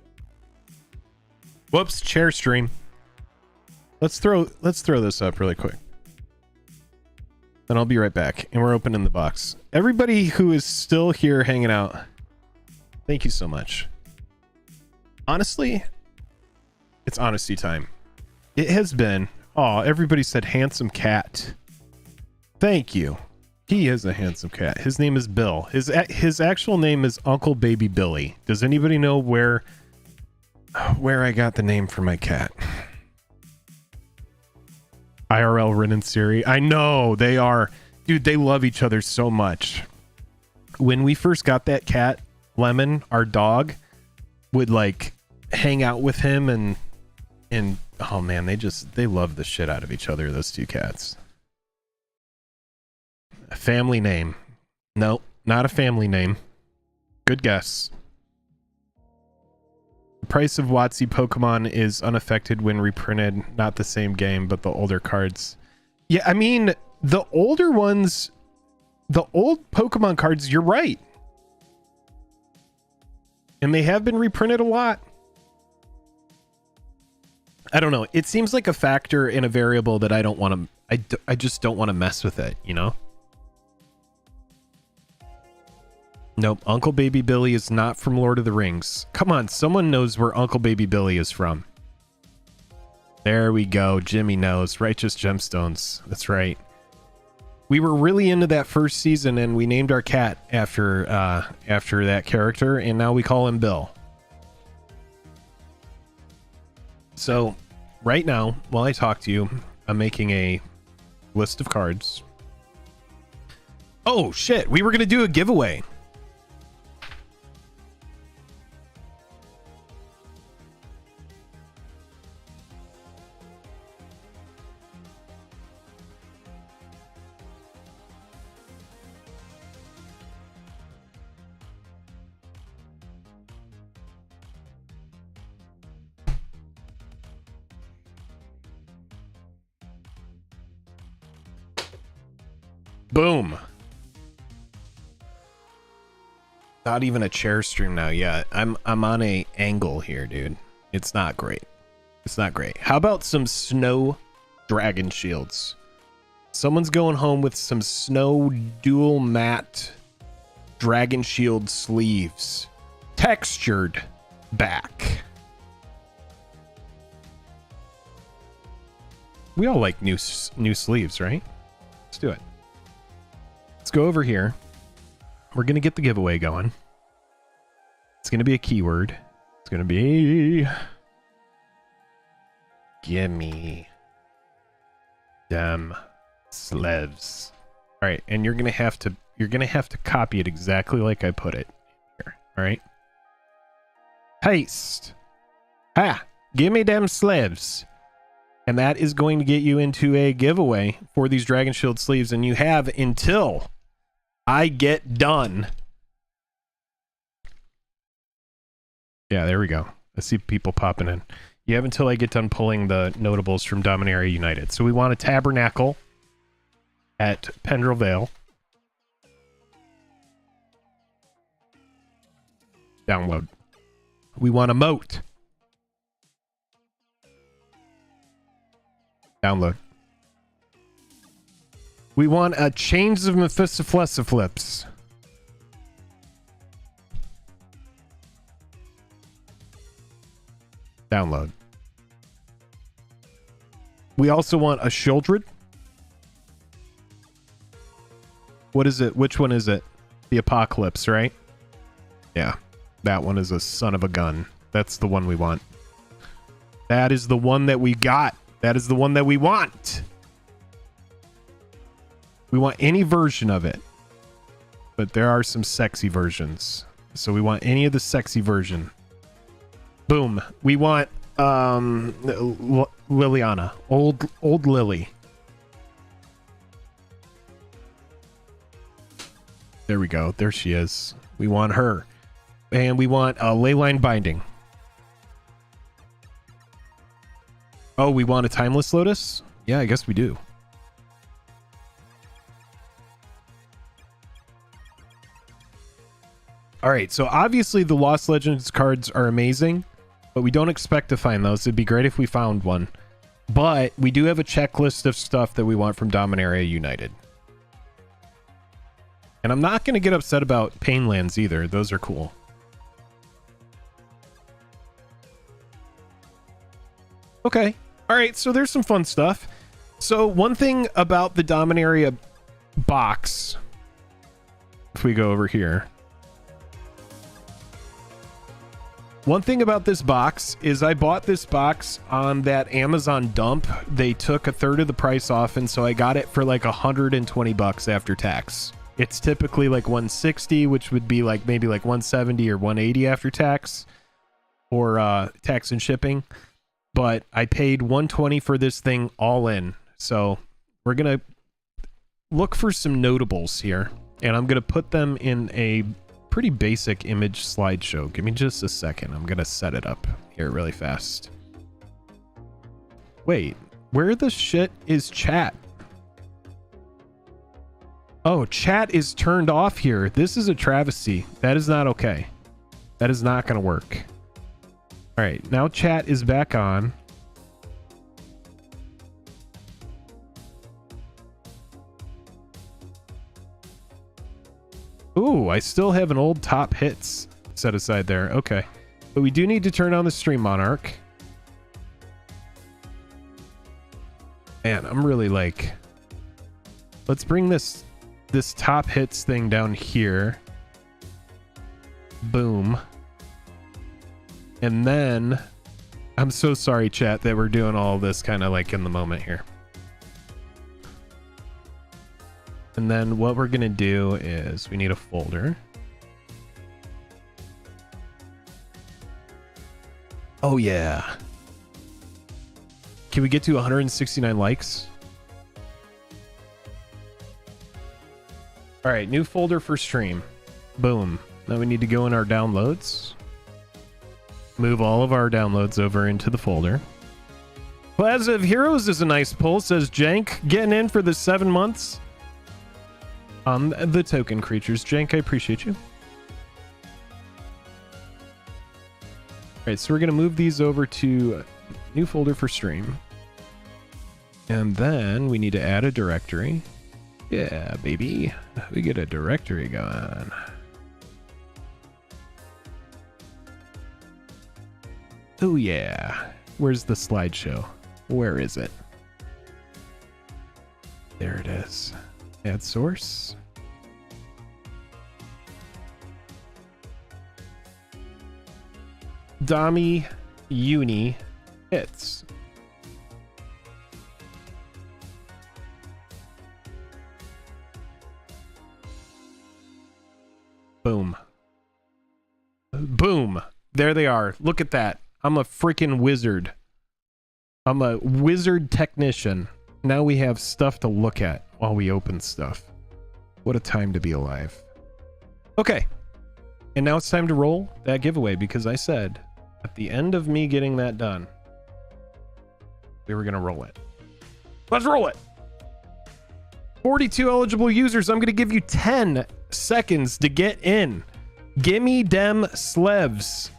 S1: Whoops, chair stream. Let's throw this up really quick. Then I'll be right back. And we're opening the box. Everybody who is still here hanging out, thank you so much. Honestly, it's honesty time. It has been. Oh, everybody said handsome cat. Thank you. He is a handsome cat. His name is Bill. His actual name is Uncle Baby Billy. Does anybody know where I got the name for my cat? IRL, Rin and Siri. I know they are, dude. They love each other so much. When we first got that cat, Lemon, our dog, would like hang out with him and oh man, they love the shit out of each other. Those two cats. A family name. No, not a family name. Good guess. The price of WotC Pokemon is unaffected when reprinted. Not the same game, but the older cards. Yeah, I mean, the older ones, the old Pokemon cards, you're right. And they have been reprinted a lot. I don't know. It seems like a factor in a variable that I don't want to... I just don't want to mess with it, you know? Nope. Uncle Baby Billy is not from Lord of the Rings. Come on. Someone knows where Uncle Baby Billy is from. There we go. Jimmy knows. Righteous Gemstones. That's right. We were really into that first season, and we named our cat after that character, and now we call him Bill. So, right now, while I talk to you, I'm making a list of cards. Oh, shit. We were going to do a giveaway. Boom. Not even a chair stream now yet. I'm on a angle here, dude. It's not great. It's not great. How about some snow dragon shields? Someone's going home with some snow dual matte dragon shield sleeves. Textured back. We all like new sleeves, right? Let's do it. Let's go over here. We're going to get the giveaway going. It's going to be a keyword. It's going to be... Gimme them sleeves. All right, and you're going to have to copy it exactly like I put it here. All right? Paste. Ha! Gimme them sleeves. And that is going to get you into a giveaway for these Dragon Shield sleeves, and you have until I get done. Yeah, there we go. I see people popping in. You have until I get done pulling the notables from Dominaria United. So we want a Tabernacle at Pendrell Vale. Download. We want a Moat. Download. We want a Chains of Mephistopheles. Download. We also want a Shieldred. What is it? Which one is it? The Apocalypse, right? Yeah. That one is a son of a gun. That's the one we want. That is the one that we got. That is the one that we want. We want any version of it. But there are some sexy versions. So we want any of the sexy version. Boom. We want Liliana. Old Lily. There we go. There she is. We want her. And we want a Leyline Binding. Oh, we want a Timeless Lotus? Yeah, I guess we do. Alright, so obviously the Lost Legends cards are amazing, but we don't expect to find those. It'd be great if we found one. But we do have a checklist of stuff that we want from Dominaria United. And I'm not going to get upset about Painlands either. Those are cool. Okay. All right. So there's some fun stuff. So one thing about the Dominaria box, if we go over here. One thing about this box is I bought this box on that Amazon dump. They took a third of the price off, and so I got it for like $120 after tax. It's typically like 160, which would be like maybe like 170 or 180 after tax, or tax and shipping. But I paid 120 for this thing all in. So we're gonna look for some notables here, and I'm gonna put them in a pretty basic image slideshow. Give me just a second. I'm gonna set it up here really fast. Wait, where the shit is chat? Oh, chat is turned off here. This is a travesty. That is not okay. That is not going to work. All right, now chat is back on. Ooh, I still have an old top hits set aside there. Okay. But we do need to turn on the Stream Monarch. Man, I'm really like... Let's bring this top hits thing down here. Boom. And then... I'm so sorry, chat, that we're doing all this kind of like in the moment here. And then what we're going to do is we need a folder. Oh, yeah. Can we get to 169 likes? All right, new folder for stream. Boom. Now we need to go in our downloads. Move all of our downloads over into the folder. Plaza of Heroes is a nice pull, says Jank. Getting in for the 7 months on the token creatures. Jank, I appreciate you. All right, so we're going to move these over to new folder for stream. And then we need to add a directory. Yeah, baby. We get a directory going. Oh, yeah. Where's the slideshow? Where is it? There it is. Add source. Domi Uni hits. Boom. Boom. There they are. Look at that. I'm a freaking wizard. I'm a wizard technician. Now we have stuff to look at while we open stuff. What a time to be alive. Okay. And now it's time to roll that giveaway because I said at the end of me getting that done, we were going to roll it. Let's roll it. 42 eligible users. I'm going to give you 10 seconds to get in. Gimme dem slevs.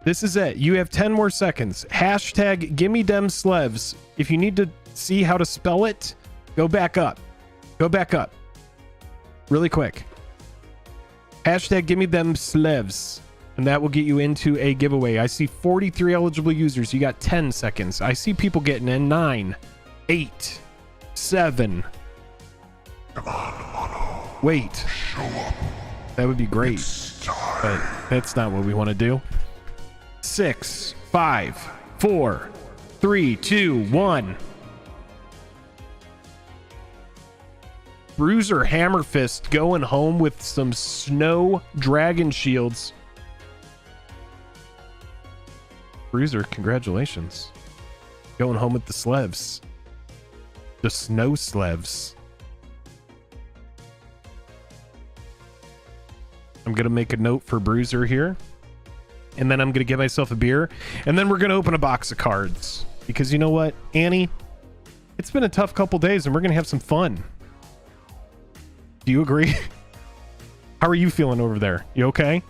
S1: This is it. You have 10 more seconds. Hashtag gimme dem slevs. If you need to see how to spell it, go back up. Go back up. Really quick. Hashtag gimme them slevs. And that will get you into a giveaway. I see 43 eligible users. You got 10 seconds. I see people getting in. 9, 8, 7. Wait. That would be great. But that's not what we want to do. 6, 5, 4, 3, 2, 1. Bruiser Hammerfist going home with some snow dragon shields. Bruiser, congratulations. Going home with the slevs. The snow slevs. I'm going to make a note for Bruiser here. And then I'm going to give myself a beer. And then we're going to open a box of cards. Because you know what, Annie? It's been a tough couple days and we're going to have some fun. Do you agree? How are you feeling over there? You okay?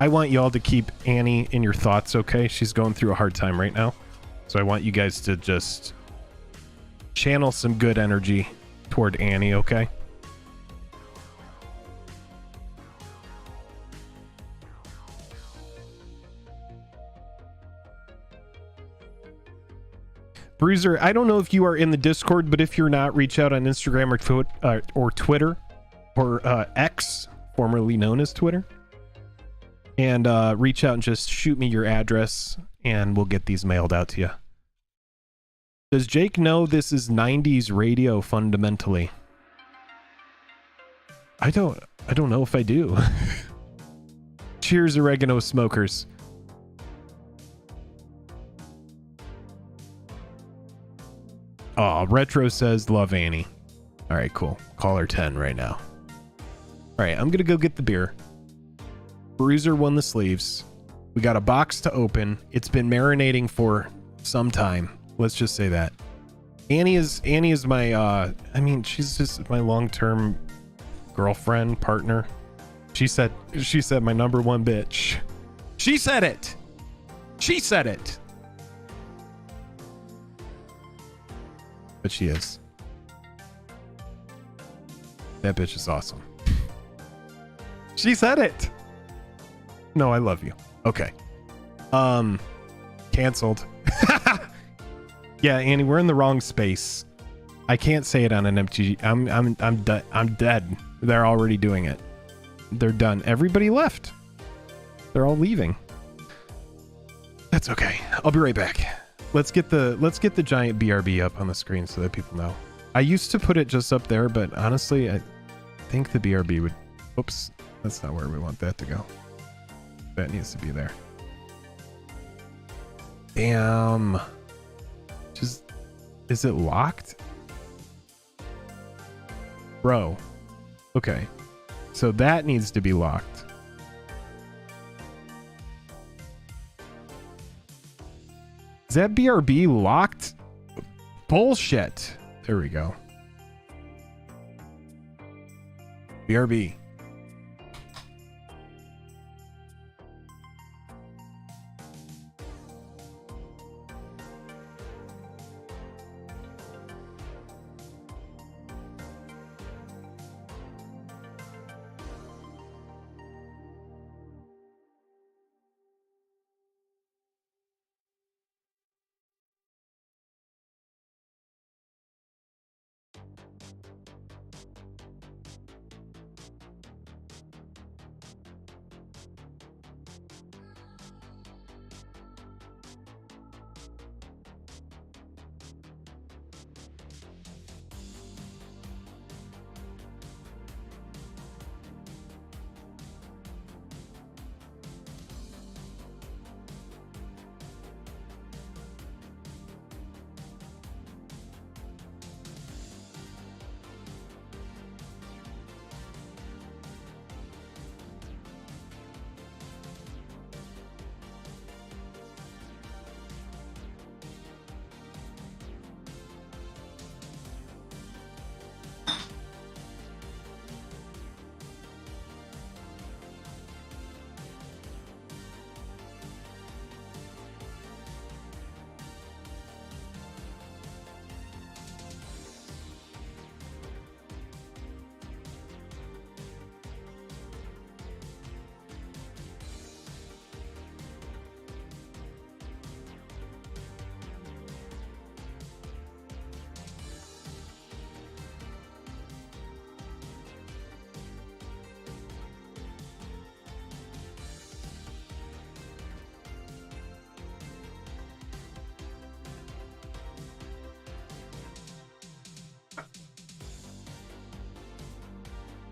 S1: I want y'all to keep Annie in your thoughts, okay? She's going through a hard time right now. So I want you guys to just channel some good energy toward Annie, okay? Bruiser, I don't know if you are in the Discord, but if you're not, reach out on Instagram or Twitter, or X, formerly known as Twitter. And reach out and just shoot me your address, and we'll get these mailed out to you. Does Jake know this is 90s radio fundamentally? I don't know if I do. Cheers, oregano smokers. Oh, Retro says love Annie. All right, cool. Call her 10 right now. All right, I'm gonna go get the beer. Bruiser won the sleeves. We got a box to open. It's been marinating for some time. Let's just say that. Annie is my I mean, she's just my long-term girlfriend, partner. She said my number one bitch. She said it. She said it. But she is. That bitch is awesome. She said it. No, I love you. Okay. Canceled. Yeah, Annie, we're in the wrong space. I can't say it on an MTG. I'm dead. They're already doing it. They're done. Everybody left. They're all leaving. That's okay. I'll be right back. Let's get the giant BRB up on the screen so that people know. I used to put it just up there, but honestly, I think the BRB would... Oops. That's not where we want that to go. That needs to be there. Damn. Just... Is it locked? Bro. Okay. So that needs to be locked. Is that BRB locked? Bullshit. There we go. BRB.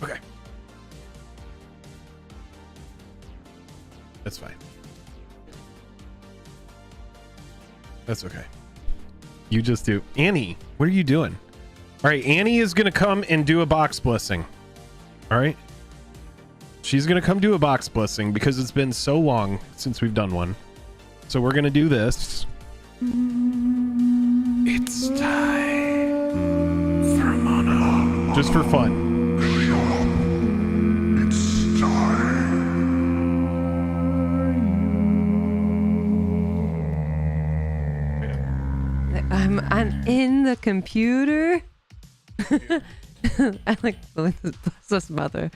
S1: Okay. That's fine. That's okay. You just do. Annie, what are you doing? All right, Annie is going to come and do a box blessing. All right? She's going to come do a box blessing because it's been so long since we've done one. So we're going to do this. It's time for mono. Just for fun.
S2: I'm in the computer. I like this mother.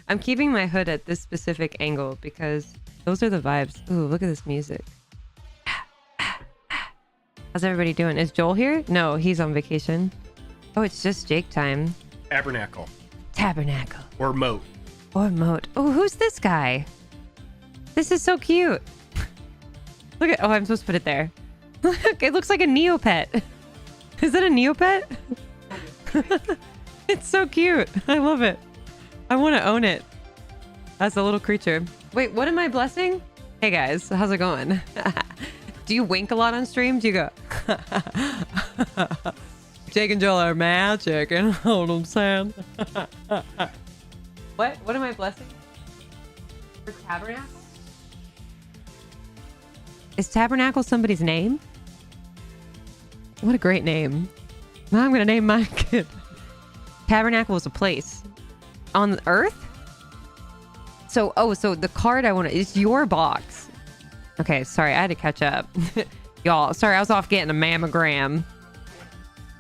S2: I'm keeping my hood at this specific angle because those are the vibes. Ooh, look at this music. How's everybody doing? Is Joel here? No, he's on vacation. Oh, it's just Jake time.
S1: Tabernacle.
S2: Tabernacle.
S1: Or moat.
S2: Or moat. Oh, who's this guy? This is so cute. Look at, oh, I'm supposed to put it there. Look, it looks like a Neopet. Is that a Neopet? It's so cute. I love it. I want to own it. That's a little creature. Wait, what am I blessing? Hey guys, how's it going? Do you wink a lot on stream? Do you go, Jake and Joel are magic, and you know what I'm saying? What? What am I blessing? For Tabernacle? Is Tabernacle somebody's name? What a great name. Now I'm going to name my kid Tabernacle is a place on the earth. So, so the card I want to, it's your box. Okay, sorry, I had to catch up. Y'all, sorry, I was off getting a mammogram.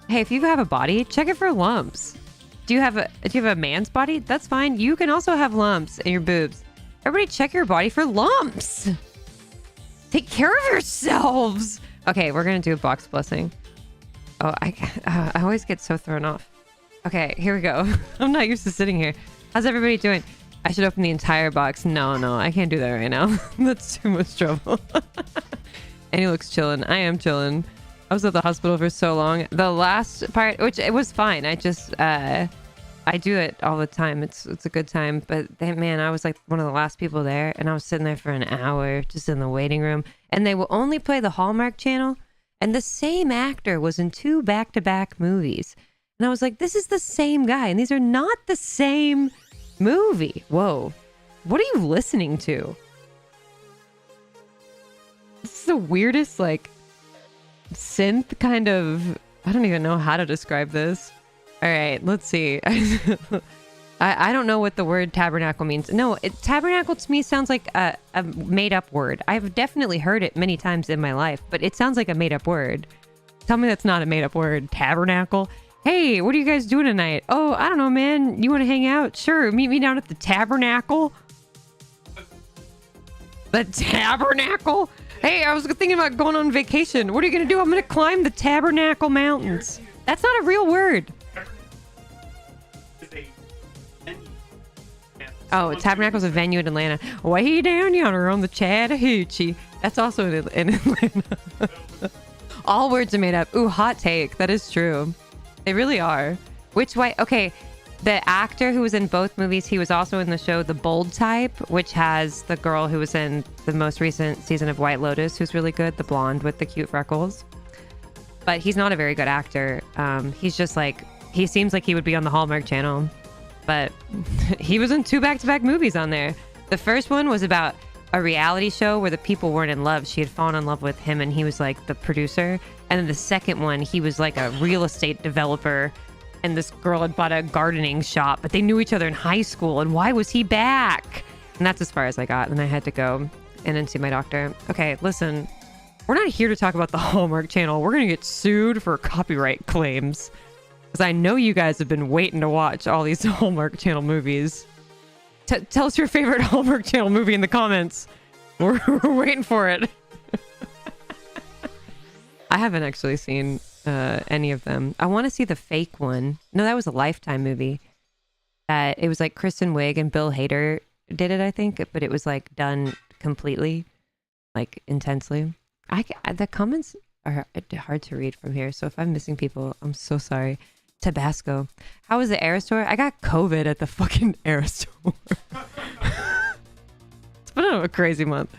S2: Hey, if you have a body, check it for lumps. Do you have a man's body? That's fine. You can also have lumps in your boobs. Everybody check your body for lumps. Take care of yourselves. Okay, we're going to do a box blessing. Oh, I always get so thrown off. Okay, here we go. I'm not used to sitting here. How's everybody doing? I should open the entire box. No, I can't do that right now. That's too much trouble. And he looks chilling. I am chilling. I was at the hospital for so long. The last part, which it was fine. I just, I do it all the time. It's a good time. But then, man, I was like one of the last people there. And I was sitting there for an hour just in the waiting room. And they will only play the Hallmark Channel. And the same actor was in 2 back-to-back movies. And I was like, this is the same guy. And these are not the same movie. Whoa. What are you listening to? This is the weirdest, like, synth kind of... I don't even know how to describe this. All right, let's see. I don't know what the word tabernacle means. No, tabernacle to me sounds like a made-up word. I've definitely heard it many times in my life, but it sounds like a made-up word. Tell me that's not a made-up word. Tabernacle? Hey, what are you guys doing tonight? Oh, I don't know, man. You want to hang out? Sure, meet me down at the tabernacle. The tabernacle? Hey, I was thinking about going on vacation. What are you going to do? I'm going to climb the Tabernacle Mountains. That's not a real word. Oh, Tabernacle's a venue in Atlanta. Way down yonder on the Chattahoochee. That's also in Atlanta. All words are made up. Ooh, hot take. That is true. They really are. Which way? Okay, the actor who was in both movies, he was also in the show The Bold Type, which has the girl who was in the most recent season of White Lotus, who's really good, the blonde with the cute freckles. But he's not a very good actor. He's just like, he seems like he would be on the Hallmark Channel. But he was in 2 back-to-back movies on there. The first one was about a reality show where the people weren't in love. She had fallen in love with him and he was like the producer. And then the second one, he was like a real estate developer and this girl had bought a gardening shop, but they knew each other in high school. And why was he back? And that's as far as I got. And I had to go in and see my doctor. Okay, listen, we're not here to talk about the Hallmark Channel. We're going to get sued for copyright claims. Because I know you guys have been waiting to watch all these Hallmark Channel movies. Tell us your favorite Hallmark Channel movie in the comments. We're waiting for it. I haven't actually seen any of them. I want to see the fake one. No, that was a Lifetime movie. It was like Kristen Wiig and Bill Hader did it, I think. But it was like done completely, like intensely. The comments are hard to read from here. So if I'm missing people, I'm so sorry. Tabasco. How was the Era Store? I got COVID at the fucking Era Store. It's been a crazy month,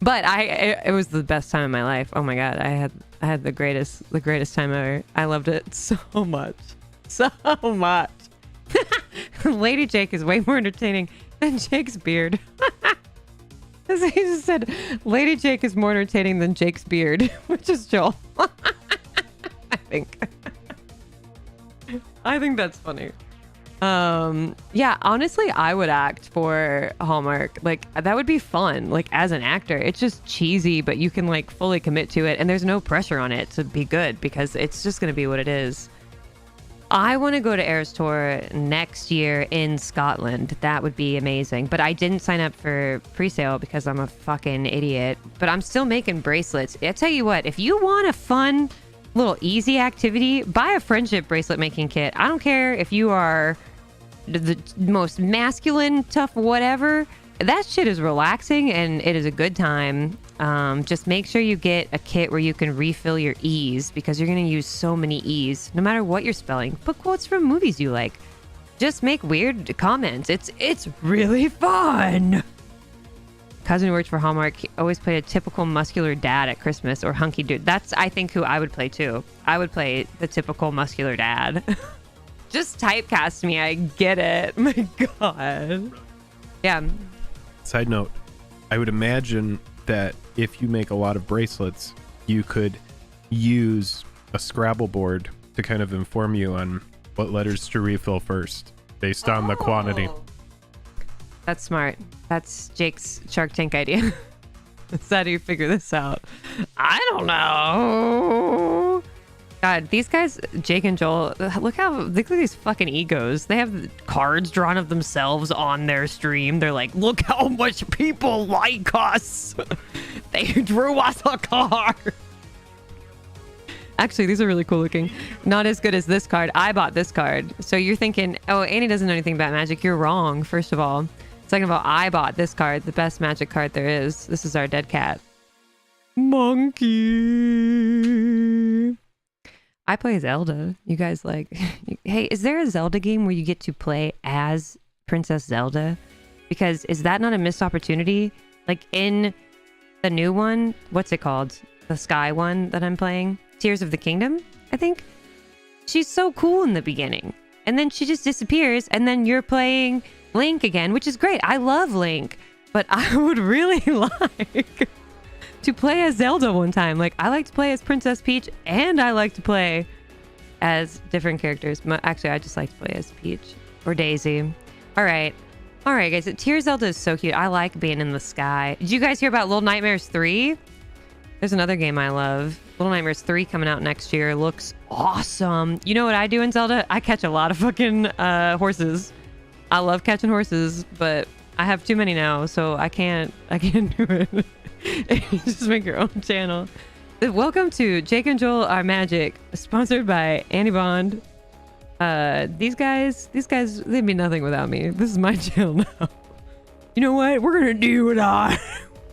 S2: but it was the best time of my life. Oh my god, I had the greatest time ever. I loved it so much. Lady Jake is way more entertaining than Jake's beard. He just said Lady Jake is more entertaining than Jake's beard, which is Joel. I think that's funny. Yeah, honestly, I would act for Hallmark. Like, that would be fun. Like, as an actor, it's just cheesy, but you can like fully commit to it and there's no pressure on it to be good because it's just going to be what it is. I want to go to Eras Tour next year in Scotland. That would be amazing. But I didn't sign up for pre-sale because I'm a fucking idiot. But I'm still making bracelets. I tell you what, if you want a fun little easy activity, buy a friendship bracelet making kit. I don't care if you are the most masculine, tough, whatever. That shit is relaxing and it is a good time. Just make sure you get a kit where you can refill your E's because you're going to use so many E's no matter what you're spelling. Put quotes from movies you like. Just make weird comments. It's really fun. Cousin who worked for Hallmark always played a typical muscular dad at Christmas or hunky dude. That's, I think, who I would play too. I would play the typical muscular dad. Just typecast me. I get it. My God. Yeah.
S1: Side note, I would imagine that if you make a lot of bracelets, you could use a Scrabble board to kind of inform you on what letters to refill first based on the quantity.
S2: That's smart. That's Jake's Shark Tank idea. That's how do you figure this out? I don't know. God, these guys, Jake and Joel, look at these fucking egos. They have cards drawn of themselves on their stream. They're like, look how much people like us. They drew us a card. Actually, these are really cool looking. Not as good as this card. I bought this card. So you're thinking, oh, Annie doesn't know anything about Magic. You're wrong, first of all. Second of all, I bought this card, the best Magic card there is. This is our dead cat. Monkey. I play Zelda. You guys like... Hey, is there a Zelda game where you get to play as Princess Zelda? Because is that not a missed opportunity? Like in the new one, what's it called? The Sky one that I'm playing? Tears of the Kingdom, I think? She's so cool in the beginning. And then she just disappears, and then you're playing Link again, which is great. I love Link. But I would really like... to play as Zelda one time. Like, I like to play as Princess Peach, and I like to play as different characters. Actually, I just like to play as Peach or Daisy. All right, guys. Tears Zelda is so cute. I like being in the sky. Did you guys hear about Little Nightmares 3? There's another game I love. Little Nightmares 3 coming out next year. Looks awesome. You know what I do in Zelda? I catch a lot of fucking horses. I love catching horses, but I have too many now, so I can't do it. Just make your own channel. Welcome to Jake and Joel Are Magic, sponsored by Annie Bond. These guys, they'd be nothing without me. This is my channel now. You know what? We're gonna do what I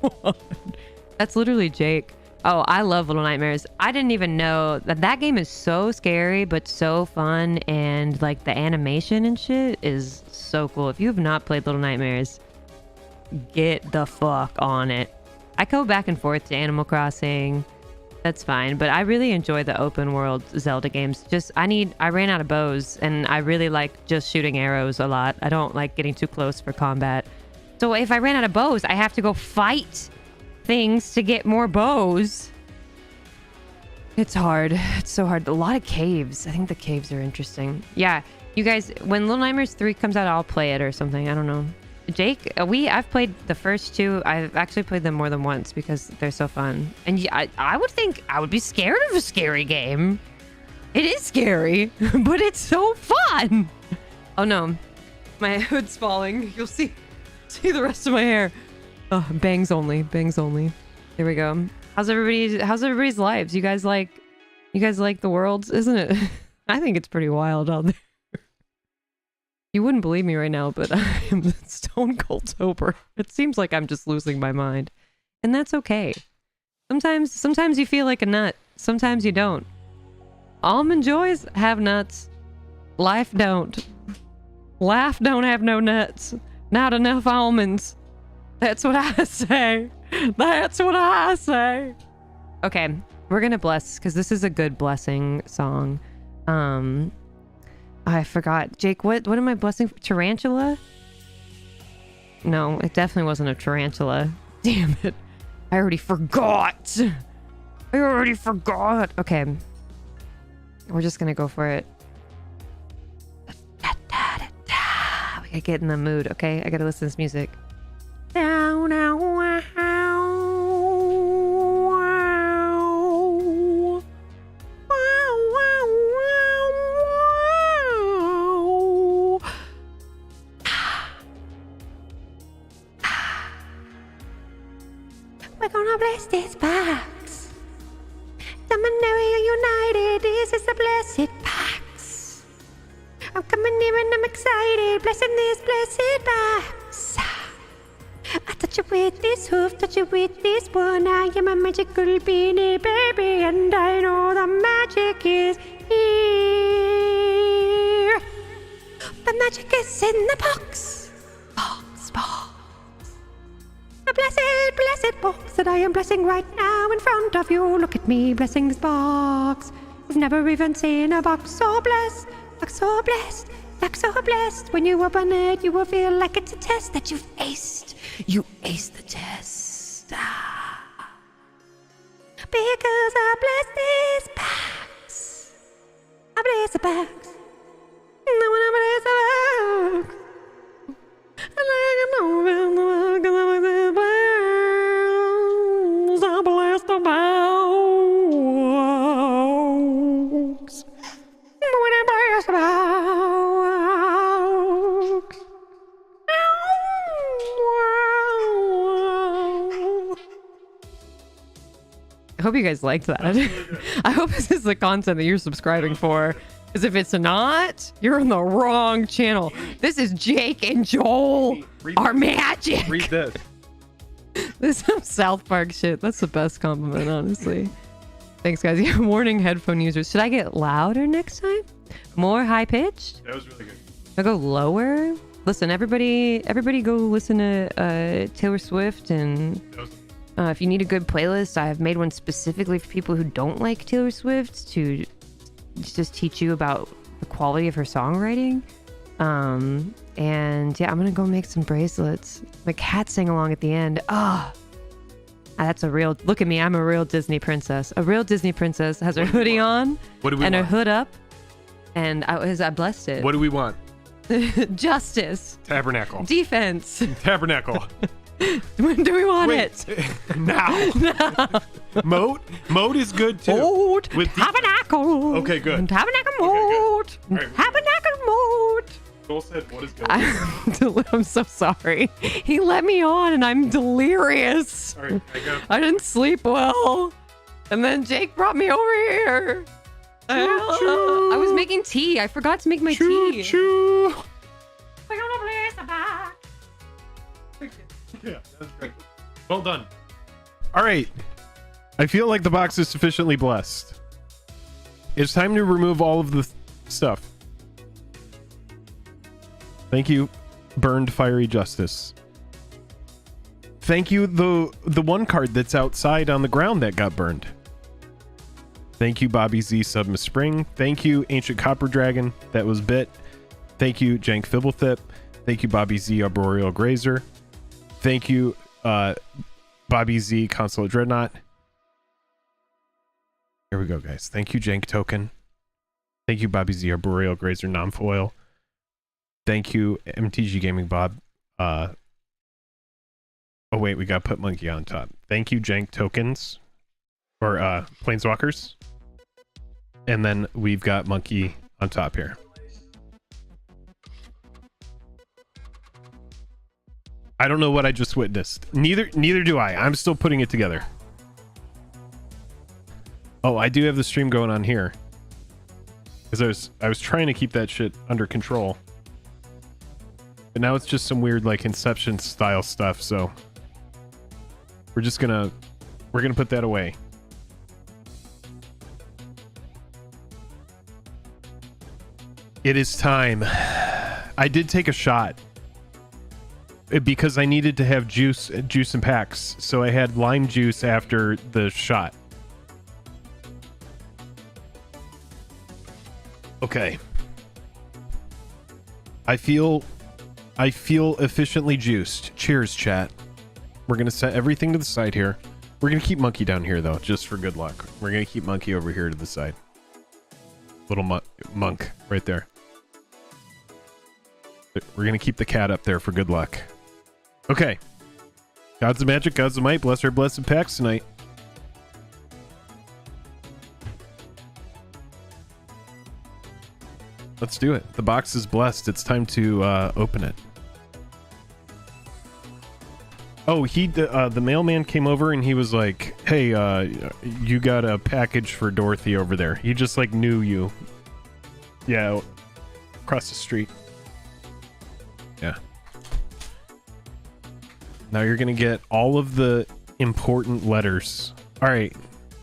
S2: want. That's literally Jake. Oh, I love Little Nightmares. I didn't even know that game is so scary, but so fun, and like the animation and shit is so cool. If you have not played Little Nightmares, get the fuck on it. I go back and forth to Animal Crossing. That's fine, but I really enjoy the open world Zelda games. I ran out of bows, and I really like just shooting arrows a lot. I don't like getting too close for combat. So if I ran out of bows, I have to go fight things to get more bows. It's hard. It's so hard. A lot of caves. I think the caves are interesting. Yeah, you guys, when Little Nightmares 3 comes out, I'll play it or something. I don't know. Jake, I've played the first two. I've actually played them more than once because they're so fun. And I would think I would be scared of a scary game. It is scary, but it's so fun. Oh no, my hood's falling. You'll see the rest of my hair. Oh, bangs only, bangs only. There we go. How's everybody's lives? You guys like the world, isn't it? I think it's pretty wild out there. You wouldn't believe me right now, but I am stone cold sober. It seems like I'm just losing my mind. And that's okay. Sometimes you feel like a nut. Sometimes you don't. Almond joys have nuts. Life don't. Life don't have no nuts. Not enough almonds. That's what I say. That's what I say. Okay, we're gonna bless, because this is a good blessing song. I forgot. Jake, what am I blessing? Tarantula? No, it definitely wasn't a tarantula. Damn it. I already forgot. Okay. We're just gonna go for it. We gotta get in the mood, okay? I gotta listen to this music. We're gonna bless this box. Dominaria United, this is a blessed box. I'm coming here and I'm excited, blessing this blessed box. I touch it with this hoof, touch it with this one. I am a magical beanie baby, and I know the magic is here. The magic is in the box. Box. A blessed box that I am blessing right now in front of you. Look at me blessing this box. You've never even seen a box so blessed, like so blessed, like so blessed. When you open it, you will feel like it's a test that you've aced. You aced the test. Because I bless this box. I bless the box. I hope you guys liked that. I hope this is the content that you're subscribing for. Because if it's not, you're on the wrong channel. This is Jake and Joel are magic.
S1: Read this.
S2: This is some South Park shit. That's the best compliment, honestly. Thanks, guys. Yeah, warning tailor users. Should I get louder next time? More high pitched?
S1: That was really good.
S2: I go lower? Listen, everybody go listen to Taylor Swift, and if you need a good playlist, I have made one specifically for people who don't like Taylor Swift to just teach you about the quality of her songwriting. And yeah, I'm gonna go make some bracelets. My cat sang along at the end. That's a real, look at me, I'm a real Disney princess. A real Disney princess has her hoodie on and her hood up, and I blessed it.
S1: What do we want?
S2: Justice.
S1: Tabernacle.
S2: Defense.
S1: Tabernacle.
S2: When do we want it?
S1: Now. Moat is good too.
S2: Moat.
S1: With
S2: Tabernacle.
S1: Okay, good.
S2: Tabernacle moat.
S1: Okay, good.
S2: Tabernacle moat.
S1: Joel said, what is good?
S2: I'm so sorry. He let me on and I'm delirious.
S1: All right,
S2: I didn't sleep well. And then Jake brought me over here. I was making tea. I forgot to make my tea.
S1: Choo.
S2: We're gonna place the back.
S1: Yeah, that's great. Well done. All right. I feel like the box is sufficiently blessed. It's time to remove all of the stuff. Thank you, Burned Fiery Justice. Thank you, the one card that's outside on the ground that got burned. Thank you, Bobby Z Subma Spring. Thank you, Ancient Copper Dragon that was bit. Thank you, Jank Fibblethip. Thank you, Bobby Z Arboreal Grazer. Thank you, Bobby Z Consulate Dreadnought. Here we go, guys. Thank you, Jank Token. Thank you, Bobby Z Arboreal Grazer Nonfoil. Thank you, MTG Gaming Bob. Oh wait, we gotta put Monkey on top. Thank you, Jank Tokens. Or Planeswalkers. And then we've got Monkey on top here. I don't know what I just witnessed. Neither do I. I'm still putting it together. Oh, I do have the stream going on here. Because I was trying to keep that shit under control. But now it's just some weird like Inception style stuff, so we're gonna put that away. It is time. I did take a shot because I needed to have juice and packs, so I had lime juice after the shot. Okay. I feel efficiently juiced. Cheers, chat. We're gonna set everything to the side here. We're gonna keep Monkey down here though, just for good luck. We're gonna keep Monkey over here to the side. Little monk right there. We're gonna keep the cat up there for good luck. Okay. Gods of Magic, Gods of Might, bless our blessed packs tonight. Let's do it. The box is blessed. It's time to open it. Oh, the mailman came over and he was like, hey, you got a package for Dorothy over there. He just like knew you. Yeah, across the street. Yeah. Now you're gonna get all of the important letters. All right,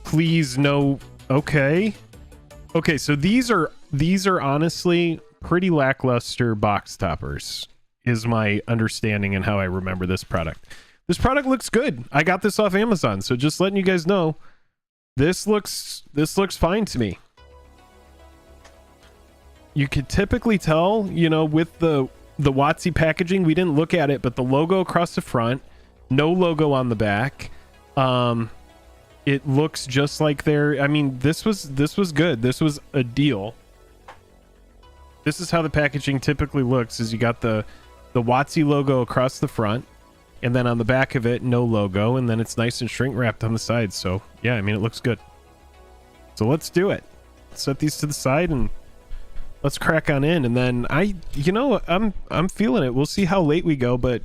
S1: please no. Okay. Okay, so these are honestly pretty lackluster box toppers, is my understanding and how I remember this product. This product looks good. I got this off Amazon, so just letting you guys know, this looks fine to me. You could typically tell, you know, with the WotC packaging, we didn't look at it, but the logo across the front, no logo on the back. It looks just like I mean, this was good. This was a deal. This is how the packaging typically looks, is you got the WotC logo across the front, and then on the back of it, no logo, and then it's nice and shrink wrapped on the sides. So yeah, I mean, it looks good. So let's do it. Set these to the side and let's crack on in. And then I'm feeling it. We'll see how late we go, but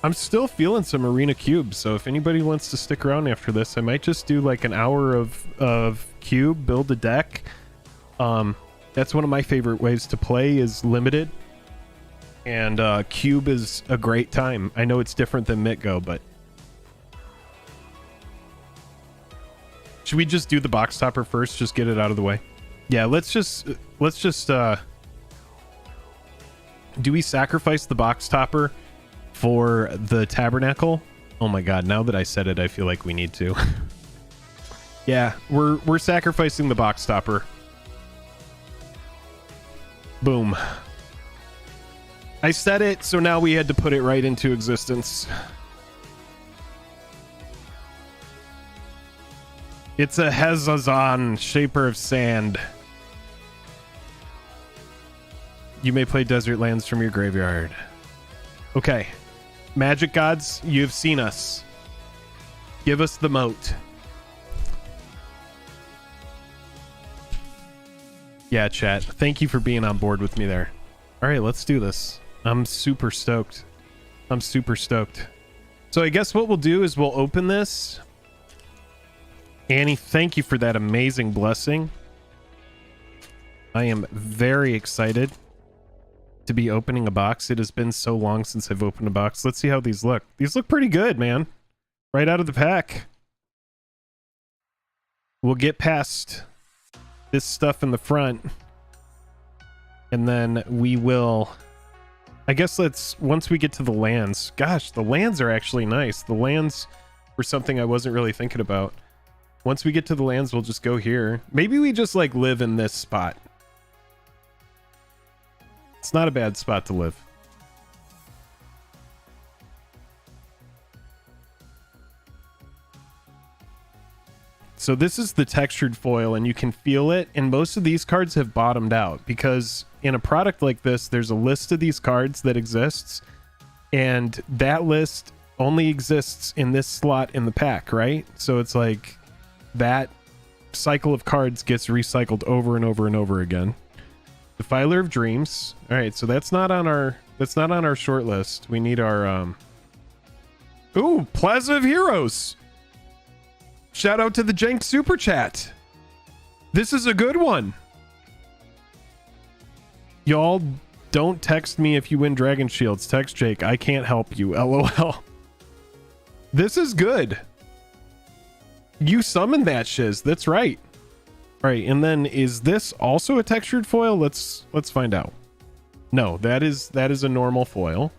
S1: I'm still feeling some Arena cubes. So if anybody wants to stick around after this, I might just do like an hour of cube, build a deck. That's one of my favorite ways to play, is limited. And cube is a great time. I know it's different than MTGO, but should we just do the box topper first? Just get it out of the way. Yeah, let's just do we sacrifice the box topper for the tabernacle? Oh my god, now that I said it, I feel like we need to. Yeah, we're sacrificing the box topper. Boom. I said it, so now we had to put it right into existence. It's a Hezazan, Shaper of Sand. You may play desert lands from your graveyard. Okay. Magic gods, you've seen us. Give us the moat. Yeah, chat. Thank you for being on board with me there. All right, let's do this. I'm super stoked. I'm super stoked. So I guess what we'll do is we'll open this. Annie, thank you for that amazing blessing. I am very excited to be opening a box. It has been so long since I've opened a box. Let's see how these look. These look pretty good, man. Right out of the pack. We'll get past this stuff in the front, and then we will, I guess once we get to the lands. Gosh, the lands are actually nice. The lands were something I wasn't really thinking about. Once we get to the lands, we'll just go here. Maybe we just like live in this spot. It's not a bad spot to live. So this is the textured foil, and you can feel it, and most of these cards have bottomed out, because in a product like this, there's a list of these cards that exists, and that list only exists in this slot in the pack, right? So it's like that cycle of cards gets recycled over and over and over again. Defiler of Dreams. All right, so that's not on our short list. We need our Ooh, Plaza of Heroes. Shout out to the Jank Super Chat. This is a good one. Y'all don't text me if you win Dragon Shields. Text Jake. I can't help you. LOL. This is good. You summoned that shiz. That's right. All right, and then is this also a textured foil? Let's find out. No, that is a normal foil.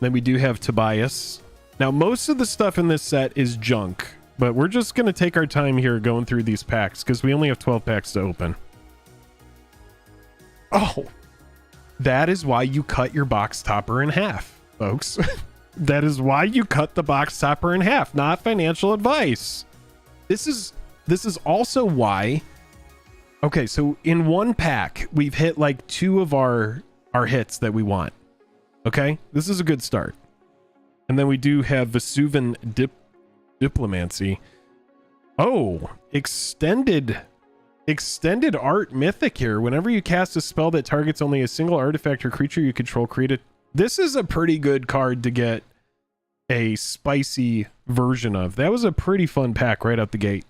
S1: Then we do have Tobias. Now, most of the stuff in this set is junk, but we're just going to take our time here going through these packs because we only have 12 packs to open. Oh, that is why you cut your box topper in half, folks. That is why you cut the box topper in half, not financial advice. This is also why. Okay, so in one pack, we've hit like 2 of our hits that we want. Okay, this is a good start. And then we do have Vesuvian Diplomancy. Oh, extended art mythic here. Whenever you cast a spell that targets only a single artifact or creature you control, create a... This is a pretty good card to get a spicy version of. That was a pretty fun pack right out the gate.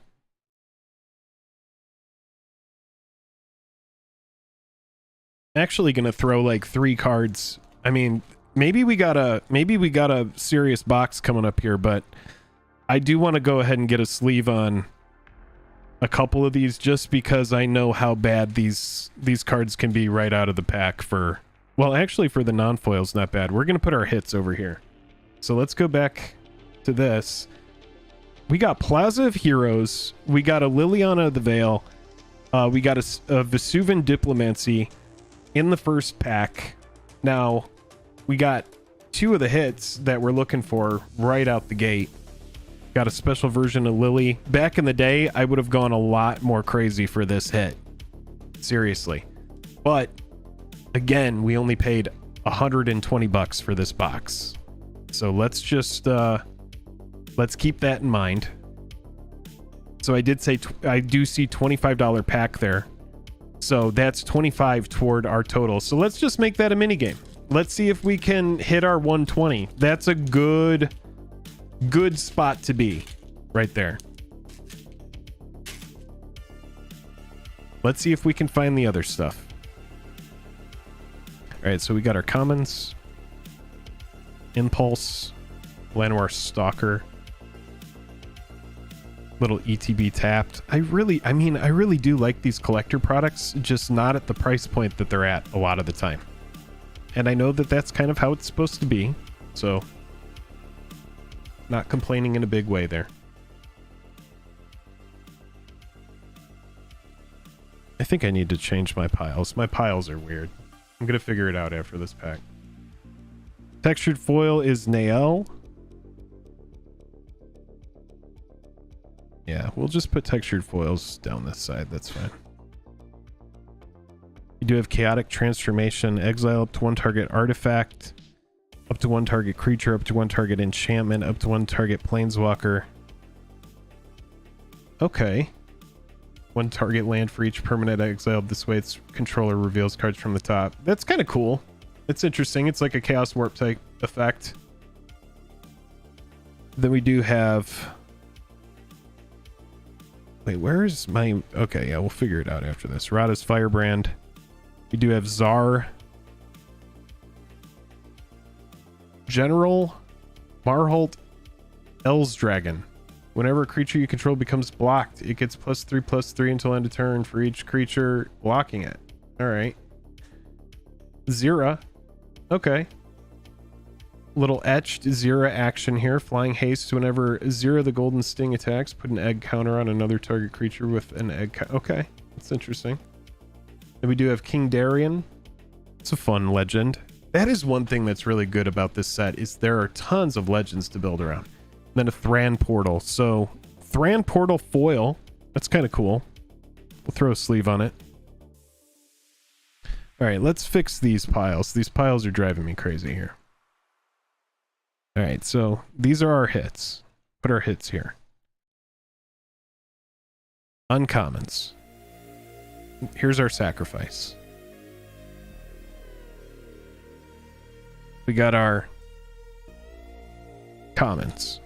S1: Actually gonna throw like 3 cards. I mean, maybe we got a serious box coming up here, but I do want to go ahead and get a sleeve on a couple of these just because I know how bad these cards can be right out of the pack for, well, actually for the non-foils, not bad. We're going to put our hits over here. So let's go back to this. We got Plaza of Heroes. We got a Liliana of the Veil. We got a Vesuvian Diplomancy in the first pack. Now, we got 2 of the hits that we're looking for right out the gate. Got a special version of Lily. Back in the day, I would have gone a lot more crazy for this hit. Seriously. But again, we only paid $120 for this box. So let's just let's keep that in mind. So I did say I do see $25 pack there. So that's 25 toward our total. So let's just make that a mini game. Let's see if we can hit our 120. That's a good spot to be right there. Let's see if we can find the other stuff. All right, so we got our commons, Impulse, Llanowar Stalker, little ETB tapped. I really do like these collector products, just not at the price point that they're at a lot of the time. And I know that that's kind of how it's supposed to be, so not complaining in a big way there. I think I need to change my piles. My piles are weird. I'm gonna figure it out after this pack. Textured foil is Nael. Yeah, we'll just put textured foils down this side. That's fine. You do have chaotic transformation, exile up to one target artifact, up to one target creature, up to one target enchantment, up to one target planeswalker. Okay. One target land for each permanent exiled. This way its controller reveals cards from the top. That's kind of cool. It's interesting. It's like a chaos warp type effect. Then we do have... Wait, where's my... Okay, yeah, we'll figure it out after this. Rada's Firebrand. We do have Czar. General Marholt El's Dragon. Whenever a creature you control becomes blocked, it gets +3/+3 until end of turn for each creature blocking it. Alright. Zira. Okay. Little etched Zira action here. Flying haste. Whenever Zira the Golden Sting attacks, put an egg counter on another target creature with an egg. Okay. That's interesting. Then we do have King Darien. It's a fun legend. That is one thing that's really good about this set, is there are tons of legends to build around. Then a Thran Portal. So Thran Portal foil. That's kind of cool. We'll throw a sleeve on it. All right, let's fix these piles. These piles are driving me crazy here. All right, so these are our hits. Put our hits here. Uncommons. Here's our sacrifice. We got our commons.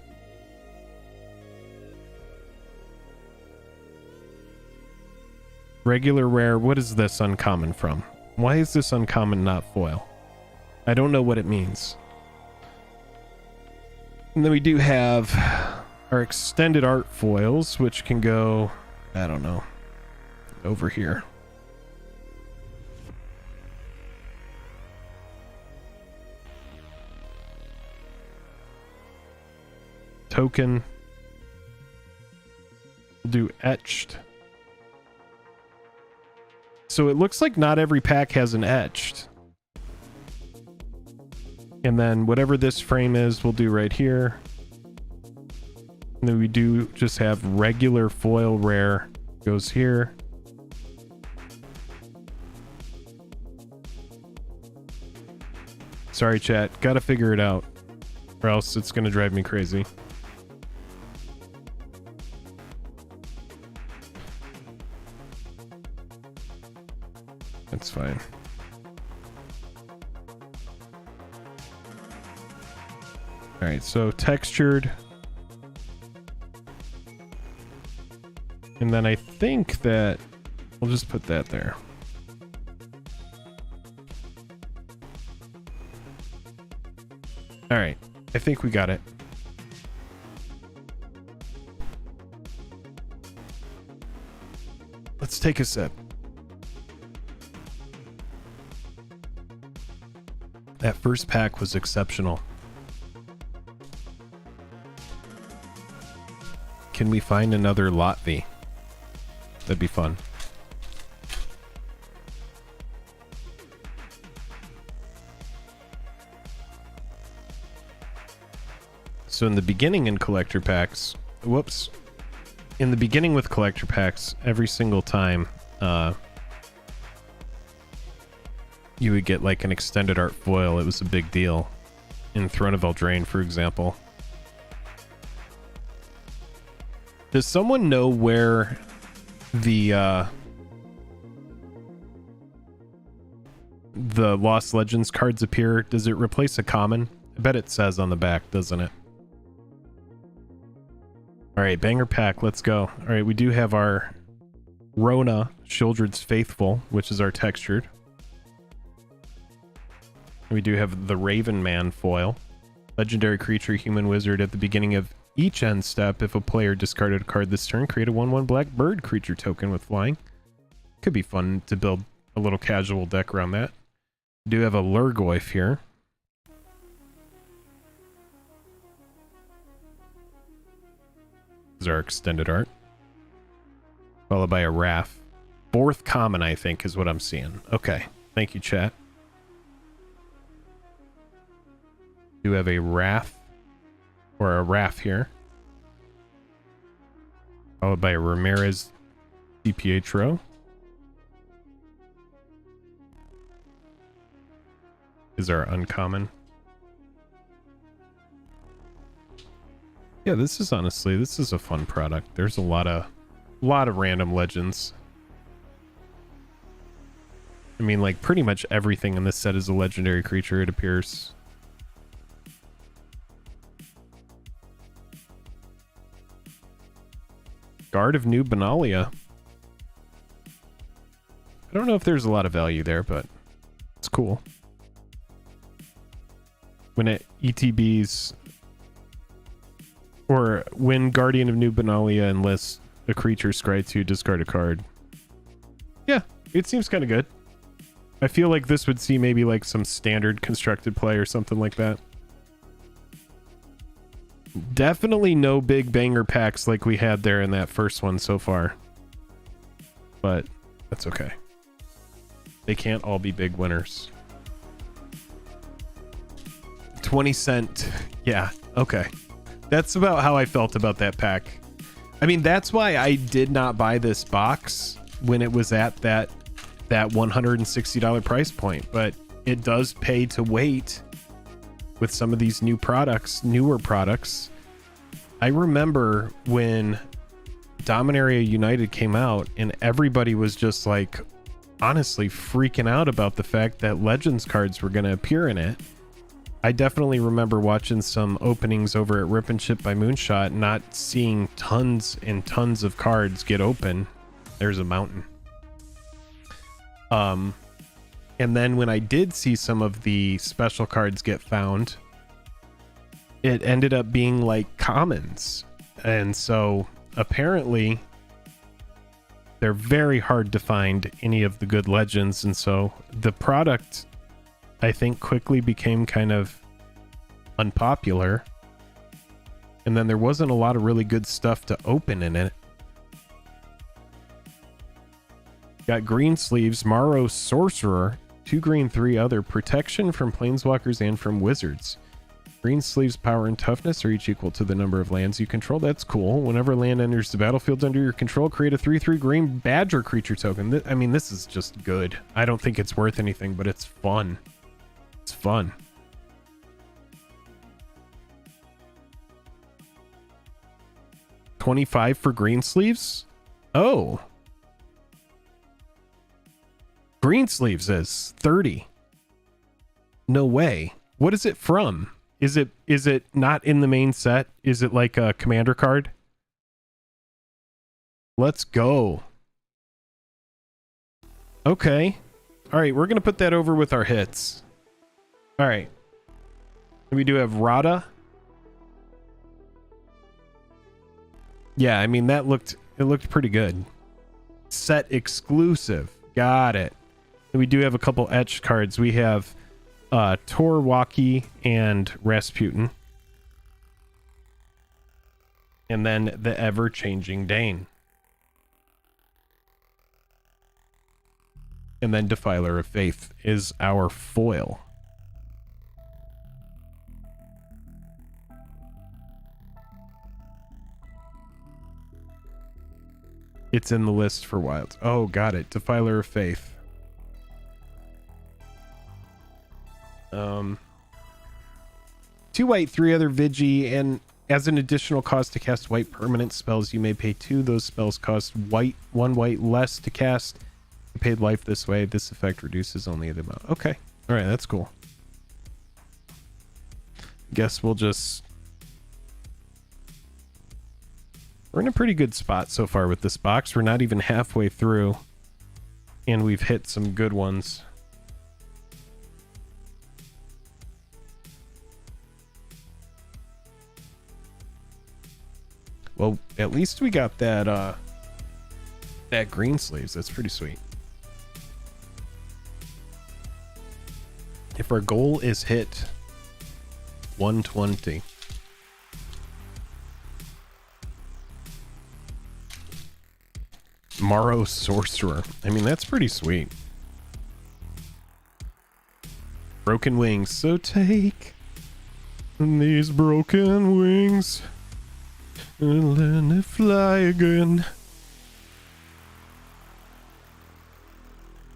S1: Regular rare. What is this uncommon from? Why is this uncommon not foil? I don't know what it means. And then we do have our extended art foils, which can go, I don't know, over here. Token. We'll do etched. So it looks like not every pack has an etched. And then whatever this frame is, we'll do right here. And then we do just have regular foil rare goes here. Sorry, chat. Gotta figure it out, or else it's gonna drive me crazy. That's fine. All right, so textured. And then I think that we'll just put that there. All right, I think we got it. Let's take a sip. That first pack was exceptional. Can we find another Lotvi? That'd be fun. So in the beginning in collector packs, whoops. In the beginning with collector packs, every single time, you would get like an extended art foil. It was a big deal in Throne of Eldraine, for example. Does someone know where the Lost Legends cards appear? Does it replace a common? I bet it says on the back, doesn't it? All right, banger pack, let's go. All right, we do have our Rona, Shieldred's Faithful, which is our textured. We do have the Raven Man foil. Legendary creature, human wizard. At the beginning of each end step, if a player discarded a card this turn, create a 1/1 black bird creature token with flying. Could be fun to build a little casual deck around that. We do have a Lurgoyf here. This is our extended art. Followed by a Wrath. 4th common, I think, is what I'm seeing. Okay. Thank you, chat. Do have a Wrath or a Wrath here. Followed by a Ramirez DiPietro. Is our uncommon. Yeah, this is honestly, this is a fun product. There's a lot of random legends. I mean, like pretty much everything in this set is a legendary creature, it appears. Guard of New Benalia. I don't know if there's a lot of value there, but it's cool. When it ETBs or when Guardian of New Benalia enlists a creature scry 2, discard a card. Yeah, it seems kind of good. I feel like this would see maybe like some standard constructed play or something like that. Definitely no big banger packs like we had there in that first one so far. But that's okay. They can't all be big winners. 20-cent. Yeah, okay. That's about how I felt about that pack. I mean, that's why I did not buy this box when it was at that $160 price point. But it does pay to wait with some of these newer products. I remember when Dominaria United came out and everybody was just like honestly freaking out about the fact that Legends cards were going to appear in it. I definitely remember watching some openings over at Rip and Ship by Moonshot, not seeing tons and tons of cards get open. There's a mountain. And then when I did see some of the special cards get found, it ended up being like commons. And so apparently they're very hard to find any of the good legends. And so the product, I think, quickly became kind of unpopular. And then there wasn't a lot of really good stuff to open in it. Got green sleeves, Morrow Sorcerer, 2 green, 3 other, protection from planeswalkers and from wizards. Green sleeves power and toughness are each equal to the number of lands you control. That's cool. Whenever land enters the battlefield under your control, create a 3/3 green badger creature token. I mean, this is just good. I don't think it's worth anything, but it's fun. It's fun. $25 for green sleeves? Oh. Green sleeves is $30. No way. What is it from? Is it not in the main set? Is it like a commander card? Let's go. Okay. All right, we're going to put that over with our hits. All right. We do have Rada. Yeah, I mean it looked pretty good. Set exclusive. Got it. And we do have a couple etched cards. We have Torwaki and Rasputin. And then the ever-changing Dane. And then Defiler of Faith is our foil. It's in the list for wilds. Oh, got it. Defiler of Faith. 2 white, 3 other Vigi, and as an additional cost to cast white permanent spells, you may pay 2. Those spells cost white, 1 white less to cast. You paid life this way. This effect reduces only the amount. Okay. All right, that's cool. Guess we'll just... We're in a pretty good spot so far with this box. We're not even halfway through, and we've hit some good ones. Well, at least we got that that green sleeves. That's pretty sweet. If our goal is hit 120. Morrow Sorcerer. I mean, that's pretty sweet. Broken wings. So take these broken wings and let it fly again.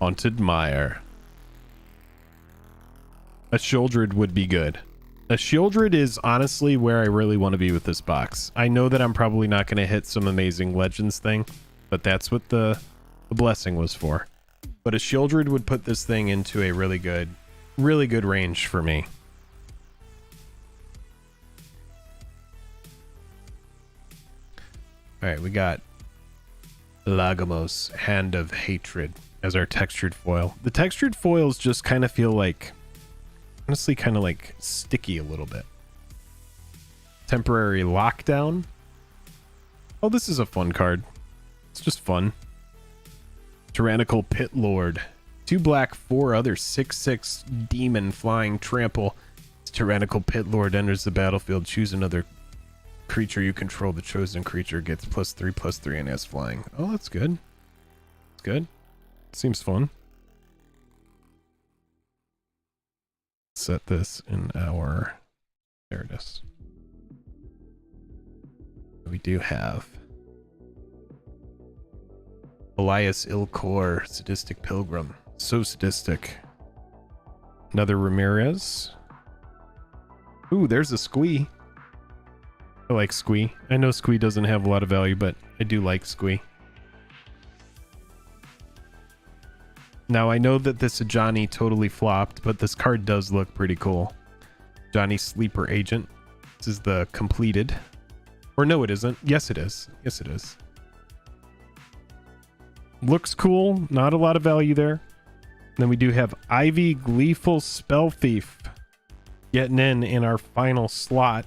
S1: Haunted Mire. A Shieldred would be good. A Shieldred is honestly where I really want to be with this box. I know that I'm probably not going to hit some amazing Legends thing, but that's what the blessing was for. But a Shieldred would put this thing into a really good range for me. All right, we got Lagomos, Hand of Hatred, as our textured foil. The textured foils just kind of feel like, honestly, kind of like sticky a little bit. Temporary Lockdown. Oh, this is a fun card. It's just fun. Tyrannical Pit Lord. 2 black, 4 other 6/6 demon flying trample. Tyrannical Pit Lord enters the battlefield. Choose another creature you control. The chosen creature gets +3/+3 and has flying. Oh, that's good. That's good. Seems fun. Set this in our... There it is. We do have Elias Ilkor, Sadistic Pilgrim. So sadistic. Another Ramirez. Ooh, there's a Squee. I like Squee. I know Squee doesn't have a lot of value, but I do like Squee. Now, I know that this Ajani totally flopped, but this card does look pretty cool. Johnny Sleeper Agent. This is the completed. Or no, it isn't. Yes, it is. Yes, it is. Looks cool. Not a lot of value there. Then we do have Ivy Gleeful Spell Thief getting in our final slot.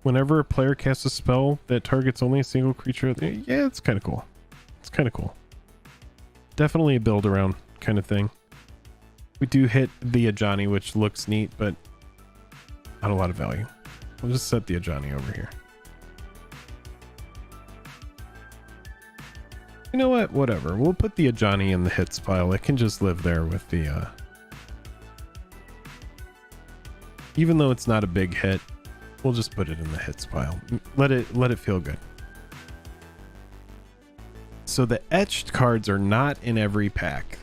S1: Whenever a player casts a spell that targets only a single creature, yeah, it's kind of cool. It's kind of cool. Definitely a build around kind of thing. We do hit the Ajani, which looks neat, but not a lot of value. We'll just set the Ajani over here. You know what? Whatever. We'll put the Ajani in the hits pile. It can just live there with the... Even though it's not a big hit, we'll just put it in the hits pile. Let it feel good. So the etched cards are not in every pack.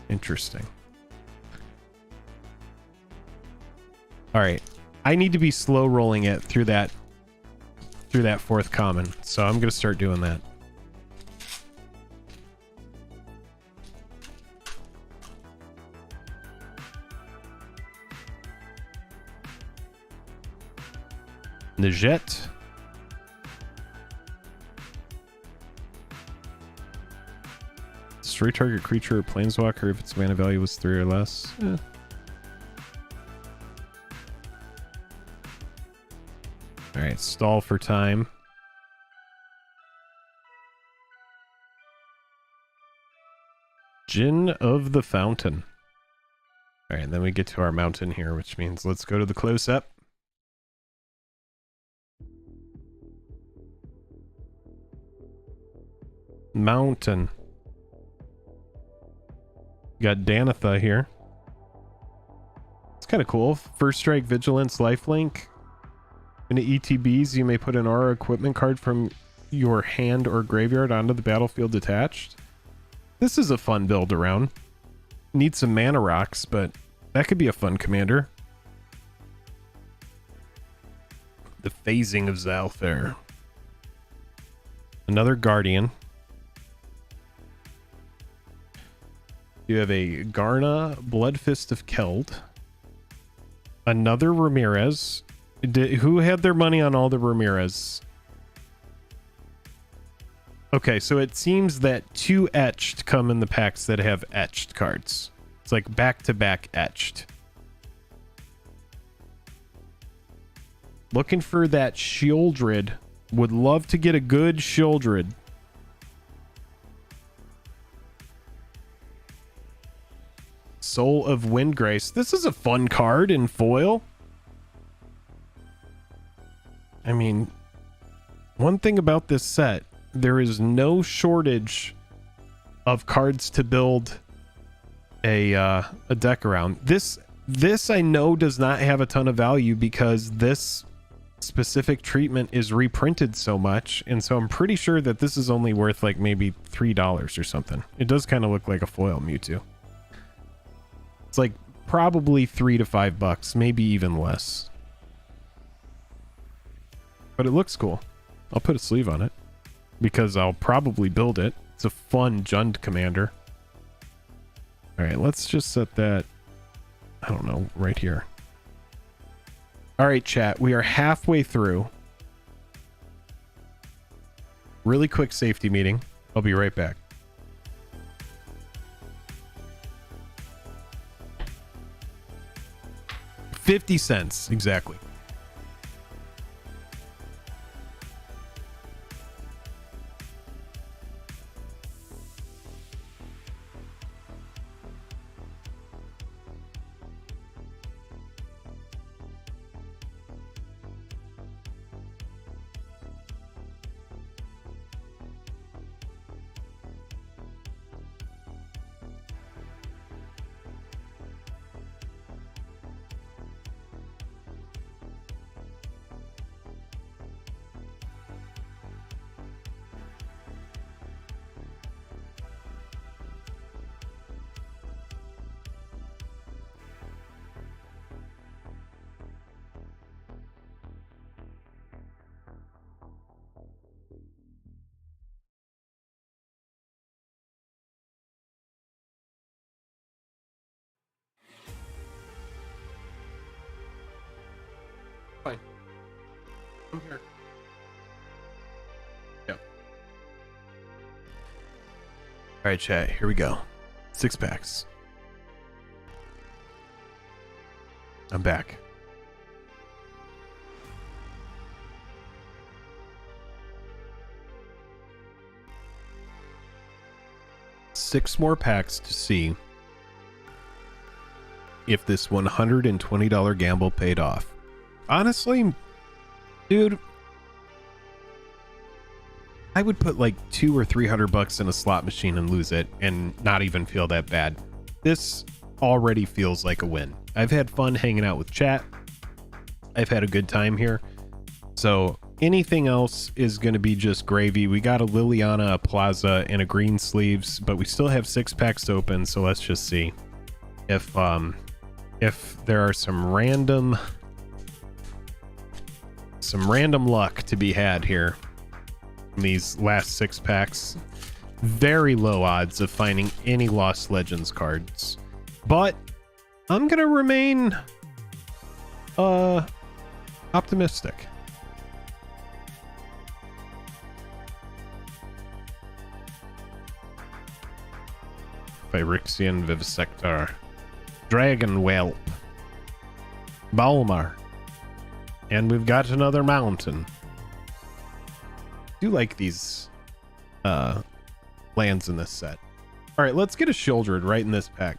S1: Interesting. All right. I need to be slow rolling it through that fourth common. So I'm going to start doing that. Nejet. Destroy target creature or planeswalker if its mana value was 3 or less. Alright, stall for time. Djinn of the Fountain. Alright, then we get to our mountain here, which means let's go to the close-up. Mountain. Got Danitha here. It's kind of cool. First strike, vigilance, lifelink. In the ETBs, you may put an aura equipment card from your hand or graveyard onto the battlefield detached. This is a fun build around. Need some mana rocks, but that could be a fun commander. The phasing of Zalfair. Another Guardian. You have a Garna, Bloodfist of Keld. Another Ramirez. Who had their money on all the Ramirez? Okay, so it seems that 2 etched come in the packs that have etched cards. It's like back-to-back etched. Looking for that Shieldred. Would love to get a good Shieldred. Soul of Windgrace. This is a fun card in foil. I mean, one thing about this set, there is no shortage of cards to build a deck around. This I know does not have a ton of value because this specific treatment is reprinted so much, and so I'm pretty sure that this is only worth like maybe $3 or something. It does kind of look like a foil Mewtwo. It's like probably $3 to $5, maybe even less. But it looks cool. I'll put a sleeve on it because I'll probably build it. It's a fun Jund commander. All right, let's just set that, I don't know, right here. All right, chat, we are halfway through. Really quick safety meeting. I'll be right back. $0.50 exactly. Fine. I'm here. Yep. All right, chat. Here we go. 6 packs. I'm back. Six more packs to see if this $120 gamble paid off. Honestly, dude, I would put like $200 or $300 in a slot machine and lose it and not even feel that bad. This already feels like a win. I've had fun hanging out with chat. I've had a good time here. So anything else is going to be just gravy. We got a Liliana, a Plaza, and a green sleeves, but we still have 6 packs to open. So let's just see if there are some random luck to be had here in these last 6 packs. Very low odds of finding any Lost Legends cards, but I'm gonna remain optimistic. Phyrexian Vivisector, Dragon Whelp, Balmar, and we've got another mountain. I do like these lands in this set. All right, let's get a Shieldred right in this pack.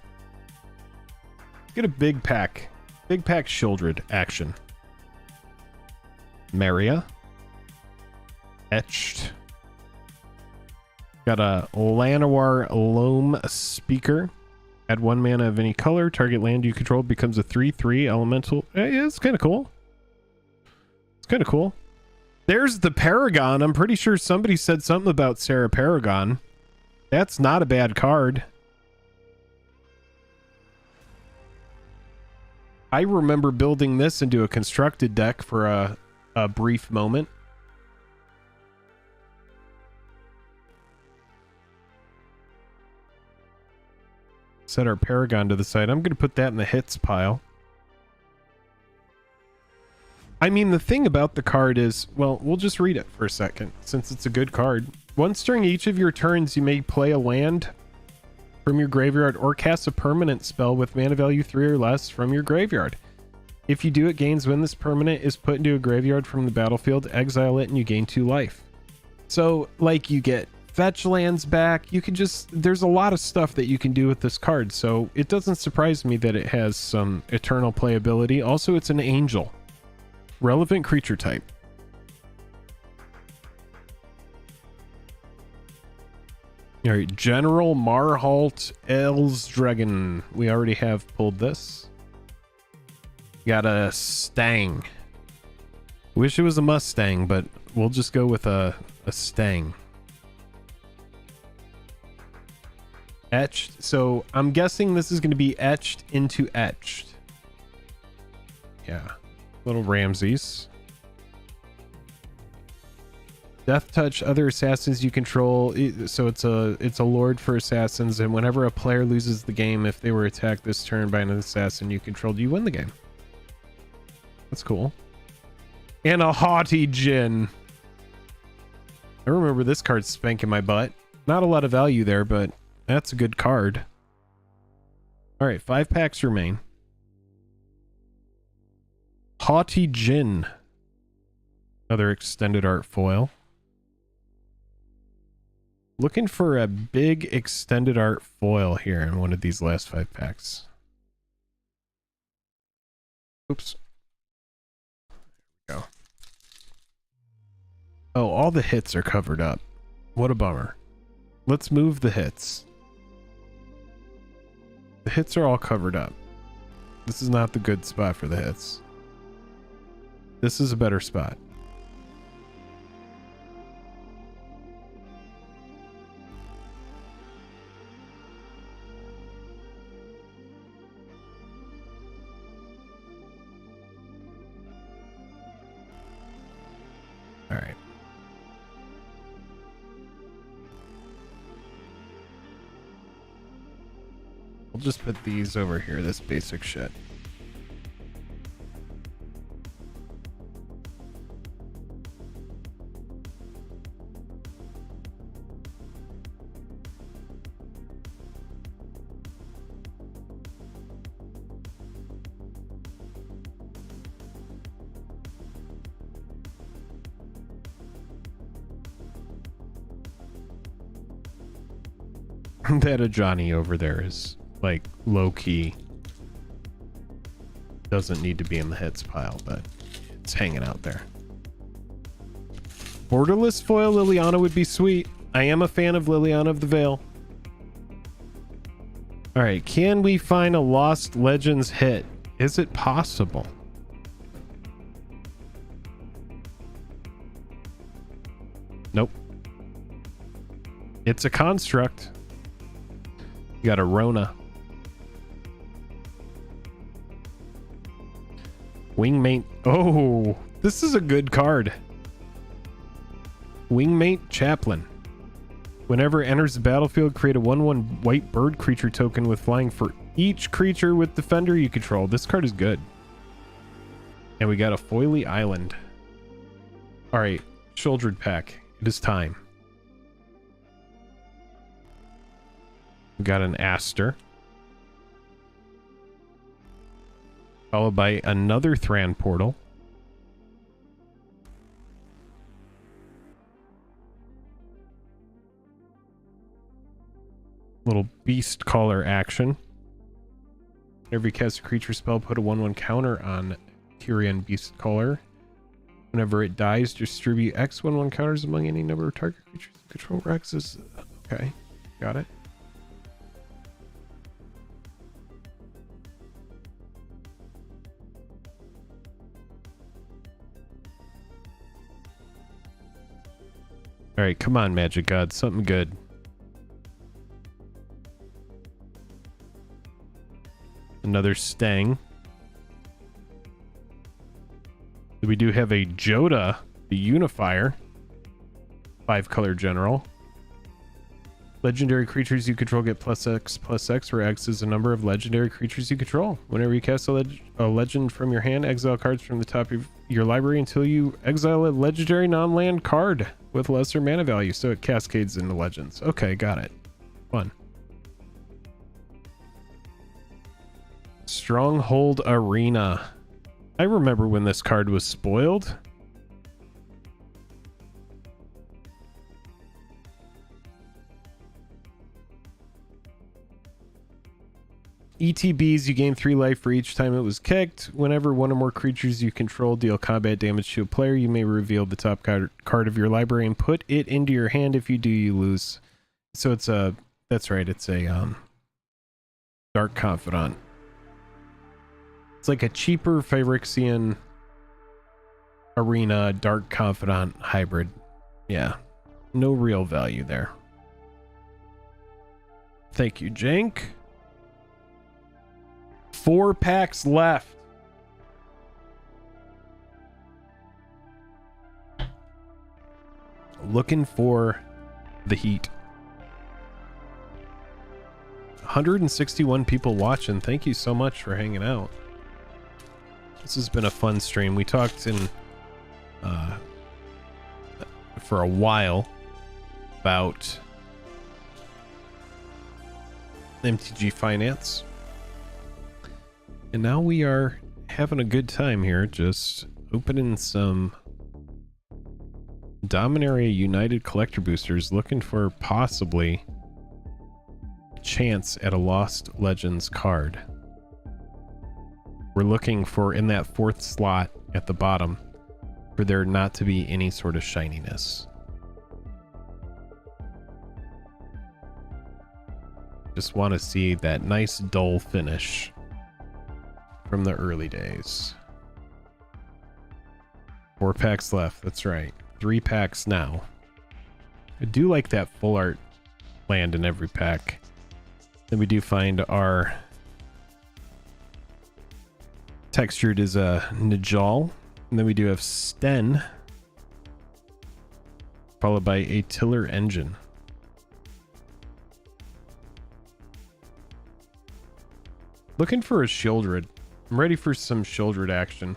S1: Let's get a big pack Shieldred action. Maria, etched. Got a Llanowar Loam Speaker. Add 1 mana of any color. Target land you control becomes a 3/3 elemental. Yeah, it's kind of cool. It's kind of cool. There's the Paragon. I'm pretty sure somebody said something about Sarah Paragon. That's not a bad card. I remember building this into a constructed deck for a brief moment. Set our Paragon to the side. I'm going to put that in the hits pile. I mean, the thing about the card is, well, we'll just read it for a second, since it's a good card. Once during each of your turns, you may play a land from your graveyard or cast a permanent spell with mana value 3 or less from your graveyard. If you do, it gains when this permanent is put into a graveyard from the battlefield, exile it, and you gain 2 life. So, like, you get fetch lands back. You can just, there's a lot of stuff that you can do with this card, so it doesn't surprise me that it has some eternal playability. Also, it's an angel. Relevant creature type. All right, General Marhalt Elsdragon. We already have pulled this. Got a Stang. Wish it was a Mustang, but we'll just go with a Stang. Etched. So I'm guessing this is going to be etched into etched. Yeah. Little Ramses. Death Touch other assassins you control. So it's a lord for assassins, and whenever a player loses the game, if they were attacked this turn by an assassin you controlled, you win the game. That's cool. And a Haughty Djinn. I remember this card spanking my butt. Not a lot of value there, but that's a good card. All right, 5 packs remain. Haughty Djinn. Another extended art foil. Looking for a big extended art foil here in one of these last 5 packs. Oops. There we go. Oh, all the hits are covered up. What a bummer. Let's move the hits. The hits are all covered up. This is not the good spot for the hits. This is a better spot. All right. We'll just put these over here, this basic shit. That a Johnny over there is like low-key doesn't need to be in the hits pile, but it's hanging out there. Borderless foil Liliana would be sweet. I am a fan of Liliana of the Veil. All right, can we find a Lost Legends hit? Is it possible? Nope. It's a construct. You got a Rona. Wingmate. Oh, this is a good card. Wingmate Chaplain. Whenever it enters the battlefield, create a 1/1 white bird creature token with flying for each creature with defender you control. This card is good. And we got a Foily Island. All right, Shouldered Pack. It is time. We got an Aster. Followed by another Thran Portal. Little Beast Caller action. Whenever you cast a creature spell, put a 1/1 counter on Tyrion Beast Caller. Whenever it dies, distribute X 1/1 counters among any number of target creatures. Control Rexes. Okay, got it. All right, come on, Magic God, something good. Another Stang. We do have a Joda, the Unifier. 5-color general. Legendary creatures you control get +X, where X is the number of legendary creatures you control. Whenever you cast a legend from your hand, exile cards from the top of your library until you exile a legendary non-land card with lesser mana value, so it cascades into legends. Okay, got it. Fun. Stronghold Arena. I remember when this card was spoiled. ETBs, you gain 3 life for each time it was kicked. Whenever one or more creatures you control deal combat damage to a player, you may reveal the top card of your library and put it into your hand. If you do, you lose. So it's a, that's right, it's a Dark Confidant. It's like a cheaper Phyrexian Arena Dark Confidant hybrid. Yeah, no real value there. Thank you, Jank. 4 packs left. Looking for the heat. 161 people watching. Thank you so much for hanging out. This has been a fun stream. We talked in for a while about MTG Finance. And now we are having a good time here, just opening some Dominaria United Collector boosters, looking for possibly a chance at a Lost Legends card. We're looking for, in that 4th slot at the bottom, for there not to be any sort of shininess. Just want to see that nice dull finish from the early days. 4 packs left. That's right. 3 packs now. I do like that full art land in every pack. Then we do find our textured is a Najal. And then we do have Sten, followed by a Tiller Engine. Looking for a Shieldred. I'm ready for some Shieldred action.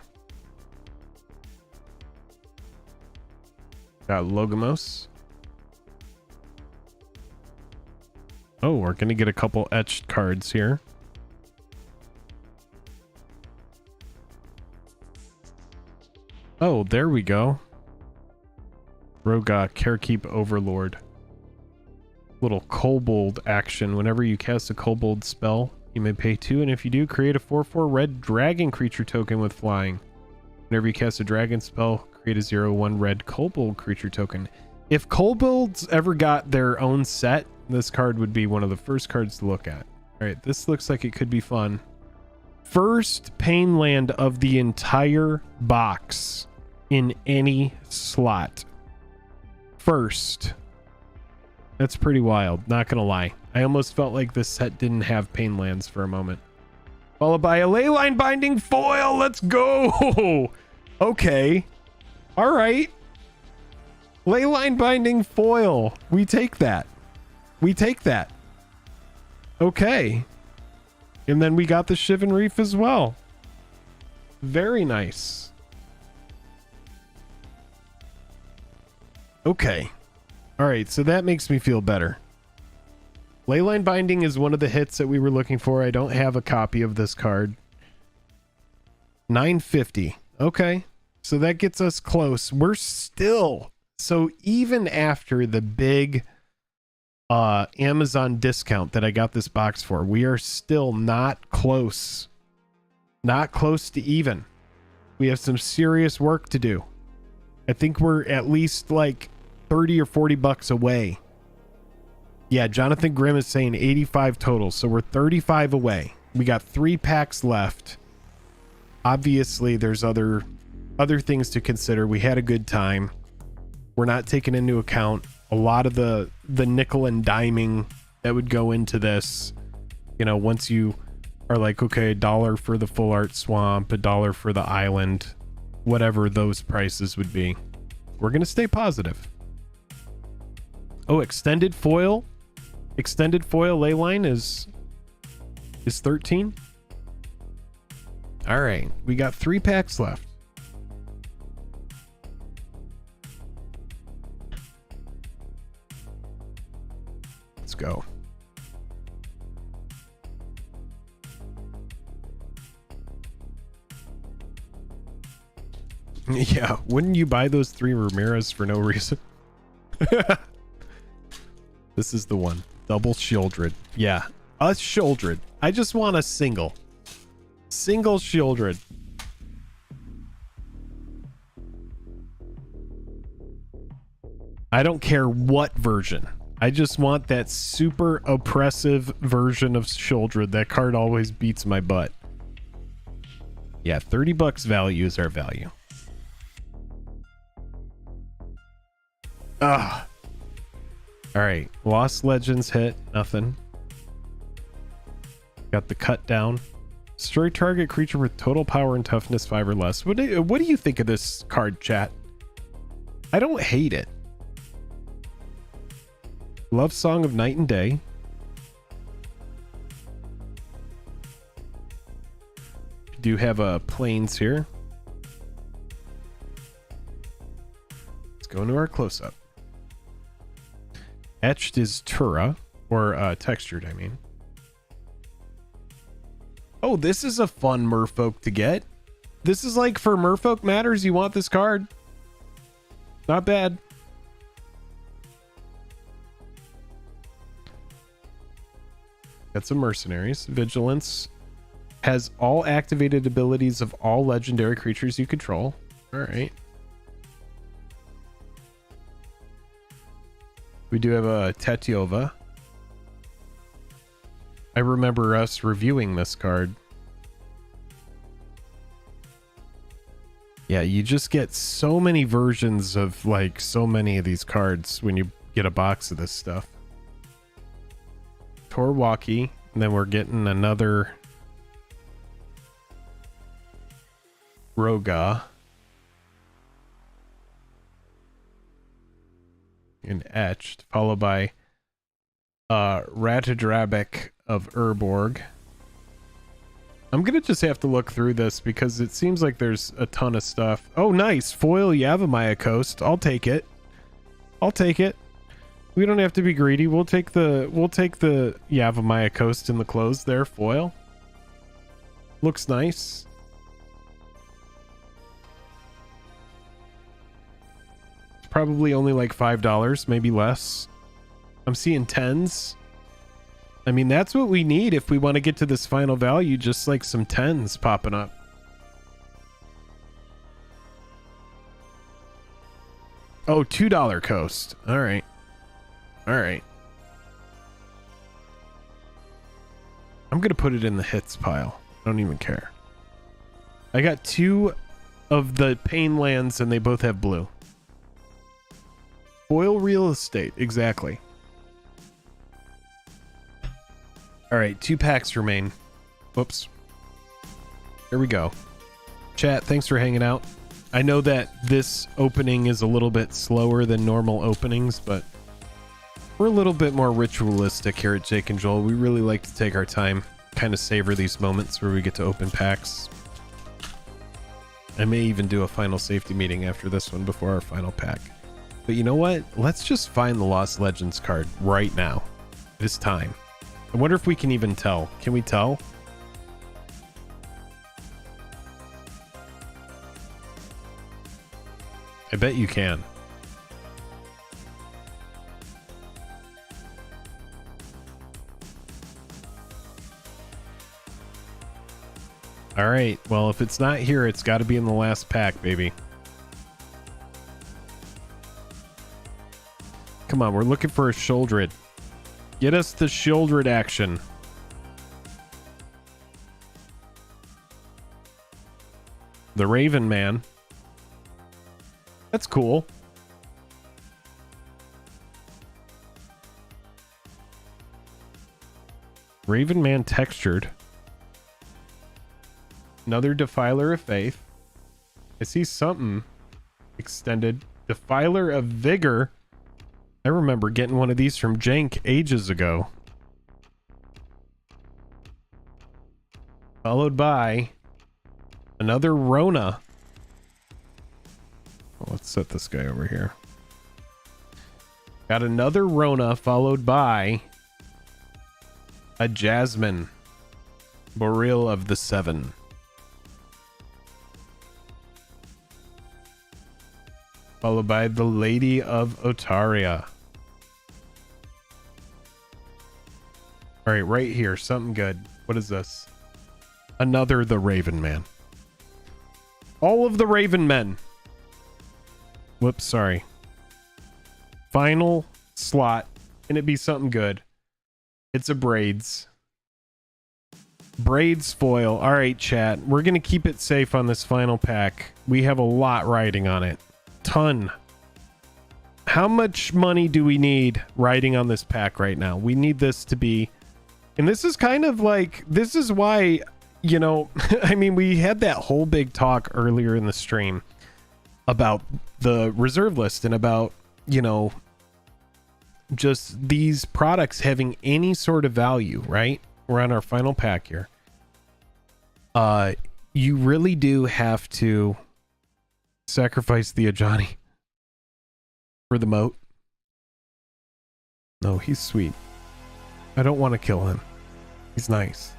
S1: Got Logomos. Oh, we're gonna get a couple etched cards here. Oh, there we go. Roga, Carekeep Overlord. Little Kobold action. Whenever you cast a Kobold spell, you may pay 2, and if you do, create a 4/4 red dragon creature token with flying. Whenever you cast a dragon spell, create a 0/1 red kobold creature token. If kobolds ever got their own set, this card would be one of the first cards to look at. All right, this looks like it could be fun. First pain land of the entire box in any slot. First. That's pretty wild, not gonna lie. I almost felt like this set didn't have pain lands for a moment. Followed by a Leyline Binding foil. Let's go. Okay. All right. Leyline Binding foil. We take that. We take that. Okay. And then we got the Shivan Reef as well. Very nice. Okay. All right, so that makes me feel better. Leyline Binding is one of the hits that we were looking for. I don't have a copy of this card. 950. Okay. So that gets us close. We're still, so even after the big Amazon discount that I got this box for, we are still not close. Not close to even. We have some serious work to do. I think we're at least like 30 or 40 bucks away. Yeah, Jonathan Grimm is saying 85 total, so we're 35 away. We got 3 packs left. Obviously, there's other things to consider. We had a good time. We're not taking into account a lot of the nickel and diming that would go into this. You know, once you are like, okay, $1 for the full art swamp, $1 for the island, whatever those prices would be. We're going to stay positive. Oh, extended foil ley line is 13. All right, we got 3 packs left. Let's go. Yeah, wouldn't you buy those 3 Ramirez for no reason? This is the one. Double Shieldred. Yeah, a Shieldred. I just want a single Shieldred. I don't care what version. I just want that super oppressive version of Shieldred. That card always beats my butt. Yeah, $30 value is our value. All right, Lost Legends hit, nothing. Got the cut down. Destroy target creature with total power and toughness 5 or less. What do you think of this card, chat? I don't hate it. Love Song of Night and Day. Do have a plains here. Let's go into our close-up. Etched is Tura, or textured, I mean. Oh, this is a fun Merfolk to get. This is like for Merfolk Matters, you want this card. Not bad. Got some mercenaries. Vigilance has all activated abilities of all legendary creatures you control. All right. We do have a Tetiova. I remember us reviewing this card. Yeah, you just get so many versions of like so many of these cards when you get a box of this stuff. Torwalkie, and then we're getting another Roga. And Etched, followed by Ratadrabic of Urborg. I'm gonna just have to look through this because it seems like there's a ton of stuff. Oh, nice foil Yavimaya Coast. I'll take it. I'll take it. We don't have to be greedy. We'll take the Yavimaya Coast in the close there. Foil looks nice. Probably only like $5, maybe less. I'm seeing 10s. I mean, that's what we need if we want to get to this final value, just like some 10s popping up. Oh, $2 coast. All right. All right. I'm going to put it in the hits pile. I don't even care. I got 2 of the pain lands and they both have blue. Foil real estate, exactly. All right, 2 packs remain. Whoops. Here we go. Chat, thanks for hanging out. I know that this opening is a little bit slower than normal openings, but we're a little bit more ritualistic here at Jake and Joel. We really like to take our time, kind of savor these moments where we get to open packs. I may even do a final safety meeting after this one before our final pack. But you know what? Let's just find the Lost Legends card right now. It is time. I wonder if we can even tell. Can we tell? I bet you can. All right. Well, if it's not here, it's got to be in the last pack, baby. Come on, we're looking for a Shieldred. Get us the Shieldred action. The Raven Man. That's cool. Raven Man textured. Another Defiler of Faith. I see something extended. Defiler of Vigor. I remember getting one of these from Jank ages ago. Followed by another Rona. Well, let's set this guy over here. Got another Rona followed by a Jasmine. Boreal of the Seven. Followed by the Lady of Otaria. All right, right here, something good. What is this? Another the Raven Man. All of the Raven Men. Whoops, sorry. Final slot. Can it be something good? It's a Braids. Braids foil. All right, chat. We're going to keep it safe on this final pack. We have a lot riding on it. Ton. How much money do we need riding on this pack right now? We need this to be, and this is kind of like, this is why, you know, I mean, we had that whole big talk earlier in the stream about the reserve list and about, you know, just these products having any sort of value, right? We're on our final pack here. You really do have to sacrifice the Ajani for the moat. No, he's sweet. I don't want to kill him. He's nice.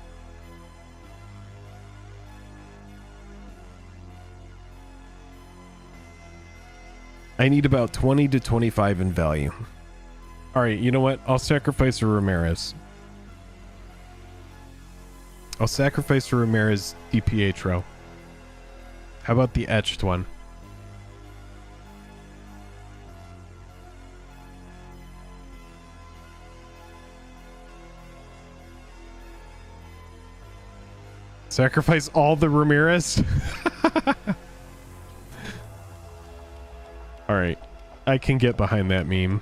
S1: I need about 20 to 25 in value. All right, you know what? I'll sacrifice a Ramirez. I'll sacrifice a Ramirez DiPietro. How about the etched one? Sacrifice all the Ramirez? All right. I can get behind that meme.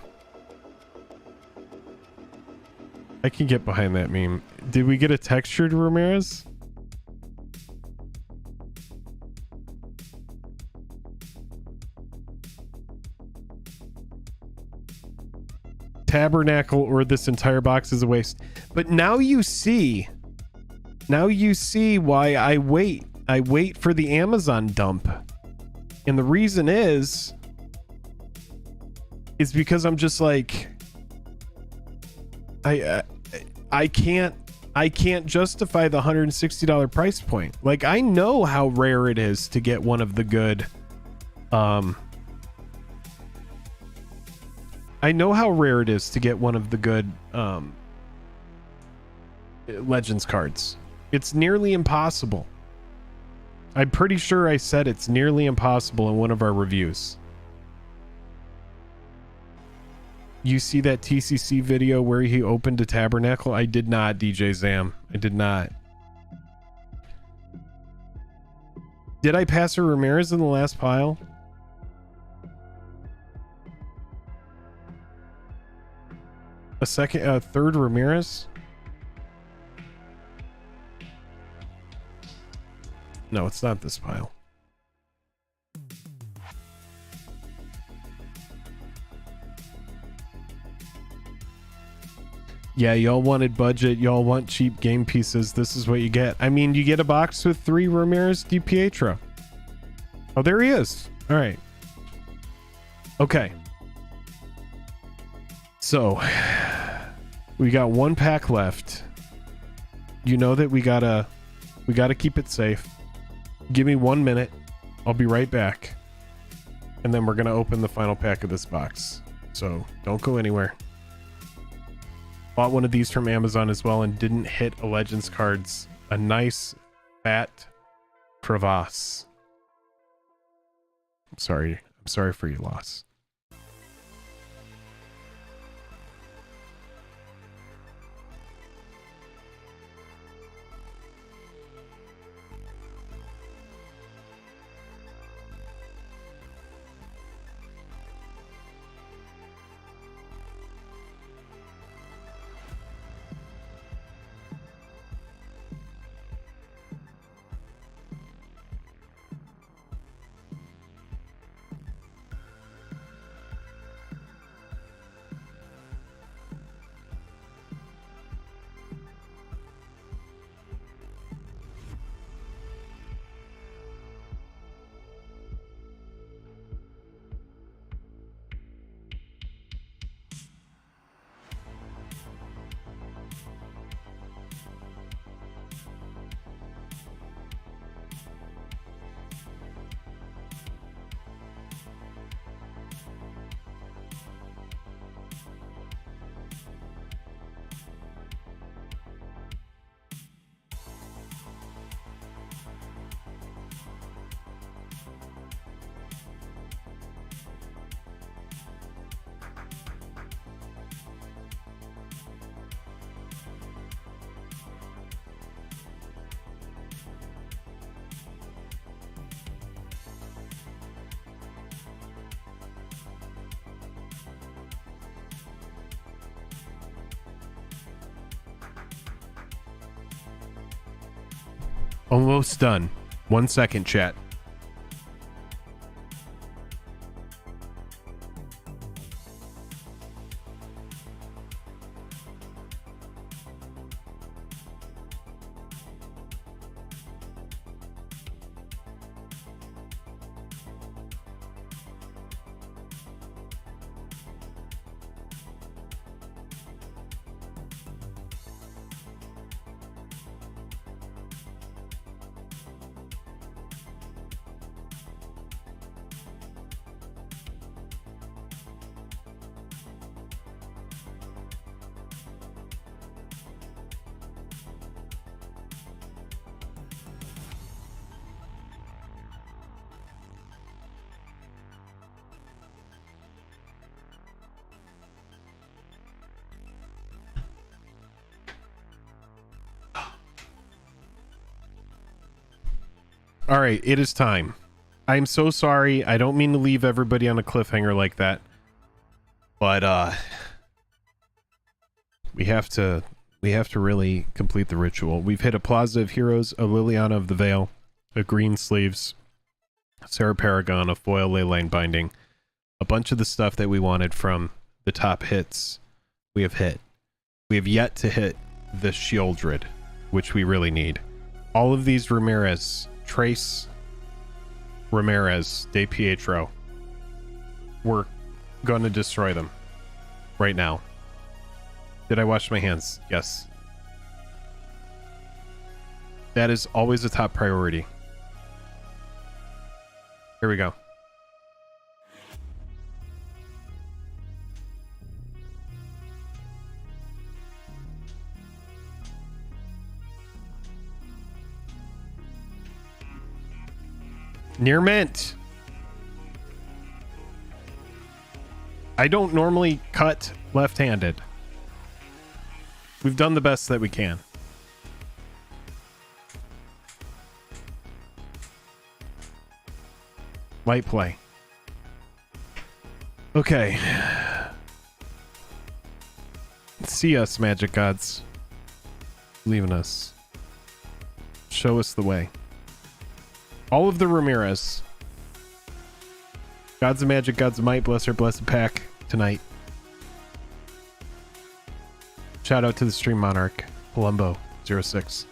S1: I can get behind that meme. Did we get a textured Ramirez? Tabernacle or this entire box is a waste. But now you see why I wait. I wait for the Amazon dump. And the reason is because I'm just like, I can't justify the $160 price point. Like, I know how rare it is to get one of the good Legends cards. It's nearly impossible. I'm pretty sure I said it's nearly impossible in one of our reviews. You see that TCC video where he opened a Tabernacle? I did not, DJ Zam. I did not. Did I pass a Ramirez in the last pile? A third Ramirez? No, it's not this pile. Yeah, y'all wanted budget. Y'all want cheap game pieces. This is what you get. I mean, you get a box with 3 Ramirez DiPietro. Oh, there he is. All right. Okay. So, we got 1 pack left. You know that we gotta keep it safe. Give me 1 minute. I'll be right back. And then we're gonna open the final pack of this box. So, don't go anywhere. Bought one of these from Amazon as well and didn't hit a Legends cards. A nice fat crevasse. I'm sorry for your loss. Almost done. 1 second, chat. All right, it is time. I'm so sorry. I don't mean to leave everybody on a cliffhanger like that. But we have to really complete the ritual. We've hit a Plaza of Heroes, a Liliana of the Veil, a Green Sleeves, Sarah Paragon, a foil leyline binding. A bunch of the stuff that we wanted from the top hits we have hit. We have yet to hit the Shieldred, which we really need. All of these Ramirez, Trace, Ramirez, De Pietro, we're going to destroy them right now. Did I wash my hands? Yes. That is always a top priority. Here we go. Near mint. I don't normally cut left-handed. We've done the best that we can. Light play. Okay. See us, magic gods. Believe in us. Show us the way. All of the Ramirez. Gods of Magic, Gods of Might, bless our blessed pack tonight. Shout out to the Stream Monarch, Palumbo 06.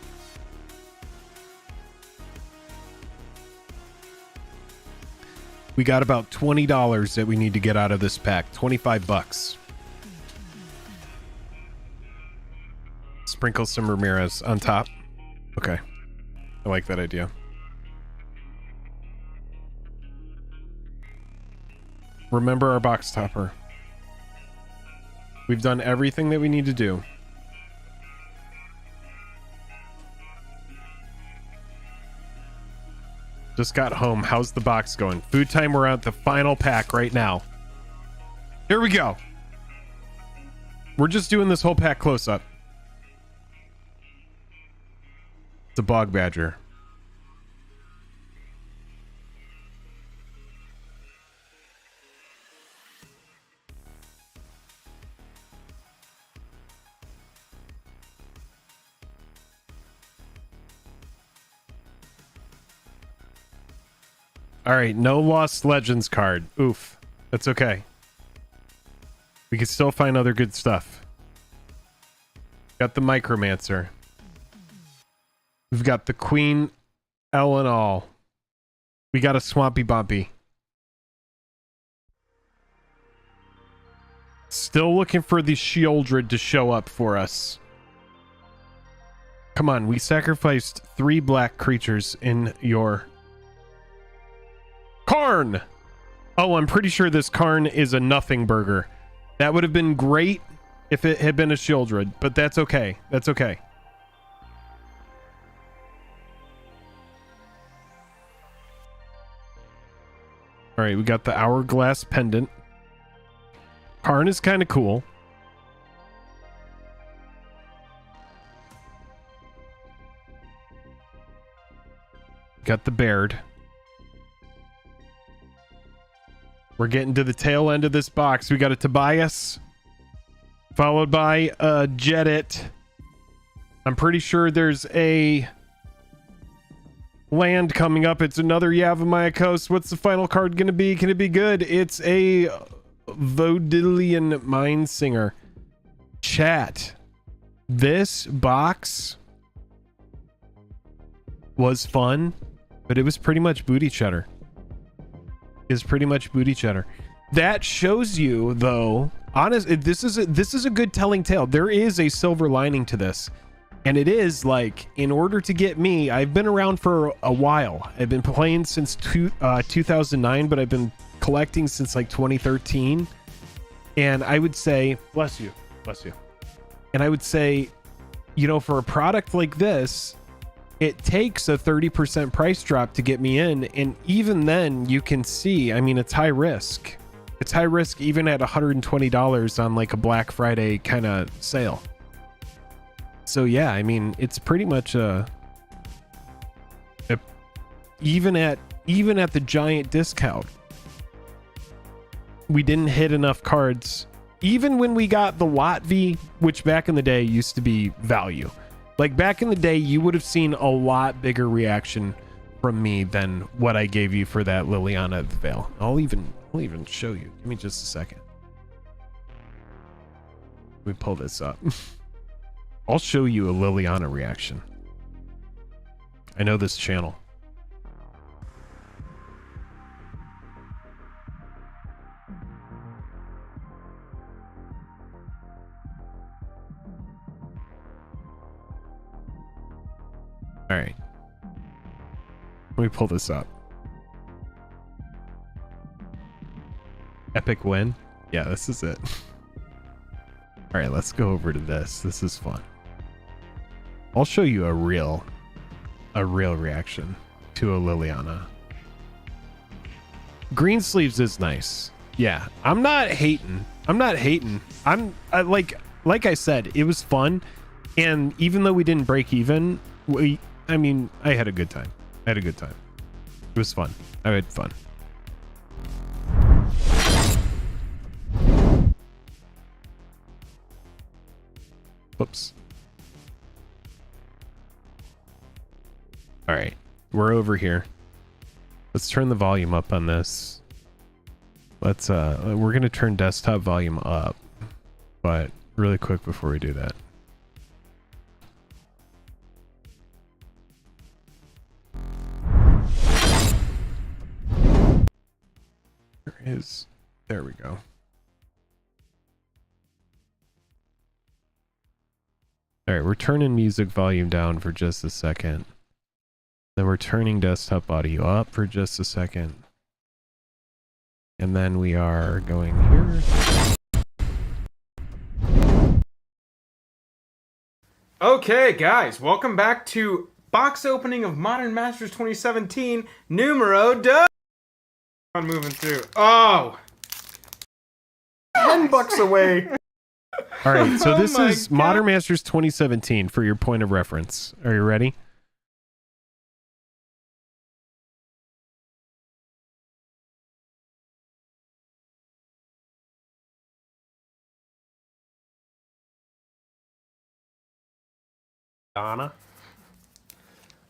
S1: We got about $20 that we need to get out of this pack. 25 bucks. Sprinkle some Ramirez on top. Okay. I like that idea. Remember our box topper. We've done everything that we need to do. Just got home. How's the box going? Food time. We're at the final pack right now. Here we go. We're just doing this whole pack close up. It's a bog badger. All right, no Lost Legends card. Oof. That's okay. We can still find other good stuff. Got the Micromancer. We've got the Queen Eleanor. We got a Swampy Bumpy. Still looking for the Shieldred to show up for us. Come on, we sacrificed 3 black creatures in your... Karn! Oh, I'm pretty sure this Karn is a nothing burger. That would have been great if it had been a Shieldred, but that's okay. That's okay. All right, we got the Hourglass Pendant. Karn is kind of cool. Got the Baird. We're getting to the tail end of this box. We got a Tobias, followed by a Jedit. I'm pretty sure there's a land coming up. It's another Yavimaya Coast. What's the final card going to be? Can it be good? It's a Vodilian Mind Singer. Chat. This box was fun, but it was pretty much booty cheddar. That shows you, though, this is a good telling tale. There is a silver lining to this. And it is like, in order to get me, I've been around for a while. I've been playing since 2009, but I've been collecting since like 2013. And I would say, bless you. And I would say, you know, for a product like this, it takes a 30% price drop to get me in. And even then you can see, I mean, it's high risk. It's high risk even at $120 on like a Black Friday kind of sale. So yeah, I mean, it's pretty much even at the giant discount, we didn't hit enough cards. Even when we got the Watvi, which back in the day used to be value. Like back in the day, you would have seen a lot bigger reaction from me than what I gave you for that Liliana Veil. I'll even show you. Give me just a second. Let me pull this up. I'll show you a Liliana reaction. I know this channel. All right. Let me pull this up. Epic win? Yeah, this is it. All right, let's go over to this. This is fun. I'll show you a real reaction to a Liliana. Green sleeves is nice. Yeah, I'm not hating. I like I said, it was fun, and even though we didn't break even, I had a good time. It was fun. I had fun. Whoops. All right, we're over here. Let's turn the volume up on this. Let's we're gonna turn desktop volume up, but really quick before we do that. There we go. All right, we're turning music volume down for just a second. Then we're turning desktop audio up for just a second. And then we are going here.
S3: Okay, guys, welcome back to box opening of Modern Masters 2017 numero dos. I'm moving through. Oh, $10 away.
S1: All right, so this is
S3: God.
S1: Modern Masters 2017 for your point of reference. Are you ready? Donna.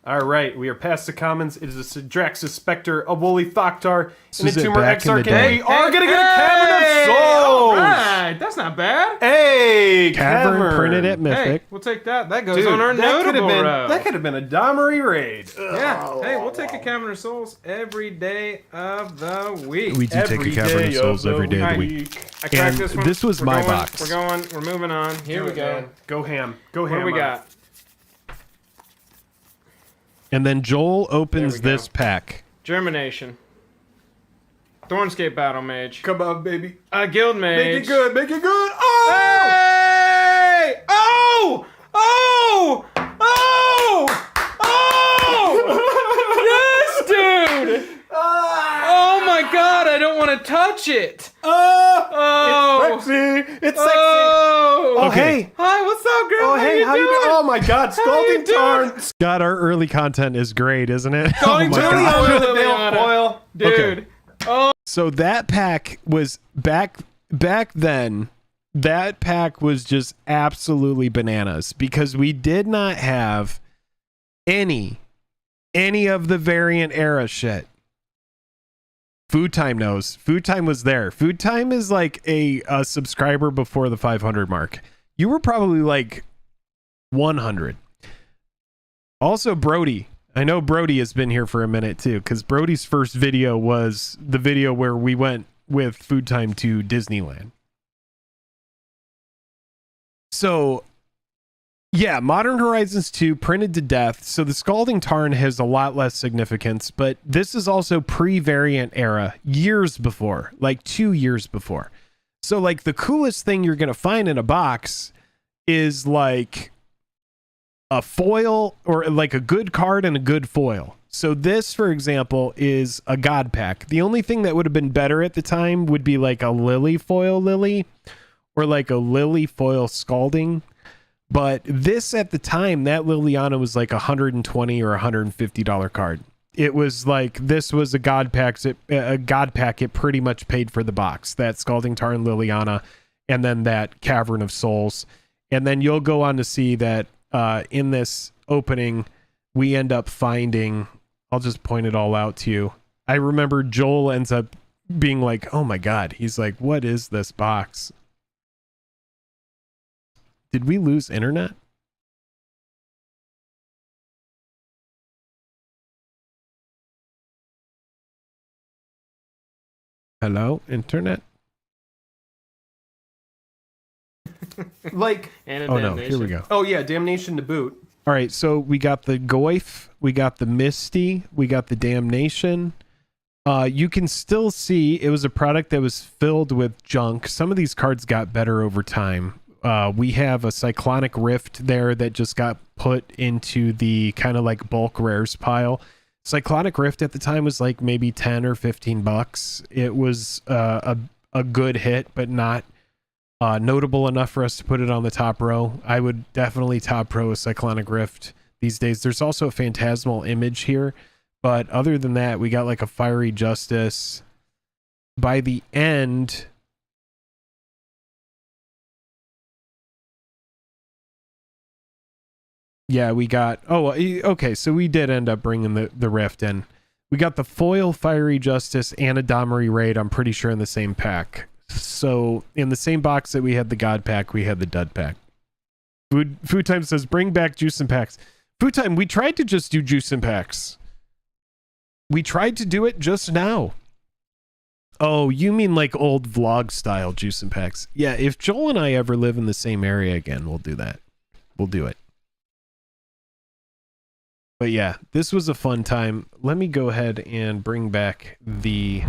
S1: All right, we are past the commons. It is a Sidraxis Spectre, a Woolly Thoktar, and a Tumor Exarch, and we are going to get a Cavern of Souls!
S3: All right, that's not bad.
S1: Hey, Cavern printed at Mythic.
S3: Hey, we'll take that. That goes on our notable row.
S4: That could have been a Domary raid.
S3: Yeah, hey, we'll take a Cavern of Souls every day of the week.
S1: We do take a Cavern of Souls every day of the week.
S3: I cracked this one.
S1: This was my box.
S3: We're moving on. Here we go.
S4: Go ham.
S3: What do we got?
S1: And then Joel opens this pack.
S3: Germination. Thornscape Battle Mage.
S4: Come on, baby.
S3: Guild Mage.
S4: Make it good. Make it good. Oh!
S3: Hey! Oh! Oh! Oh! Oh! Yes, dude! Oh my god, I don't want to touch it. Oh!
S4: It's sexy. It's sexy.
S3: Oh!
S1: Okay.
S3: Hi, what's up, girl?
S4: Oh, hey, how you doing? Oh my god, Scalding Tarn.
S1: God, our early content is great, isn't it?
S3: Scalding
S1: Oh my
S3: Tarn
S1: God.
S3: foil,
S4: Veil
S3: Liliana.
S4: foil.
S3: Dude.
S1: Okay.
S3: Oh.
S1: So that pack was back then. That pack was just absolutely bananas because we did not have any any of the variant era shit. Food Time knows. Food Time was there. Food Time is like a subscriber before the 500 mark. You were probably like 100. Also, Brody. I know Brody has been here for a minute too, because Brody's first video was the video where we went with Food Time to Disneyland. So, yeah, Modern Horizons 2 printed to death. So the Scalding Tarn has a lot less significance, but this is also pre-variant era, years before, like 2 years before. So like the coolest thing you're going to find in a box is like a foil or like a good card and a good foil. So this, for example, is a God Pack. The only thing that would have been better at the time would be like a Lily foil Lily or like a Lily foil Scalding. But this at the time, that Liliana was like $120 or $150 card. It was like, this was a God Pack. It pretty much paid for the box. That Scalding Tarn Liliana and then that Cavern of Souls. And then you'll go on to see that in this opening, we end up finding, I'll just point it all out to you. I remember Joel ends up being like, oh my God. He's like, what is this box? Did we lose internet? Hello, internet?
S4: Like,
S3: And
S1: Oh no, here we go.
S4: oh yeah, Damnation to boot.
S1: All right, so we got the Goif, we got the Misty, we got the Damnation. You can still see it was a product that was filled with junk. Some of these cards got better over time. We have a Cyclonic Rift there that just got put into the kind of like bulk rares pile. Cyclonic Rift at the time was like maybe 10 or 15 bucks. It was a good hit, but not notable enough for us to put it on the top row. I would definitely top row a Cyclonic Rift these days. There's also a Phantasmal Image here, but other than that, we got like a Fiery Justice. By the end, yeah, we got, okay, so we did end up bringing the Rift in. We got the foil Fiery Justice and a Domri Raid, I'm pretty sure, in the same pack. So in the same box that we had the God Pack, we had the Dud Pack. Food Time says, bring back Juice and Packs. Food Time, we tried to just do Juice and Packs. We tried to do it just now. Oh, you mean like old vlog style Juice and Packs? Yeah, if Joel and I ever live in the same area again, we'll do that. We'll do it. But yeah, this was a fun time. Let me go ahead and bring back the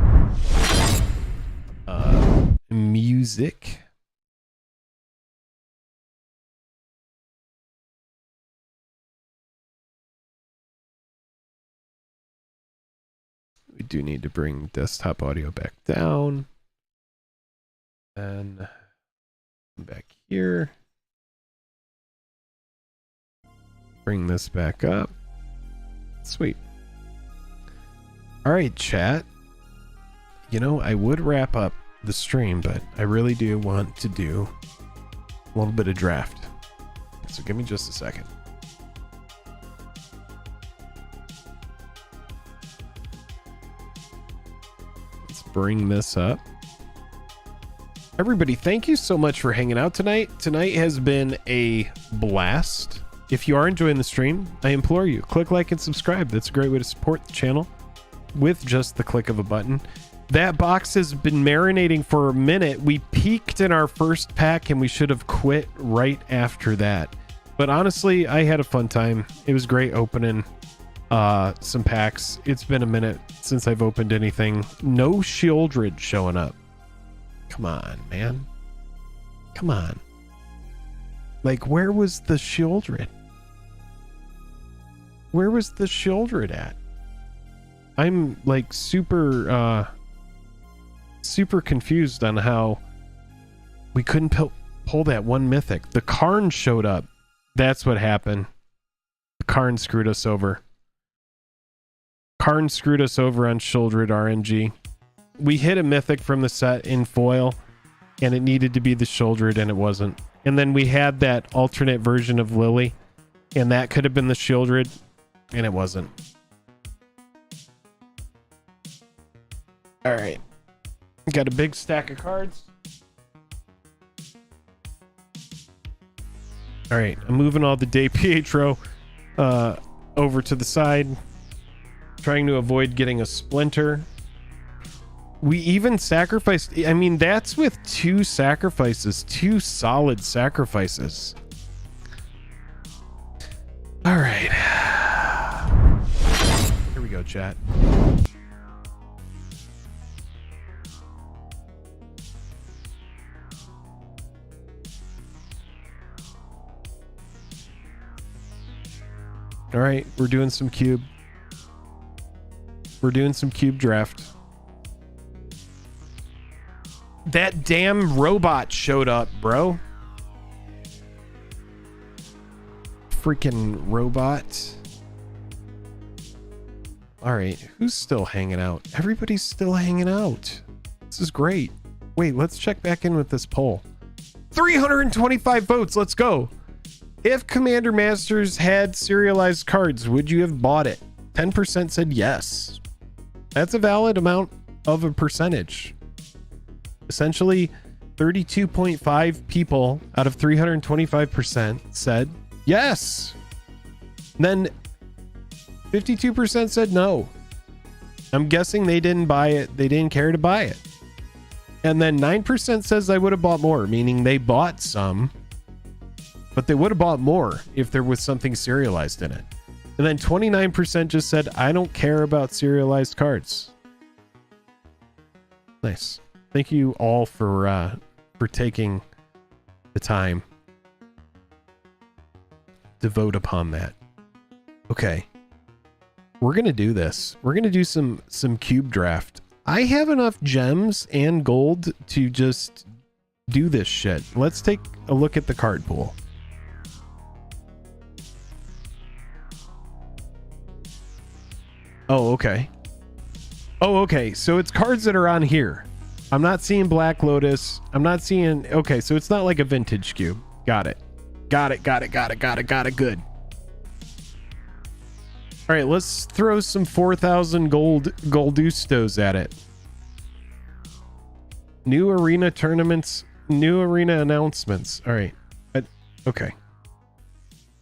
S1: music. We do need to bring desktop audio back down. And back here. Bring this back up. Sweet. All right, chat. You know, I would wrap up the stream, but I really do want to do a little bit of draft. So give me just a second. Let's bring this up. Everybody, thank you so much for hanging out tonight. Tonight has been a blast. If you are enjoying the stream, I implore you, click like and subscribe. That's a great way to support the channel with just the click of a button. That box has been marinating for a minute. We peaked in our first pack and we should have quit right after that. But honestly, I had a fun time. It was great opening some packs. It's been a minute since I've opened anything. No Shieldred showing up. Come on, man. Come on. Like, where was the Shieldred? Where was the Shieldred at? I'm like super confused on how we couldn't pull that one mythic. The Karn showed up. That's what happened. The Karn screwed us over. Karn screwed us over on Shieldred RNG. We hit a mythic from the set in foil, and it needed to be the Shieldred, and it wasn't. And then we had that alternate version of Lily, and that could have been the Shieldred, and it wasn't. All right. Got a big stack of cards. All right. I'm moving all the Day Pietro over to the side. Trying to avoid getting a splinter. We even sacrificed. I mean, that's with 2 sacrifices. 2 solid sacrifices. All right. Here we go, chat. All right, we're doing some cube. We're doing some cube draft. That damn robot showed up, bro. Freaking robot. All right, who's still hanging out? Everybody's still hanging out. This is great. Wait, let's check back in with this poll. 325 votes. Let's go. If Commander Masters had serialized cards, would you have bought it? 10% said yes. That's a valid amount of a percentage. Essentially, 32.5 people out of 325% said yes. Then 52% said no. I'm guessing they didn't buy it. They didn't care to buy it. And then 9% says I would have bought more, meaning they bought some, but they would have bought more if there was something serialized in it. And then 29% just said, I don't care about serialized cards. Nice. Thank you all for taking the time to vote upon that. Okay. We're going to do this. We're going to do some cube draft. I have enough gems and gold to just do this shit. Let's take a look at the card pool. Oh, okay. Oh, okay. So it's cards that are on here. I'm not seeing Black Lotus. I'm not seeing... Okay, so it's not like a vintage cube. Got it. Got it. Good. All right, let's throw some 4,000 Goldustos at it. New arena tournaments, new arena announcements. All right. Okay.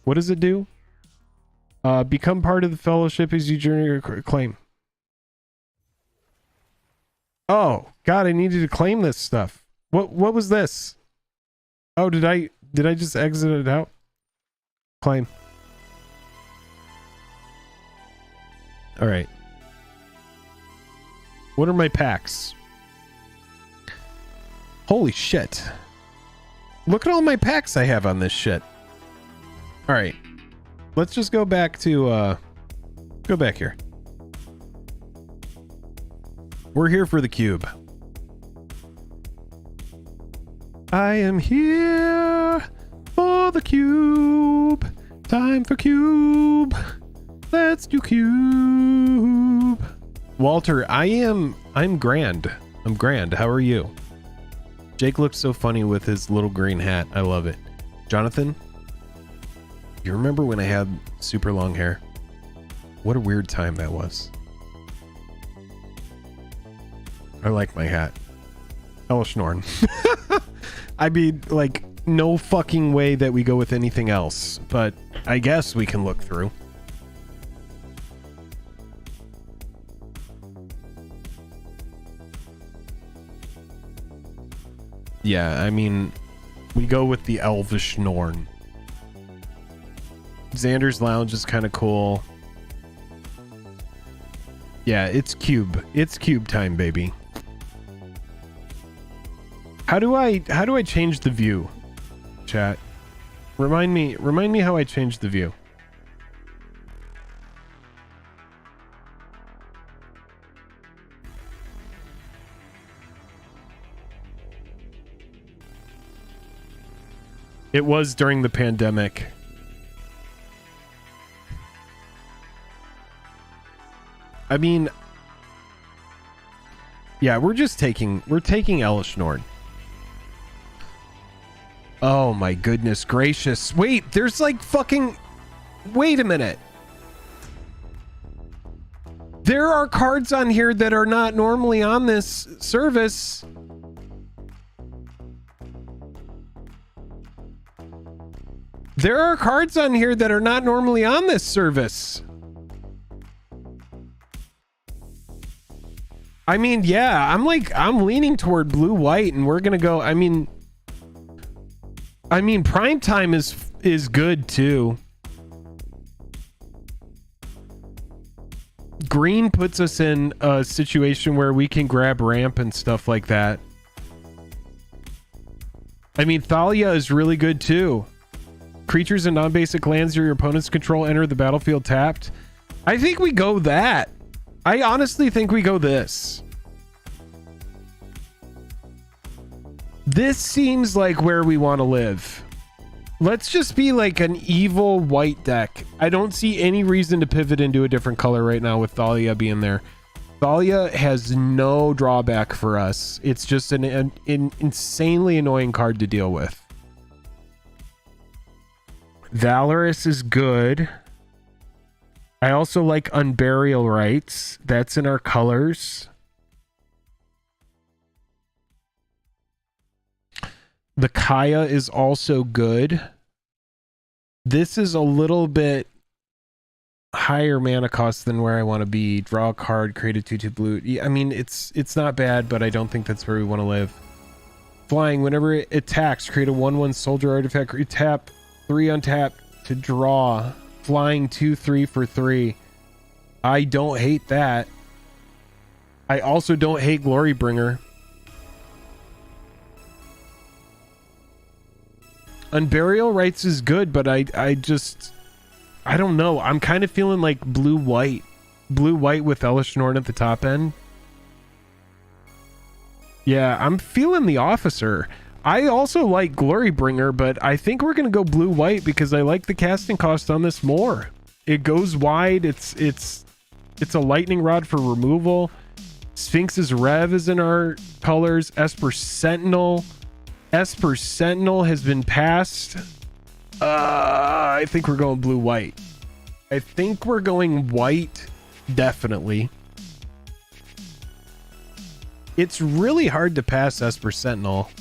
S1: What does it do? Become part of the fellowship as you journey your claim. Oh, God, I needed to claim this stuff. What was this? Oh, did I just exit it out? Claim. All right. What are my packs? Holy shit. Look at all my packs I have on this shit. All right. Let's just go back to go back here. We're here for the cube. I am here for the cube. Time for cube. Let's do cube. Walter, I'm grand. I'm grand. How are you? Jake looks so funny with his little green hat. I love it. Jonathan, you remember when I had super long hair? What a weird time that was. I like my hat. Elishnorn. I mean, like, no fucking way that we go with anything else, but I guess we can look through. Yeah, I mean, we go with the Elvish Norn. Xander's Lounge is kind of cool. Yeah, it's cube. It's cube time, baby. How do I change the view? Chat. Remind me how I change the view. It was during the pandemic. I mean, yeah, we're taking Elishnorn. Oh my goodness gracious. Wait, there's like fucking... Wait a minute. There are cards on here that are not normally on this service. There are cards on here that are not normally on this service. I mean, yeah, I'm leaning toward blue white, and we're gonna go. I mean, prime time is good too. Green puts us in a situation where we can grab ramp and stuff like that. I mean, Thalia is really good too. Creatures and non-basic lands your opponent's control enter the battlefield tapped. I think we go that. I honestly think we go this. This seems like where we want to live. Let's just be like an evil white deck. I don't see any reason to pivot into a different color right now with Thalia being there. Thalia has no drawback for us. It's just an insanely annoying card to deal with. Valorous is good. I also like Unburial Rights. That's in our colors. The Kaya is also good. This is a little bit higher mana cost than where I want to be. Draw a card, create a 2/2 blue. I mean, it's not bad, but I don't think that's where we want to live. Flying, whenever it attacks, create a 1/1 soldier artifact. You tap 3 untap to draw. Flying 2/3 for 3. I don't hate that. I also don't hate Glorybringer. Unburial Rights is good, but I don't know. I'm kind of feeling like blue white with Elish Norn at the top end. Yeah, I'm feeling the Officer. I also like Glorybringer, but I think we're gonna go blue white because I like the casting cost on this more. It goes wide. It's a lightning rod for removal. Sphinx's Rev is in our colors. Esper Sentinel has been passed. I think we're going blue white. I think we're going white, definitely. It's really hard to pass Esper Sentinel.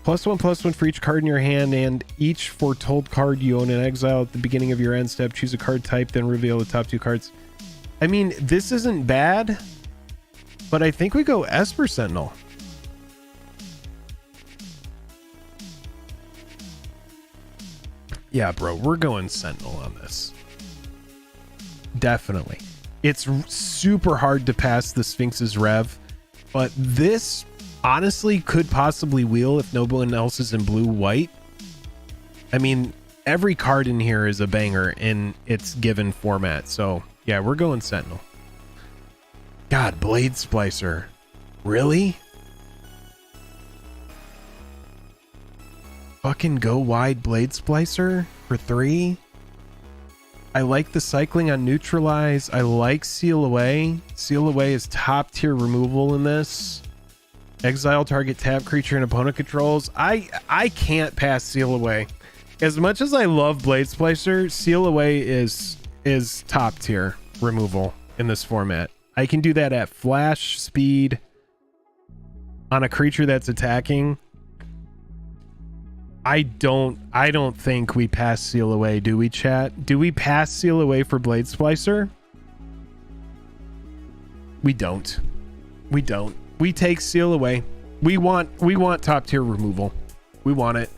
S1: +1/+1 for each card in your hand, and each foretold card you own in exile at the beginning of your end step. Choose a card type, then reveal the top 2 cards. I mean, this isn't bad, but I think we go Esper Sentinel. Yeah, bro, we're going Sentinel on this. Definitely. It's super hard to pass the Sphinx's Rev, but this honestly could possibly wheel if no one else is in blue-white. I mean, every card in here is a banger in its given format, so yeah, we're going Sentinel. God, Blade Splicer. Really? Fucking go wide Blade Splicer for 3. I like the cycling on Neutralize. I like Seal Away. Seal Away is top tier removal in this. Exile target tap creature and opponent controls. I can't pass Seal Away. As much as I love Blade Splicer, Seal Away is top tier removal in this format. I can do that at flash speed on a creature that's attacking. I don't think we pass Seal Away, do we, chat? Do we pass Seal Away for Blade Splicer? We don't. We don't. We take Seal Away. We want top tier removal. We want it.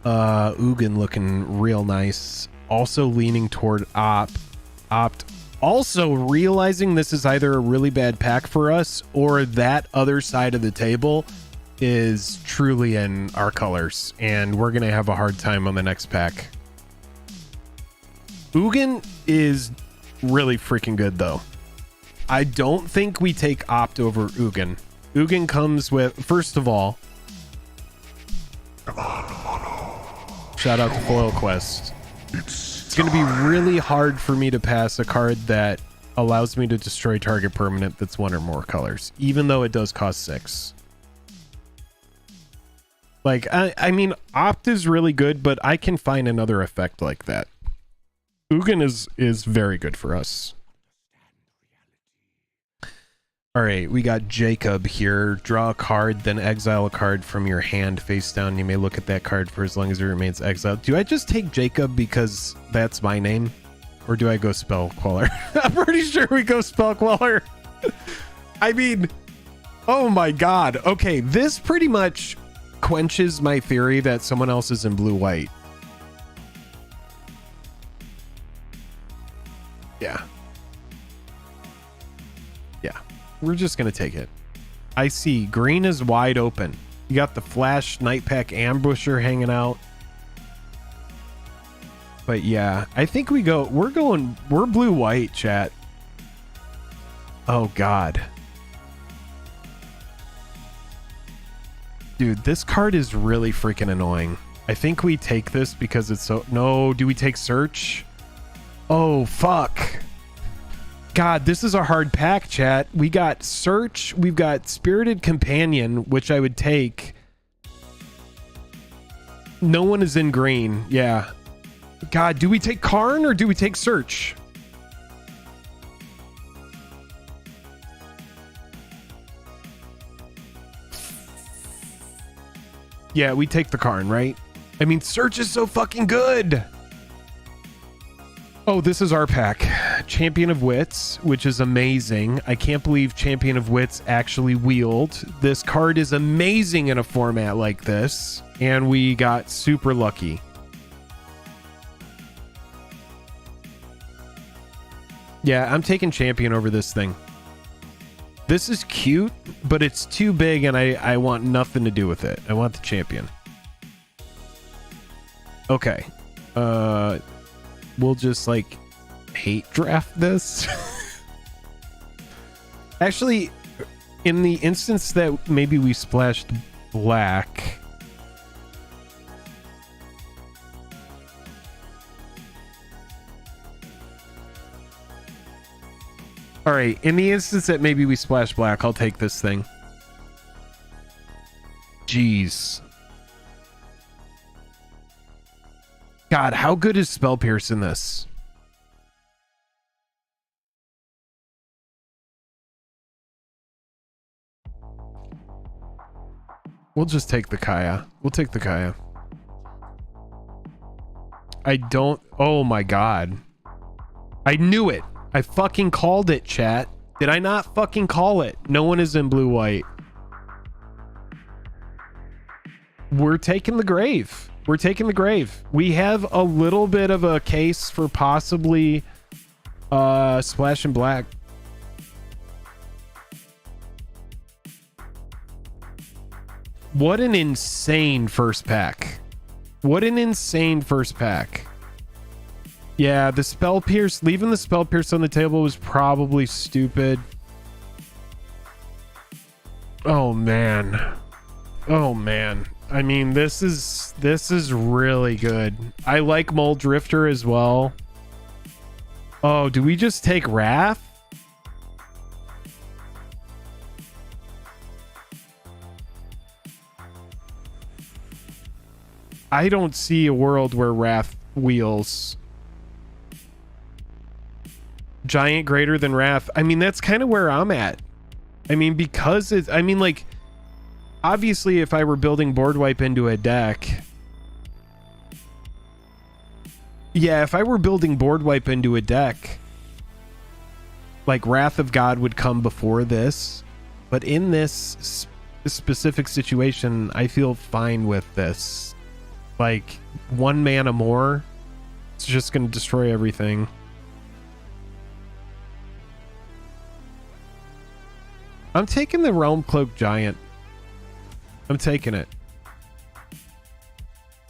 S1: Ugin looking real nice. Also leaning toward opt. Also realizing this is either a really bad pack for us or that other side of the table is truly in our colors, and we're gonna have a hard time on the next pack. Ugin is really freaking good though. I don't think we take opt over Ugin. Ugin comes with, first of all, shout out to Foil Quest. It's going to be really hard for me to pass a card that allows me to destroy target permanent that's 1 or more colors, even though it does cost 6. Like, I mean, Opt is really good, but I can find another effect like that. Ugin is very good for us. All right, we got Jacob here. Draw a card, then exile a card from your hand face down. You may look at that card for as long as it remains exiled. Do I just take Jacob because that's my name? Or do I go Spell Queller? I'm pretty sure we go Spell Queller. I mean, oh my god. Okay, this pretty much quenches my theory that someone else is in blue-white. Yeah. Yeah. We're just going to take it. I see green is wide open. You got the Flash Nightpack Ambusher hanging out. But yeah, I think we're blue-white, chat. Oh, God. Dude, this card is really freaking annoying. I think we take this because it's so... No, do we take Search? Oh, fuck. God, this is a hard pack, chat. We got Search. We've got Spirited Companion, which I would take. No one is in green. Yeah. God, do we take Karn or do we take Search? Yeah, we take the Karn, right? I mean, Search is so fucking good. Oh, this is our pack. Champion of Wits, which is amazing. I can't believe Champion of Wits actually wheeled. This card is amazing in a format like this. And we got super lucky. Yeah, I'm taking Champion over this thing. This is cute, but it's too big and I want nothing to do with it. I want the Champion. Okay. We'll just like hate draft this. Actually, in the instance that maybe we splashed black. All right, in the instance that maybe we splash black, I'll take this thing. Jeez. God, how good is Spell Pierce in this? We'll just take the Kaya. We'll take the Kaya. I don't... Oh my god. I knew it. I fucking called it, chat. Did I not fucking call it? No one is in blue-white. We're taking the grave. We're taking the grave. We have a little bit of a case for possibly splashing black. What an insane first pack. What an insane first pack. Yeah, the Spell Pierce, leaving the Spell Pierce on the table was probably stupid. Oh man. Oh man. I mean, this is really good. I like Mole Drifter as well. Oh, do we just take Wrath? I don't see a world where Wrath wheels. Giant greater than Wrath. I mean, that's kind of where I'm at. I mean, because it's... I mean, like... Obviously, if I were building board wipe into a deck... Yeah, if I were building board wipe into a deck... Like, Wrath of God would come before this. But in this specific situation, I feel fine with this. Like, 1 mana more, it's just going to destroy everything. I'm taking the Realm Cloak Giant. I'm taking it.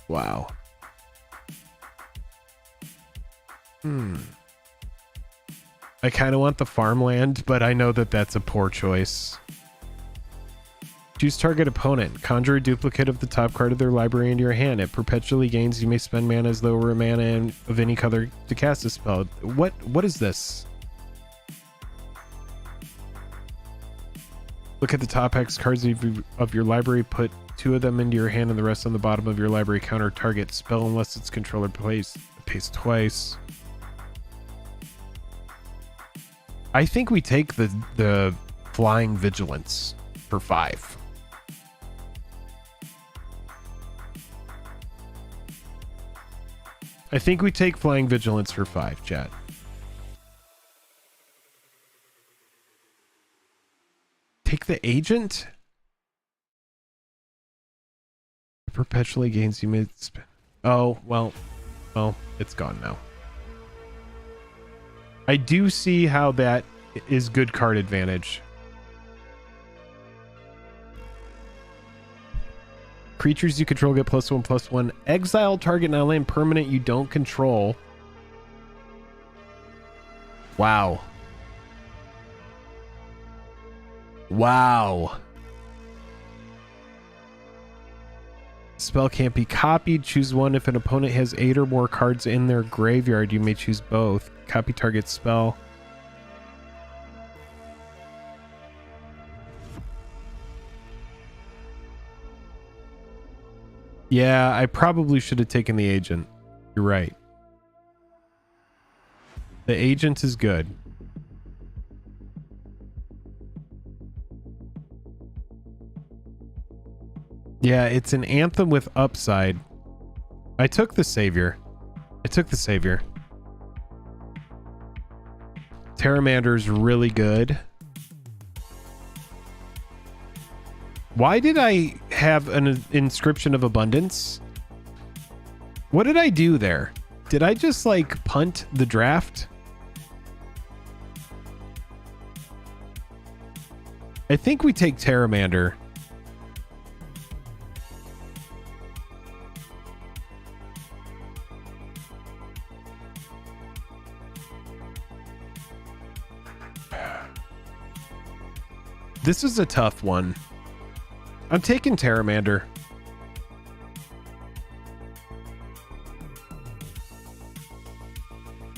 S1: Wow. I kind of want the farmland, but I know that that's a poor choice. Choose target opponent. Conjure a duplicate of the top card of their library into your hand. It perpetually gains. You may spend mana as though it were a mana of any color to cast a spell. What is this? Look at the top X cards of your library. Put 2 of them into your hand and the rest on the bottom of your library. Counter target spell unless its controller pays twice. I think we take the Flying Vigilance for 5. I think we take Flying Vigilance for 5, chat. Take the Agent? It perpetually gains you mid spin. Oh, well, it's gone now. I do see how that is good card advantage. Creatures you control get +1/+1. Exile target non-land permanent you don't control. Wow. Wow. Spell can't be copied. Choose one. If an opponent has 8 or more cards in their graveyard, you may choose both. Copy target spell. Yeah, I probably should have taken the Agent. You're right. The Agent is good. Yeah, it's an Anthem with upside. I took the Savior. Terramander's really good. Why did I have an Inscription of Abundance? What did I do there? Did I just like punt the draft? I think we take Terramander. This is a tough one. I'm taking Terramander.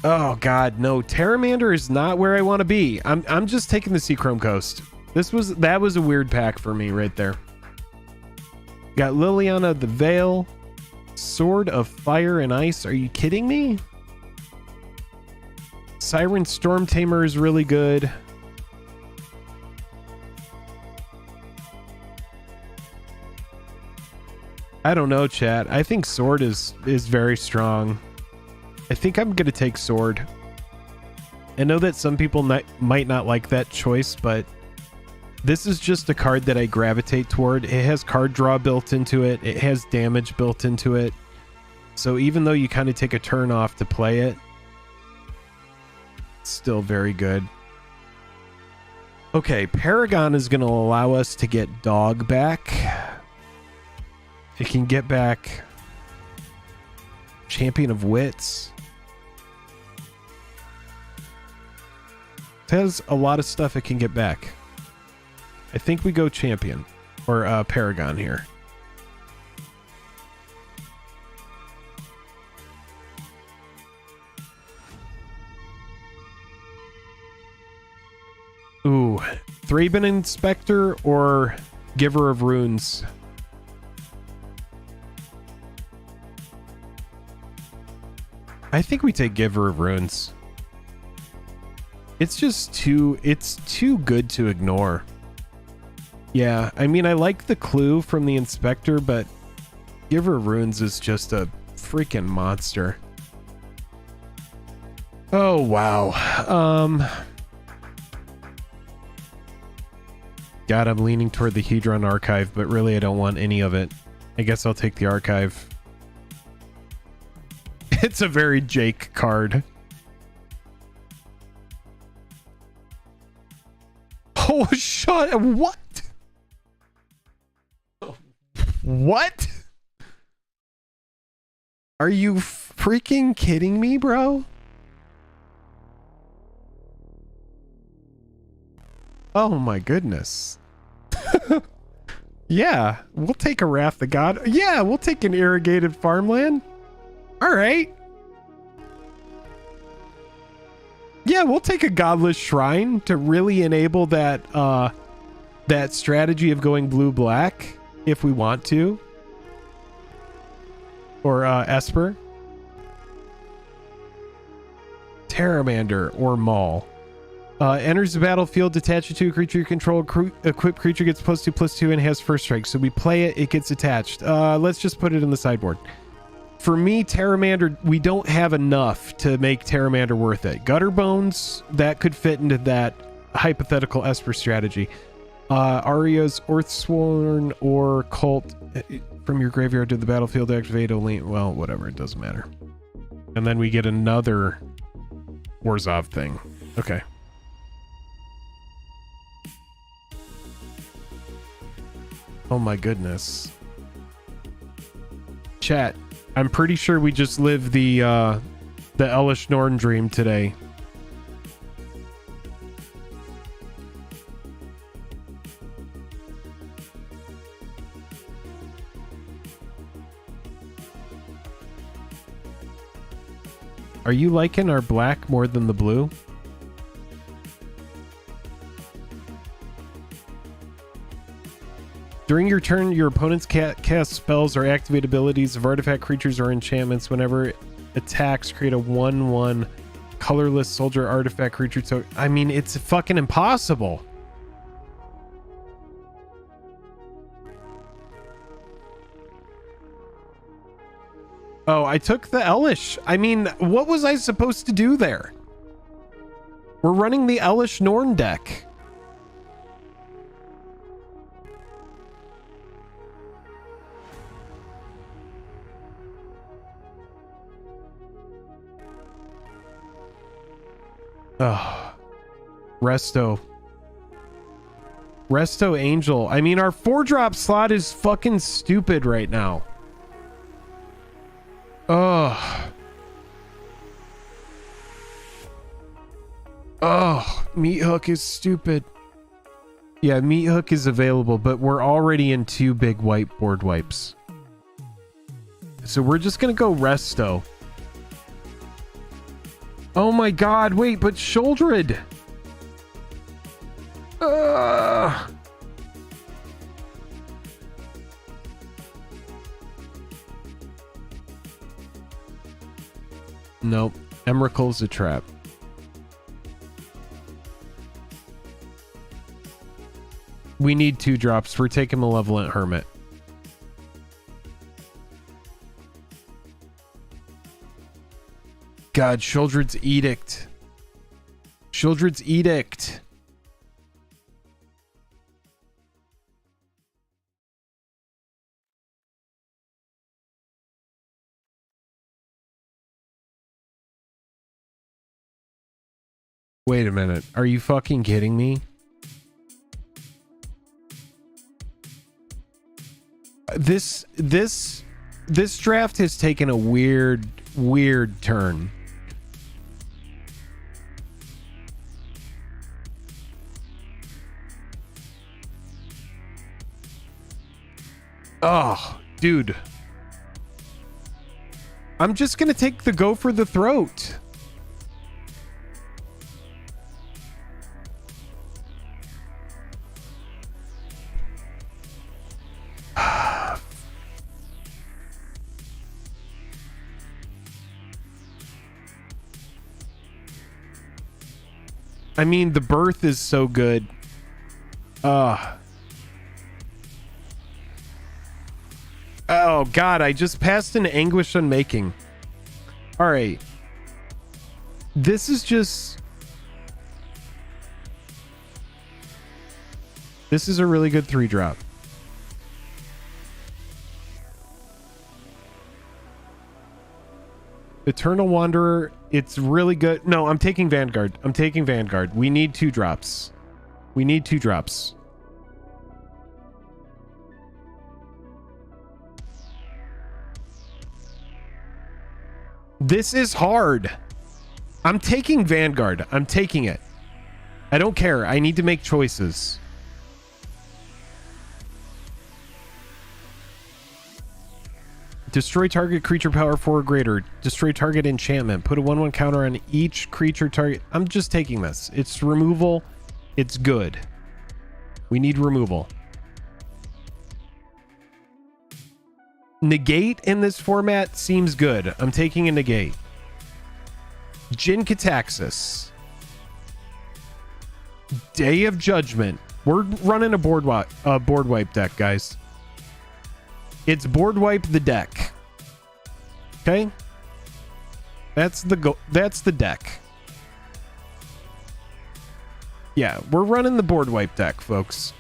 S1: Oh god, no. Terramander is not where I want to be. I'm just taking the Seachrome Coast. That was a weird pack for me right there. Got Liliana the Veil, Sword of Fire and Ice. Are you kidding me? Siren Storm Tamer is really good. I don't know, chat. I think Sword is very strong. I think I'm gonna take Sword. I know that some people might not like that choice, but this is just a card that I gravitate toward. It has card draw built into it. It has damage built into it. So even though you kind of take a turn off to play it, it's still very good. Okay, Paragon is going to allow us to get Dog back. It can get back Champion of Wits. It has a lot of stuff it can get back. I think we go Champion or Paragon here. Ooh, Thraben Inspector or Giver of Runes? I think we take Giver of Runes. It's just too good to ignore. Yeah, I mean, I like the clue from the Inspector, but Giver of Runes is just a freaking monster. Oh, wow. God, I'm leaning toward the Hedron Archive, but really I don't want any of it. I guess I'll take the Archive. It's a very Jake card. Oh, shut. What? What? Are you freaking kidding me, bro? Oh my goodness. Yeah, we'll take a Wrath the God. Yeah, we'll take an Irrigated Farmland. All right. Yeah, we'll take a Godless Shrine to really enable that that strategy of going blue-black. if we want to. Or Esper. Terramander or Maul. Enters the battlefield, attach it to a creature you control. Equipped creature gets +2/+2 and has first strike. So we play it, it gets attached. Let's just put it in the sideboard. For me, Terramander, we don't have enough to make Terramander worth it. Gutter Bones, that could fit into that hypothetical Esper strategy. Aria's Earthsworn or Cult from your graveyard to the battlefield, activate only. Well, whatever, it doesn't matter. And then we get another Orzhov thing. Okay. Oh my goodness. Chat, I'm pretty sure we just lived the Elish Norn dream today. Are you liking our black more than the blue? During your turn, your opponents cast spells or activate abilities of artifact creatures or enchantments. Whenever attacks, create a 1/1 colorless soldier artifact creature. So, I mean, it's fucking impossible. Oh, I took the Elish. I mean, what was I supposed to do there? We're running the Elish Norn deck. Oh, Resto Angel. I mean, our 4-drop slot is fucking stupid right now. Oh, Meat Hook is stupid. Yeah, Meat Hook is available, but we're already in 2 big whiteboard wipes. So we're just gonna go Resto. Oh my god, wait, but Sholdred! Nope. Emrakul's a trap. We need 2 drops. We're taking Malevolent Hermit. God, Sholdred's Edict. Sholdred's Edict. Wait a minute. Are you fucking kidding me? This draft has taken a weird turn. Oh, dude. I'm just gonna take the go for the throat. I mean, the birth is so good. Oh god, I just passed an Anguish Unmaking. All right. This is a really good 3-drop. Eternal Wanderer, it's really good. No, I'm taking Vanguard. We need 2 drops. This is hard. I'm taking Vanguard. I'm taking it. I don't care. I need to make choices. Destroy target creature power 4 or greater. Destroy target enchantment. Put a 1/1 counter on each creature target. I'm just taking this. It's removal. It's good. We need removal. Negate in this format seems good. I'm taking a negate. Jin Cataxis. Day of Judgment. We're running a board wipe deck, guys. It's board wipe the deck. Okay? That's the deck. Yeah, we're running the board wipe deck, folks.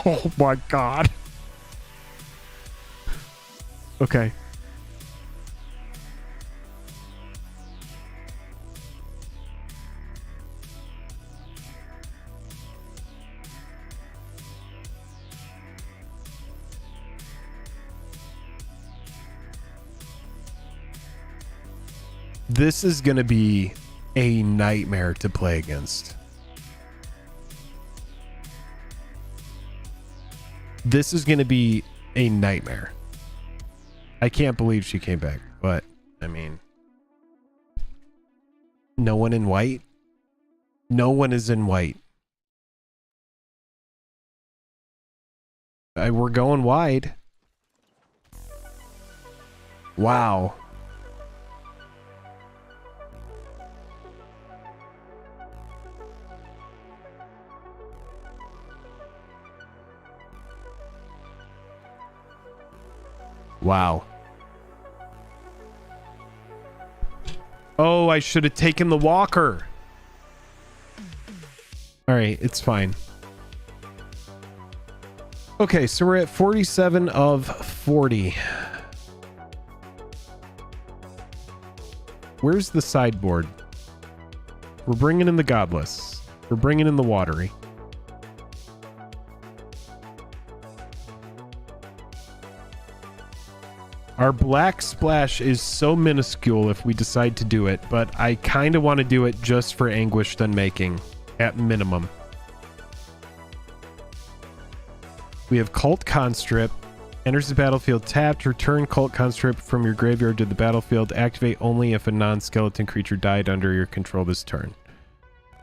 S1: Oh my god. Okay. This is going to be a nightmare to play against. This is going to be a nightmare. I can't believe she came back, but I mean, no one in white. No one is in white. We're going wide. Wow. Wow. Oh, I should have taken the walker. All right, it's fine. Okay, so we're at 47 of 40. Where's the sideboard? We're bringing in the Godless. We're bringing in the Watery. Our black splash is so minuscule if we decide to do it, but I kind of want to do it just for Anguished Unmaking, at minimum. We have Cult Constrict. Enters the battlefield tapped. Return Cult Constrict from your graveyard to the battlefield. Activate only if a non-skeleton creature died under your control this turn.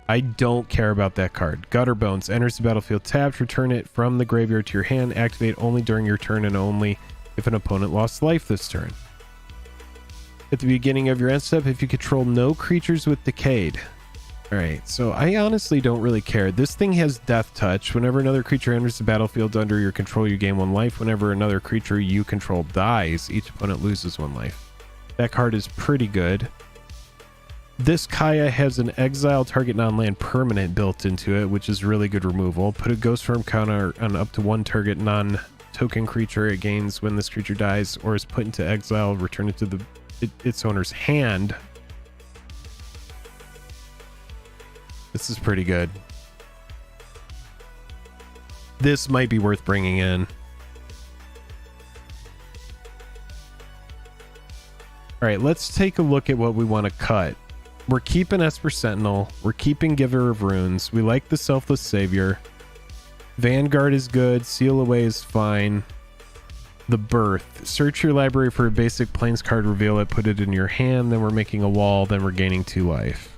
S1: I don't care about that card. Gutter Bones. Enters the battlefield tapped. Return it from the graveyard to your hand. Activate only during your turn and only if an opponent lost life this turn. At the beginning of your end step, if you control no creatures with Decayed. Alright, so I honestly don't really care. This thing has Death Touch. Whenever another creature enters the battlefield under your control, you gain 1 life. Whenever another creature you control dies, each opponent loses 1 life. That card is pretty good. This Kaya has an exile target non-land permanent built into it, which is really good removal. Put a Ghost Form counter on up to 1 target non-token creature it gains when this creature dies or is put into exile. Return it to its owner's hand. This is pretty good. This might be worth bringing in. All right, let's take a look at what we want to cut. We're keeping Esper Sentinel. We're keeping Giver of Runes. We like the Selfless Savior. Vanguard is good. Seal Away is fine. The Birth. Search your library for a basic Plains card, reveal it, put it in your hand. Then we're making a wall. Then we're gaining 2 life.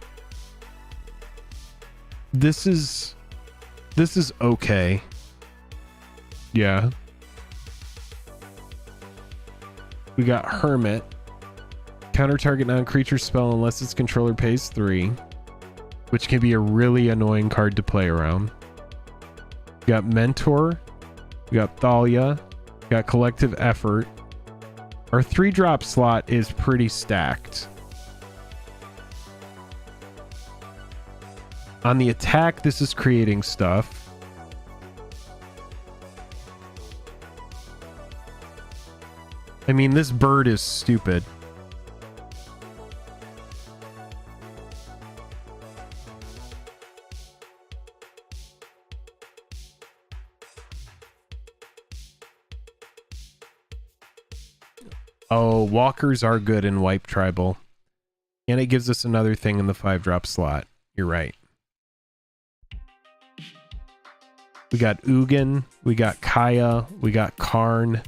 S1: This is okay. Yeah. We got Hermit. Counter target non-creature spell unless its controller pays 3, which can be a really annoying card to play around. We got Mentor. We got Thalia. We got Collective Effort. Our 3-drop slot is pretty stacked. On the attack, this is creating stuff. I mean, this bird is stupid. Oh, walkers are good in Wipe Tribal. And it gives us another thing in the 5-drop slot. You're right. We got Ugin, we got Kaya, we got Karn.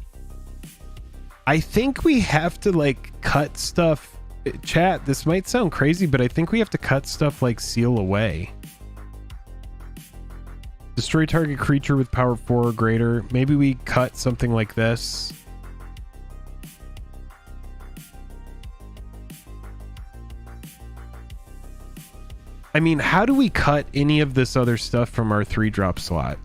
S1: I think we have to like cut stuff. Chat, this might sound crazy, but I think we have to cut stuff like Seal Away. Destroy target creature with power 4 or greater. Maybe we cut something like this. I mean, how do we cut any of this other stuff from our 3-drop slot?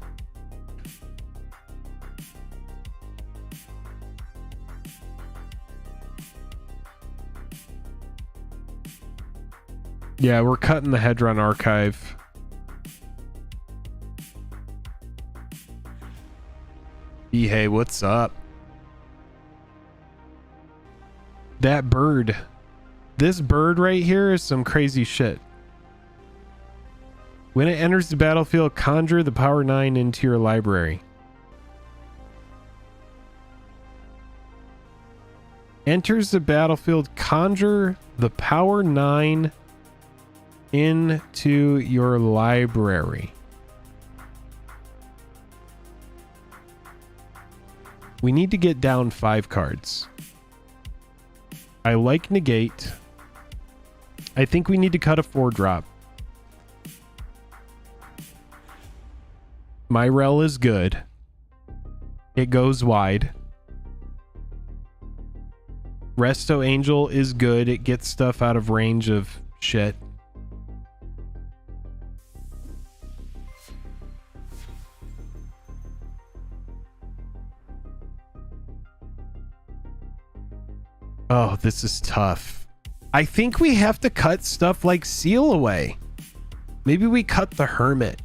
S1: Yeah, we're cutting the Hedron Archive. Hey, what's up? That bird. This bird right here is some crazy shit. When it enters the battlefield, conjure the power 9 into your library. Enters the battlefield, conjure the power 9 into your library. We need to get down 5 cards. I like negate. I think we need to cut a 4-drop. Myrel is good. It goes wide. Resto Angel is good. It gets stuff out of range of shit. Oh, this is tough. I think we have to cut stuff like Seal Away. Maybe we cut the Hermit.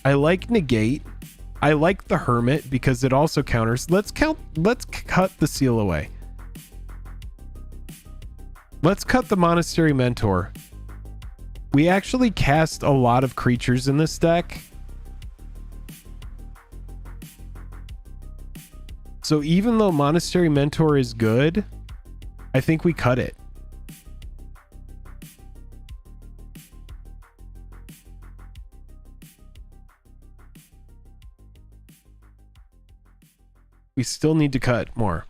S1: I like negate. I like the Hermit because it also counters. Let's cut the Seal Away. Let's cut the Monastery Mentor. We actually cast a lot of creatures in this deck. So even though Monastery Mentor is good, I think we cut it. We still need to cut more.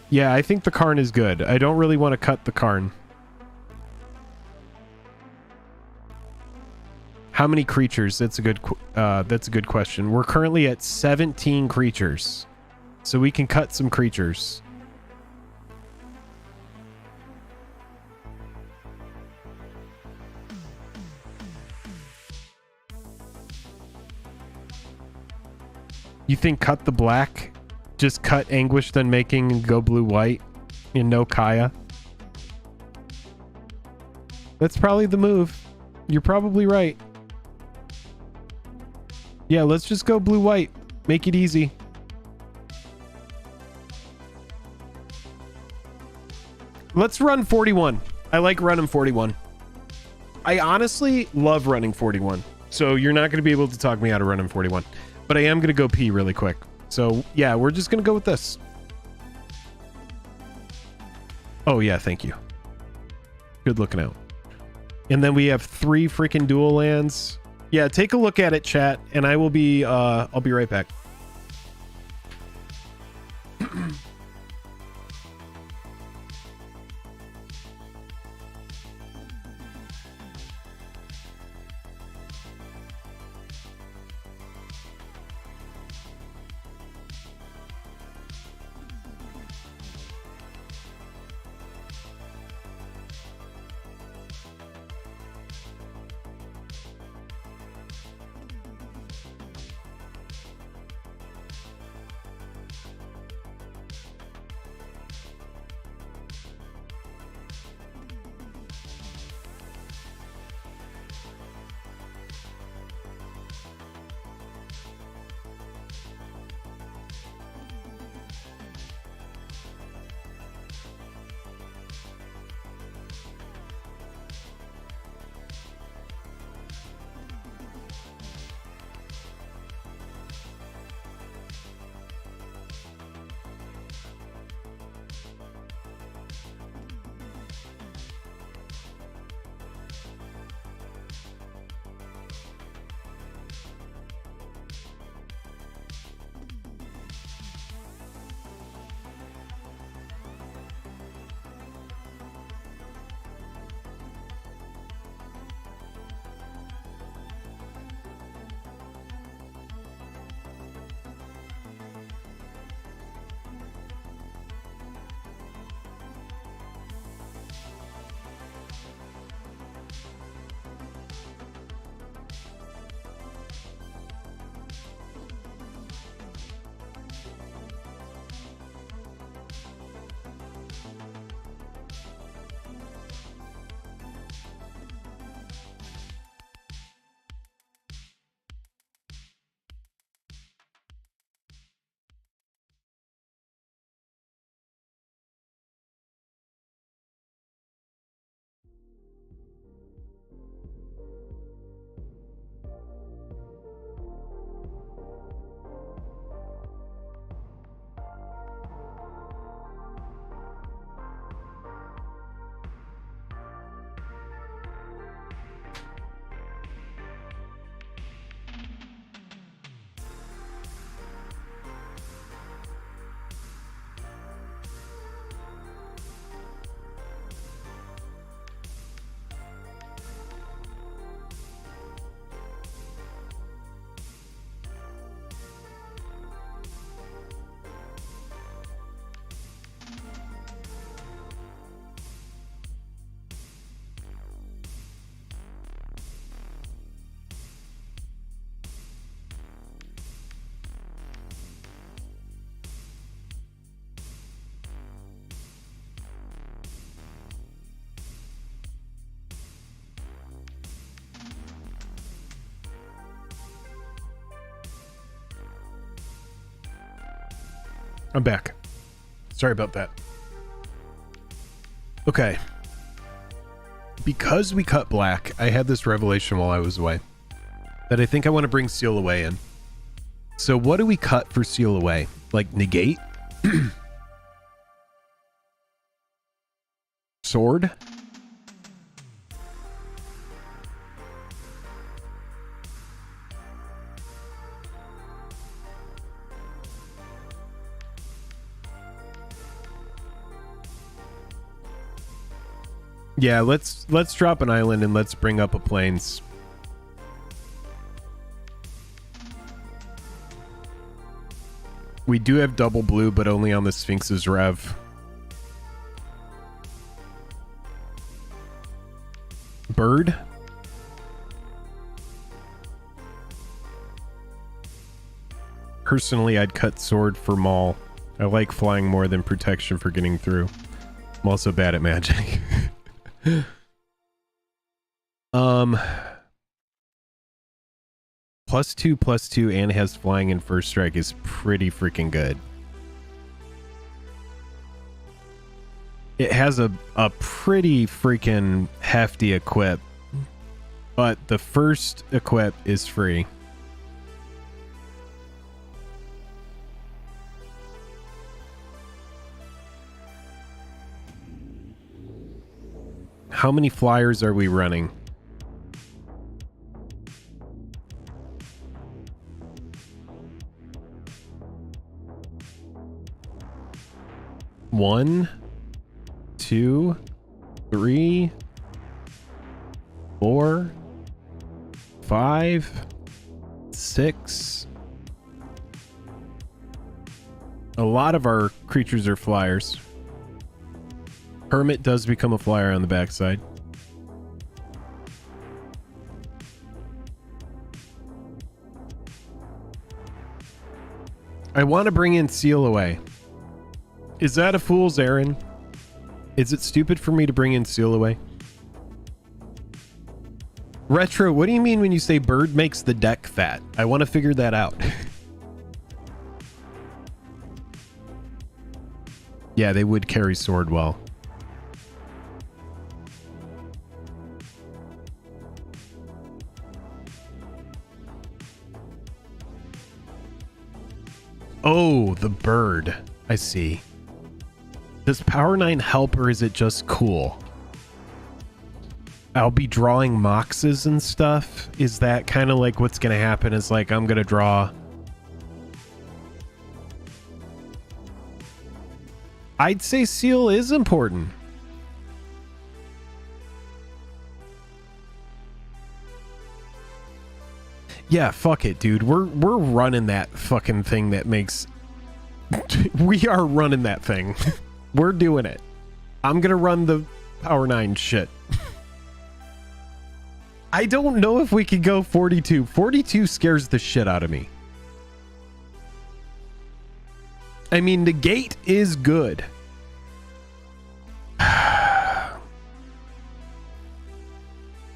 S1: Yeah, I think the Karn is good. I don't really want to cut the Karn. How many creatures? That's a good question. We're currently at 17 creatures. So we can cut some creatures. You think cut the black? Just cut Anguished Unmaking and go blue-white and no Kaya? That's probably the move. You're probably right. Yeah, let's just go blue-white. Make it easy. Let's run 41. I like running 41. I honestly love running 41. So you're not going to be able to talk me out of running 41. But I am going to go pee really quick. So yeah, we're just going to go with this. Oh yeah, thank you. Good looking out. And then we have 3 freaking dual lands. Yeah, take a look at it, chat, and I will be I'll be right back. I'm back. Sorry about that. Okay. Because we cut black, I had this revelation while I was away that I think I want to bring Seal Away in. So what do we cut for Seal Away? Like negate? Sword? Yeah, let's drop an island and let's bring up a plains. We do have double blue, but only on the Sphinx's Rev. Bird? Personally, I'd cut sword for Maul. I like flying more than protection for getting through. I'm also bad at magic. +2/+2 and has flying in first strike is pretty freaking good. It has a pretty freaking hefty equip, but the first equip is free. How many flyers are we running? One, 2, 3, 4, 5, 6. A lot of our creatures are flyers. Hermit does become a flyer on the backside. I want to bring in Seal Away. Is that a fool's errand? Is it stupid for me to bring in Seal Away? Retro, what do you mean when you say bird makes the deck fat? I want to figure that out. Yeah, they would carry sword well. Oh, the bird. I see. Does Power 9 help or is it just cool? I'll be drawing Moxes and stuff. Is that kind of like what's going to happen? Is like I'm going to draw... I'd say Seal is important. Yeah, fuck it, dude. We're running that fucking thing that makes... We are running that thing. We're doing it. I'm gonna run the Power 9 shit. I don't know if we could go 42. 42 scares the shit out of me. I mean, the gate is good.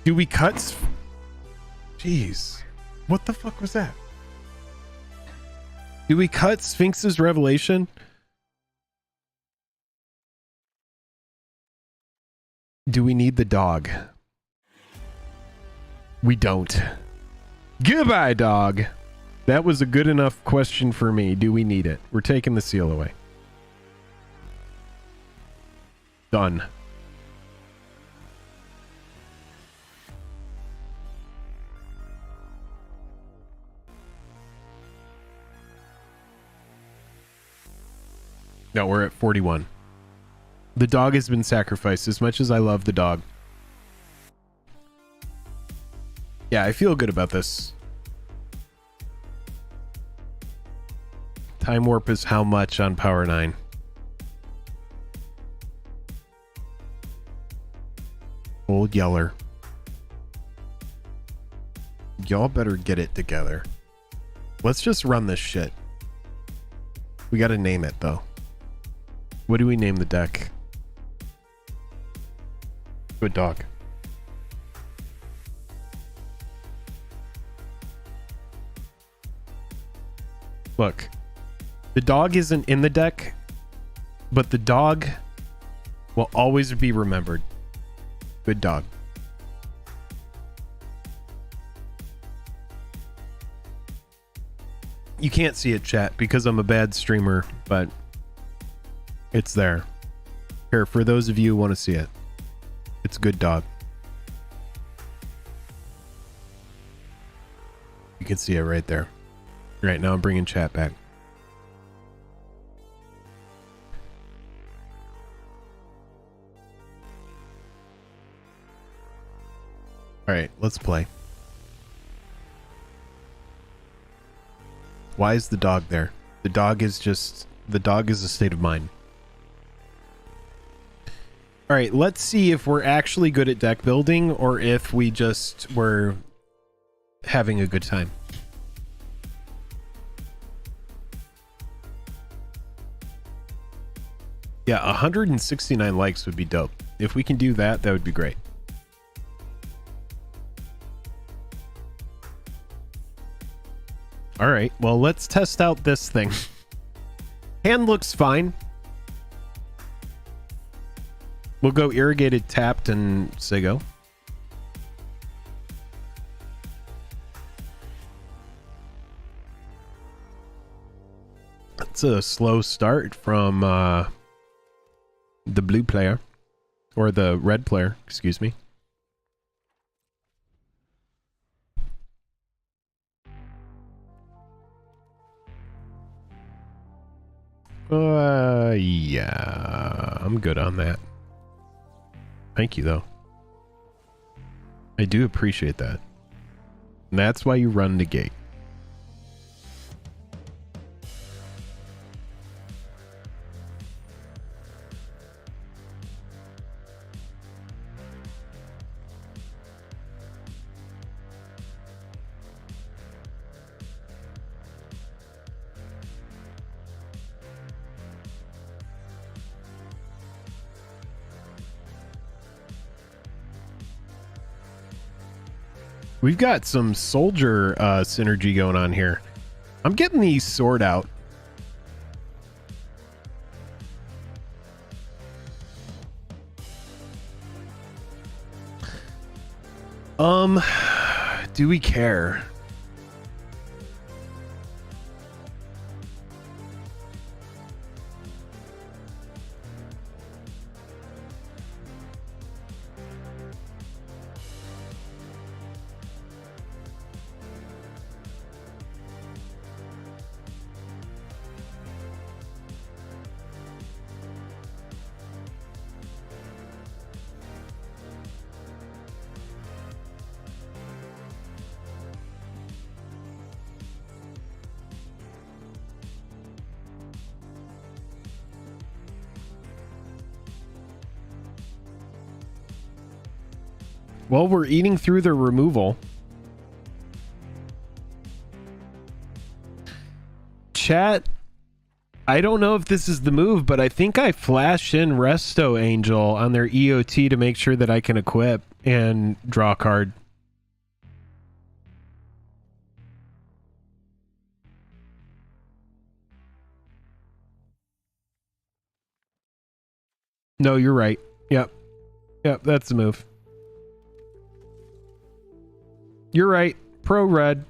S1: Do we cut... Jeez. What the fuck was that? Do we cut Sphinx's Revelation? Do we need the dog? We don't. Goodbye, dog. That was a good enough question for me. Do we need it? We're taking the Seal Away. Done. No, we're at 41. The dog has been sacrificed. As much as I love the dog. Yeah, I feel good about this. Time Warp is how much on Power 9? Old Yeller. Y'all better get it together. Let's just run this shit. We gotta name it, though. What do we name the deck? Good dog. Look. The dog isn't in the deck, but the dog will always be remembered. Good dog. You can't see it, chat, because I'm a bad streamer, but it's there. Here, for those of you who want to see it. It's a good dog. You can see it right there. Right now I'm bringing chat back. All right, let's play. Why is the dog there? The dog is a state of mind. All right, let's see if we're actually good at deck building or if we just were having a good time. Yeah, 169 likes would be dope. If we can do that, that would be great. All right, well, let's test out this thing. Hand looks fine. We'll go irrigated, tapped, and say go. It's a slow start from the blue player, or the red player, excuse me. Yeah, I'm good on that. Thank you, though. I do appreciate that. And that's why you run the gate. We've got some soldier synergy going on here. I'm getting the sword out. Do we care? Well, we're eating through the removal. Chat, I don't know if this is the move, but I think I flash in Resto Angel on their EOT to make sure that I can equip and draw a card. No, you're right. Yep. Yep, that's the move. You're right. Pro red.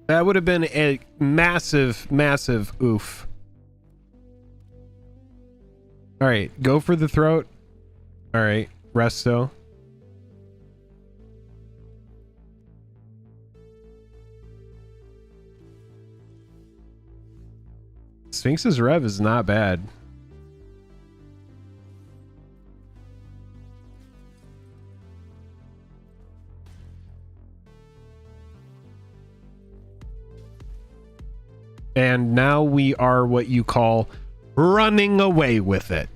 S1: That would have been a massive, massive oof. All right, go for the throat. All right, Resto. Sphinx's Rev is not bad. And now we are what you call running away with it.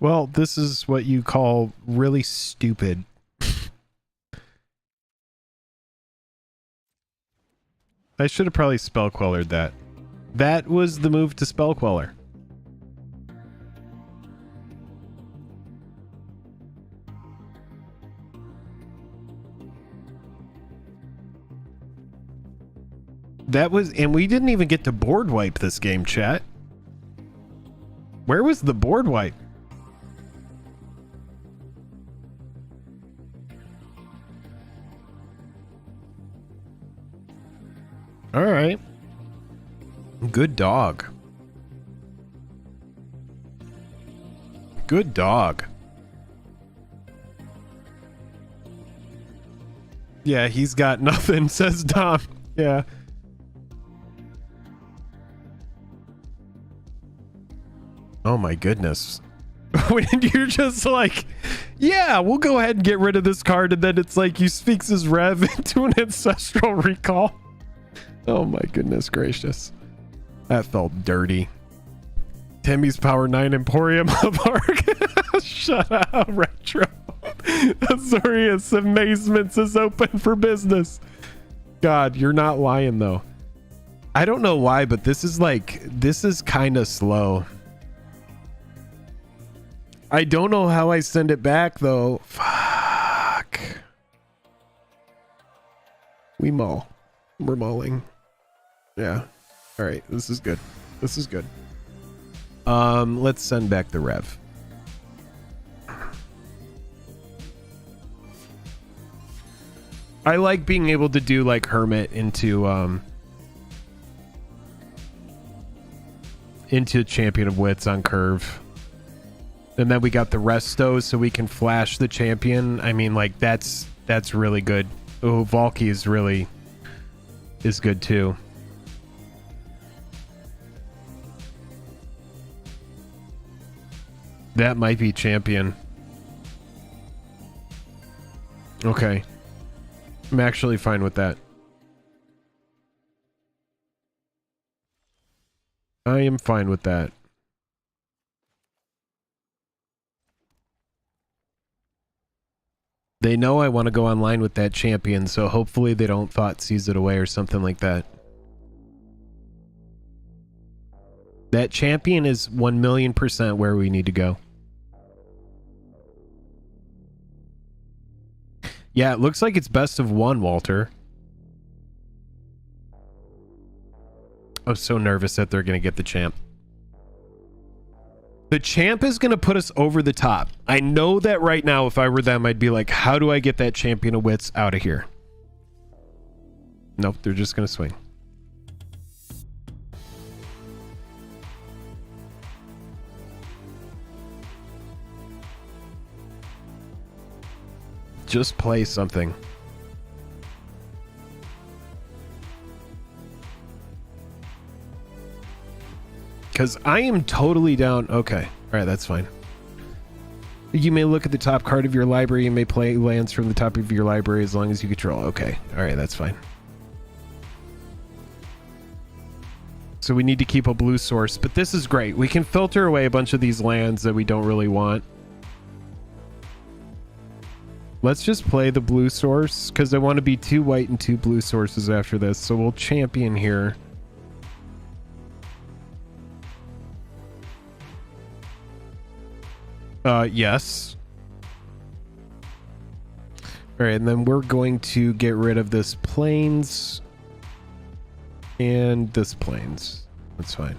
S1: Well, this is what you call really stupid. I should have probably spell quellered that. That was the move to spell queller. That was, and we didn't even get to board wipe this game, chat. Where was the board wipe? All right. Good dog. Good dog. Yeah, he's got nothing, says Dom. Yeah. Oh my goodness. When you're just like, yeah, we'll go ahead and get rid of this card, and then it's like you speaks his rev into an ancestral recall. Oh my goodness gracious. That felt dirty. Timmy's Power 9 Emporium of Arc. Shut up, Retro. Azorius Amazements is open for business. God, you're not lying though. I don't know why, but this is kind of slow. I don't know how I send it back though. Fuck. We mull. We're mulling. Yeah. All right. This is good. This is good. Let's send back the rev. I like being able to do like Hermit into Champion of Wits on curve. And then we got the resto so we can flash the champion. I mean, like that's really good. Oh, Valky is good too. That might be champion. Okay. I'm actually fine with that. I am fine with that. They know I want to go online with that champion, so hopefully they don't seize it away or something like that. That champion is 1,000,000% where we need to go. Yeah, it looks like it's best of one, Walter. I'm so nervous that they're going to get the champ. The champ is going to put us over the top. I know that right now, if I were them, I'd be like, how do I get that champion of wits out of here? Nope, they're just going to swing. Just play something. Because I am totally down. Okay. All right, that's fine. You may look at the top card of your library. You may play lands from the top of your library as long as you control. Okay. All right, that's fine. So we need to keep a blue source, but this is great. We can filter away a bunch of these lands that we don't really want. Let's just play the blue source because I want to be 2 white and 2 blue sources after this. So we'll champion here. Yes. All right, and then we're going to get rid of this plains and this plains. That's fine.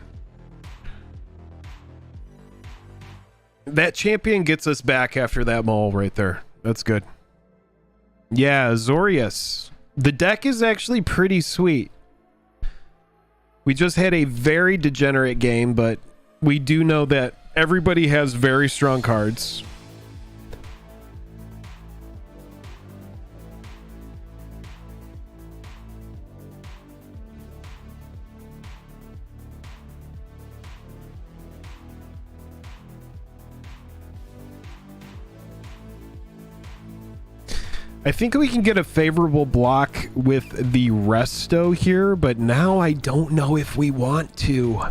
S1: That champion gets us back after that mole right there. That's good. Yeah, Azorius. The deck is actually pretty sweet. We just had a very degenerate game, but we do know that everybody has very strong cards. I think we can get a favorable block with the resto here, but now I don't know if we want to.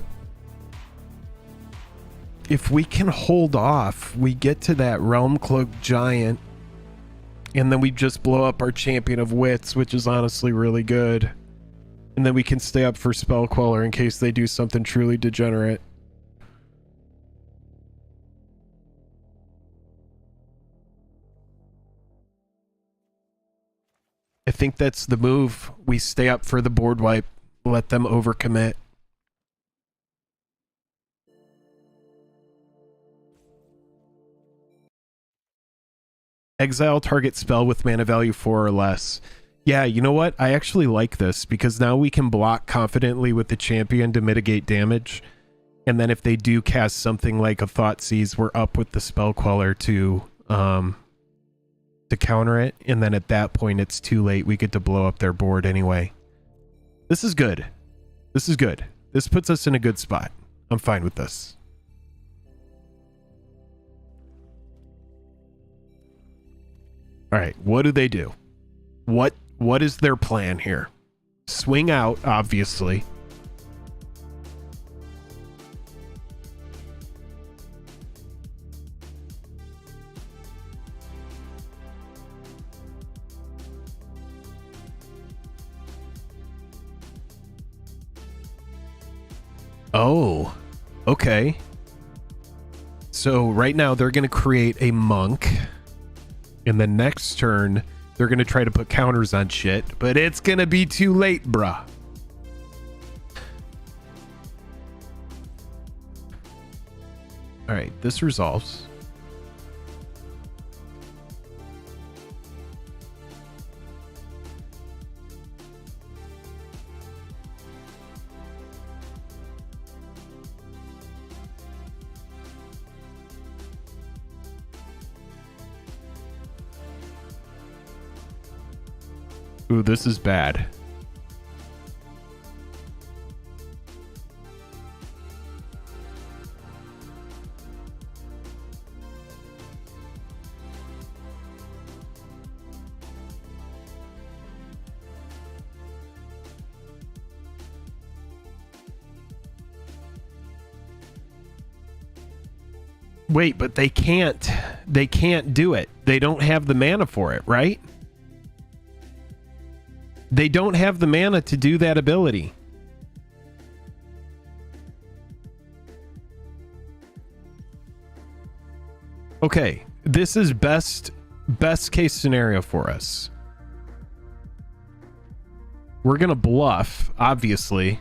S1: if we can hold off, we get to that Realm Cloak Giant, and then we just blow up our Champion of Wits, which is honestly really good. And then we can stay up for Spell Queller in case they do something truly degenerate. I think that's the move. We stay up for the board wipe, let them overcommit. Exile target spell with mana value 4 or less. Yeah, you know what? I actually like this because now we can block confidently with the champion to mitigate damage. And then if they do cast something like a Thoughtseize, we're up with the Spell Queller to counter it. And then at that point, it's too late. We get to blow up their board anyway. This is good. This is good. This puts us in a good spot. I'm fine with this. All right, what do they do? What is their plan here? Swing out, obviously. Oh, okay. So right now they're going to create a monk. In the next turn, they're going to try to put counters on shit, but it's going to be too late, bruh. All right, this resolves. Ooh, this is bad. Wait, but they can't do it. They don't have the mana for it, right? They don't have the mana to do that ability. Okay, this is best case scenario for us. We're gonna bluff, obviously.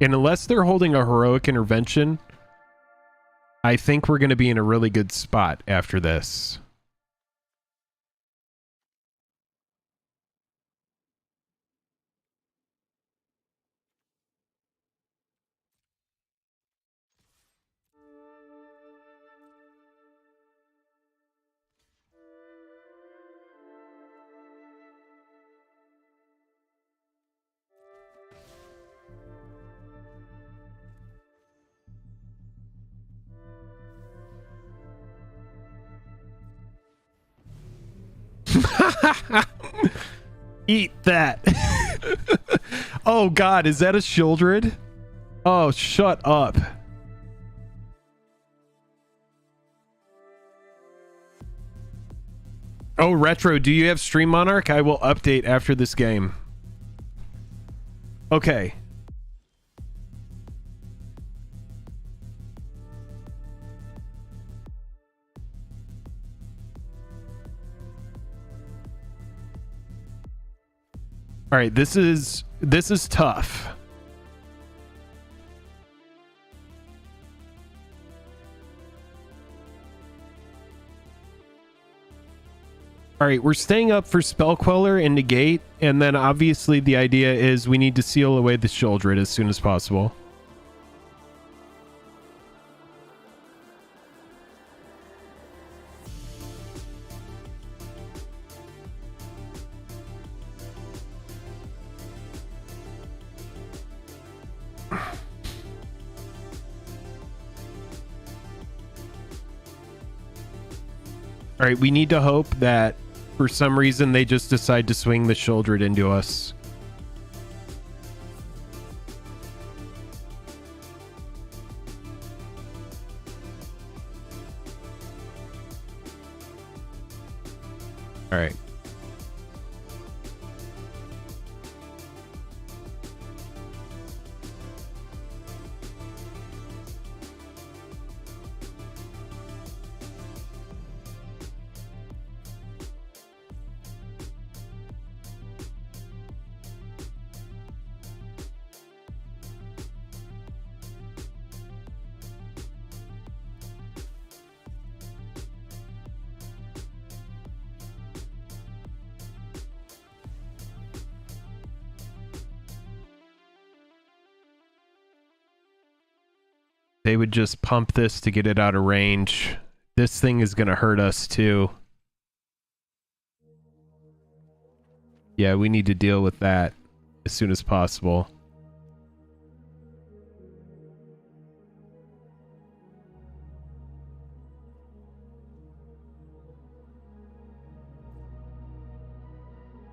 S1: And unless they're holding a heroic intervention, I think we're gonna be in a really good spot after this. Eat that. Oh god, is that a Shieldred? Oh, shut up. Oh, Retro, do you have Stream Monarch? I will update after this game. Okay. All right, this is tough. All right, we're staying up for Spell Queller and Negate, and then obviously the idea is we need to seal away the Shieldred as soon as possible. All right, we need to hope that for some reason they just decide to swing the Shieldred into us. All right. They would just pump this to get it out of range. This thing is going to hurt us too. Yeah, we need to deal with that as soon as possible.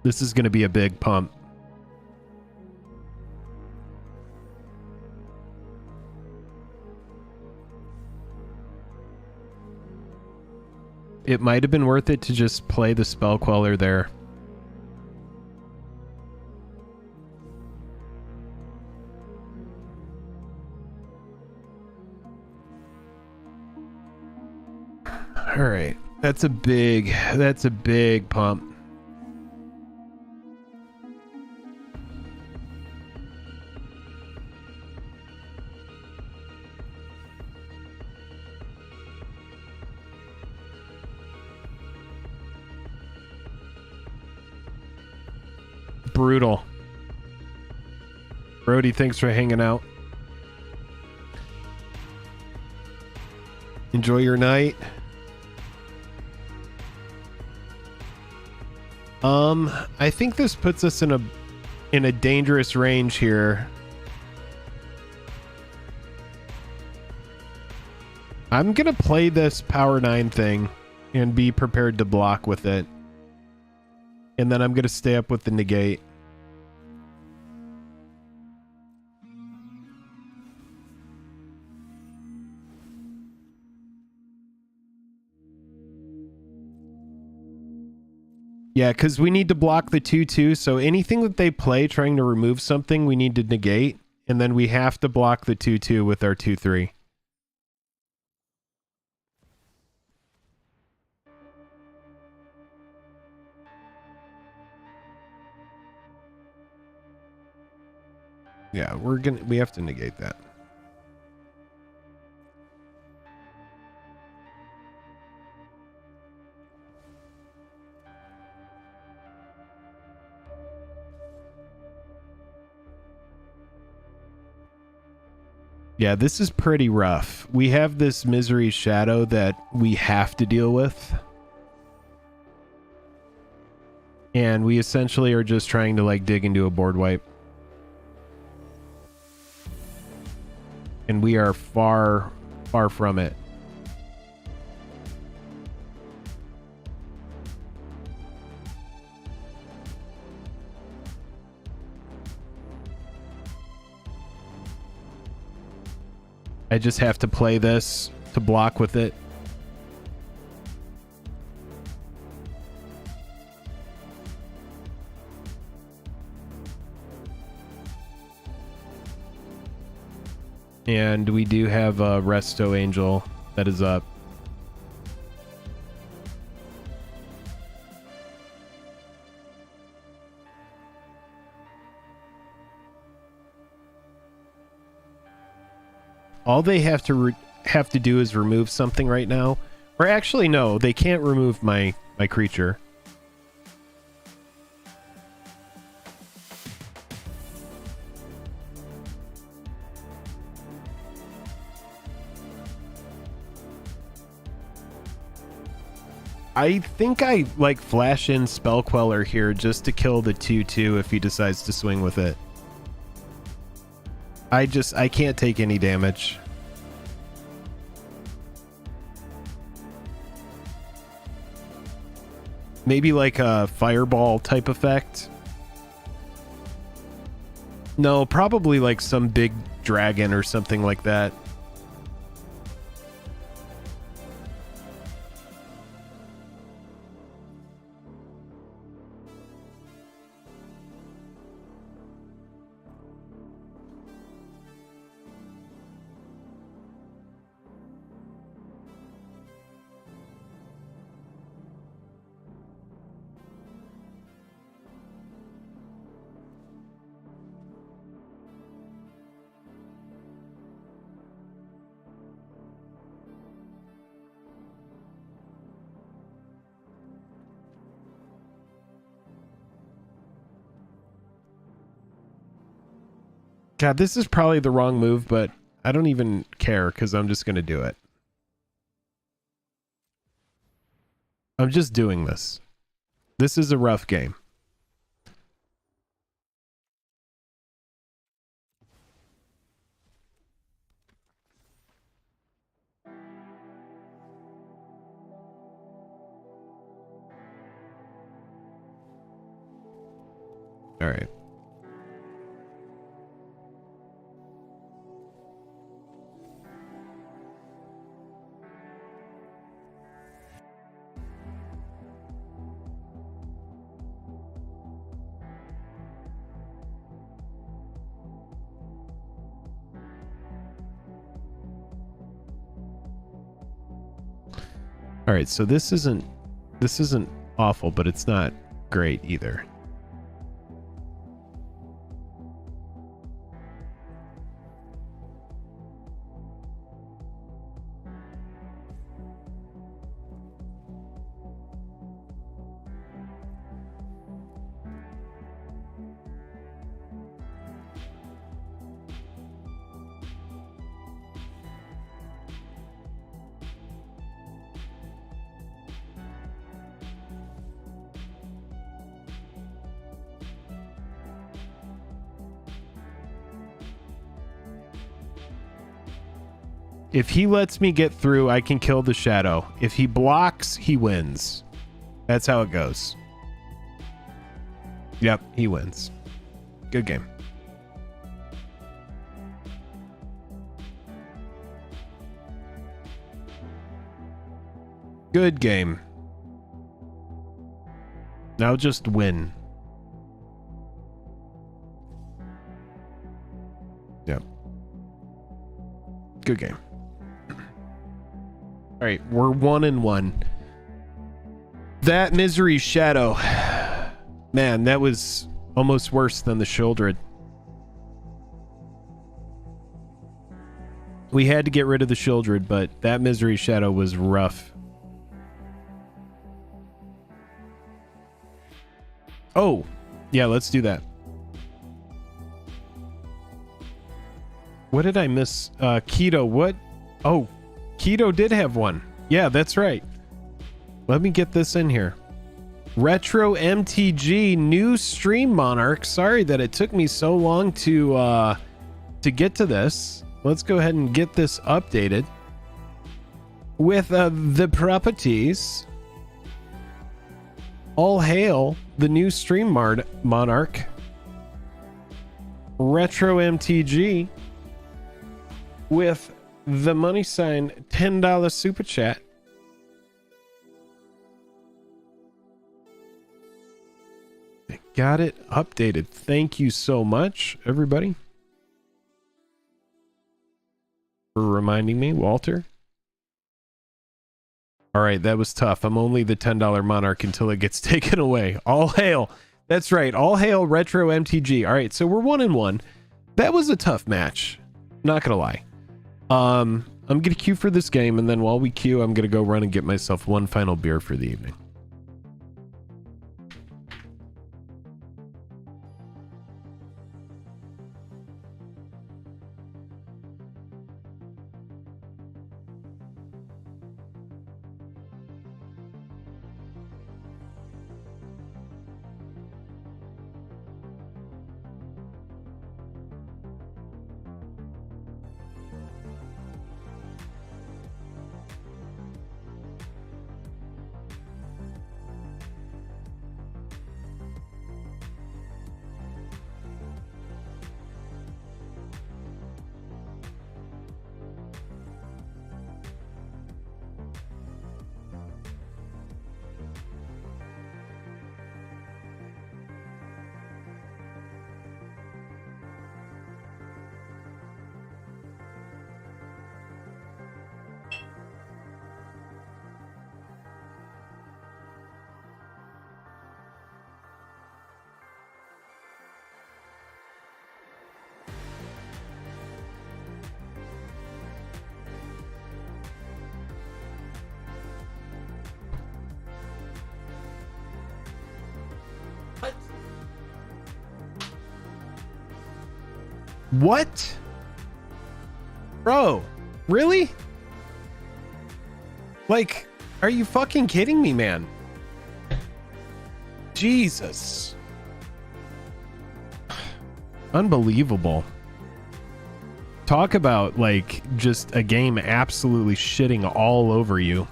S1: This is going to be a big pump. It might have been worth it to just play the Spell Queller there. All right, that's a big pump. Brutal. Brody, thanks for hanging out. Enjoy your night. I think this puts us in a dangerous range here. I'm gonna play this Power 9 thing and be prepared to block with it. And then I'm gonna stay up with the negate. Yeah, because we need to block the 2/2, so anything that they play trying to remove something, we need to negate, and then we have to block the 2/2 with our 2/3. Yeah, we have to negate that. Yeah, this is pretty rough. We have this Misery Shadow that we have to deal with. And we essentially are just trying to like dig into a board wipe. And we are far, far from it. I just have to play this to block with it. And we do have a Resto Angel that is up. All they have to do is remove something right now. Or actually, no, they can't remove my creature. I think I like flash in Spell Queller here just to kill the 2/2 if he decides to swing with it. I can't take any damage. Maybe like a fireball type effect. No, probably like some big dragon or something like that. God, this is probably the wrong move, but I don't even care because I'm just going to do it. I'm just doing this. This is a rough game. All right. All right, so this isn't awful, but it's not great either. If he lets me get through, I can kill the shadow. If he blocks, he wins. That's how it goes. Yep, he wins. Good game. Good game. Now just win. Yep. Good game. All right, we're 1-1. That Misery Shadow. Man, that was almost worse than the Shieldred. We had to get rid of the Shieldred, but that Misery Shadow was rough. Oh, yeah, let's do that. What did I miss? Keto, what? Oh, Keto did have one. Yeah, that's right. Let me get this in here. Retro MTG new stream monarch. Sorry that it took me so long to get to this. Let's go ahead and get this updated with the properties. All hail the new stream monarch. Retro MTG with the money sign $10 super chat. Got it updated. Thank you so much, everybody, for reminding me, Walter. All right, that was tough. I'm only the $10 monarch until it gets taken away. All hail. That's right. All hail Retro MTG. All right, so we're 1-1. That was a tough match. Not gonna lie. I'm gonna queue for this game, and then while we queue, I'm gonna go run and get myself one final beer for the evening. What? Bro, really? Like, are you fucking kidding me, man? Jesus. Unbelievable. Talk about, like, just a game absolutely shitting all over you.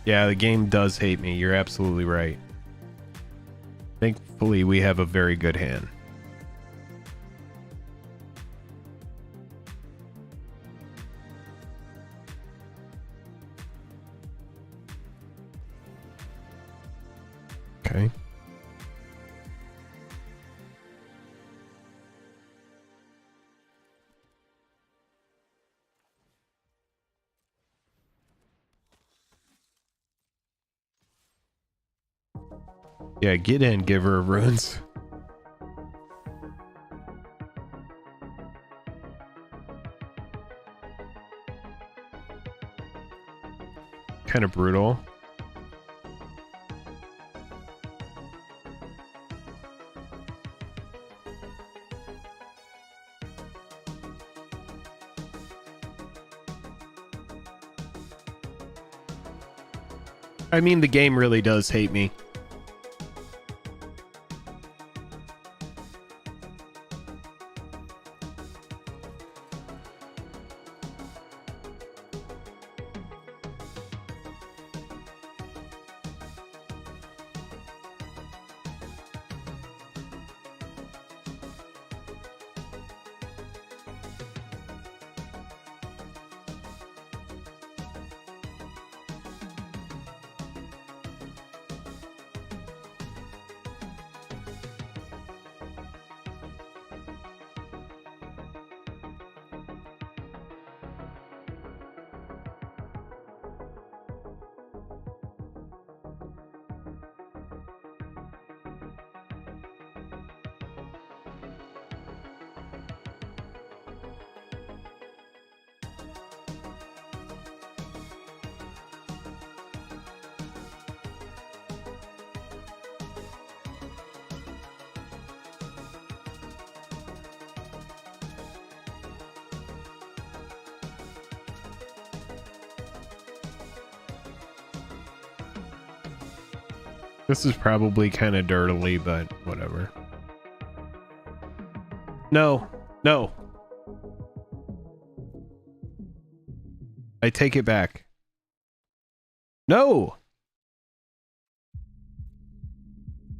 S1: Yeah, the game does hate me. You're absolutely right. Thankfully, we have a very good hand. Okay. Yeah, get in, giver of runes. Kind of brutal. I mean, the game really does hate me. This is probably kind of dirtily, but whatever. No, no. I take it back. No.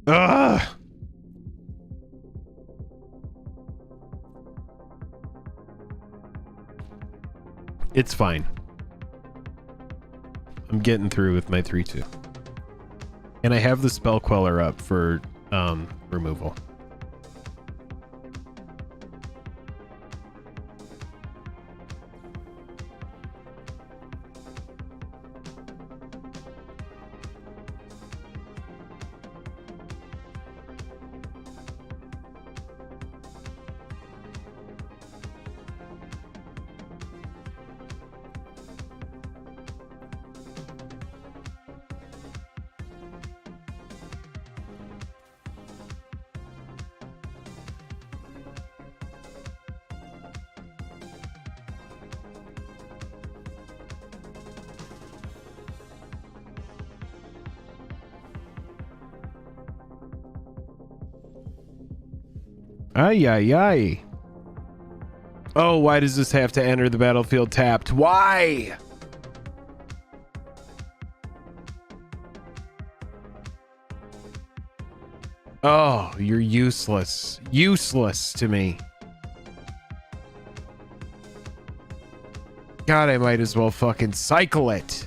S1: Ugh. It's fine. I'm getting through with my 3-2. And I have the spell queller up for removal. Ay, ay, ay. Oh, why does this have to enter the battlefield tapped? Why? Oh, you're useless. Useless to me. God, I might as well fucking cycle it.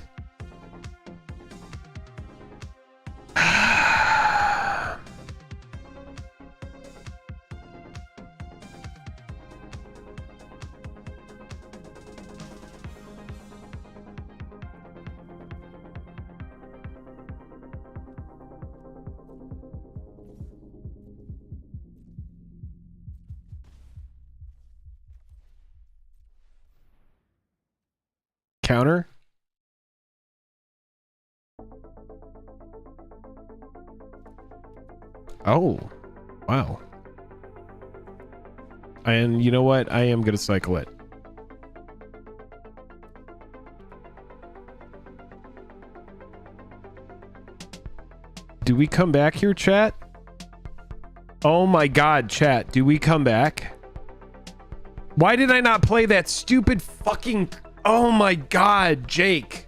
S1: Counter. Oh, wow. And you know what? I am going to cycle it. Do we come back here, chat? Oh my god, chat. Do we come back? Why did I not play that stupid fucking... Oh my god, Jake.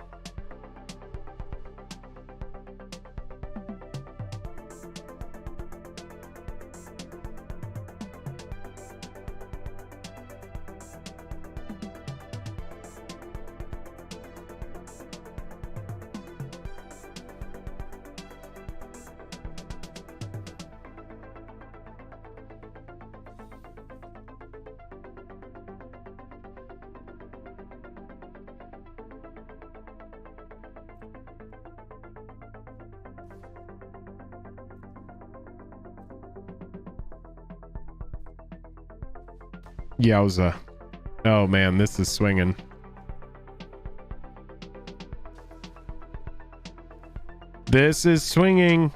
S1: Yowza. Oh man, this is swinging. This is swinging.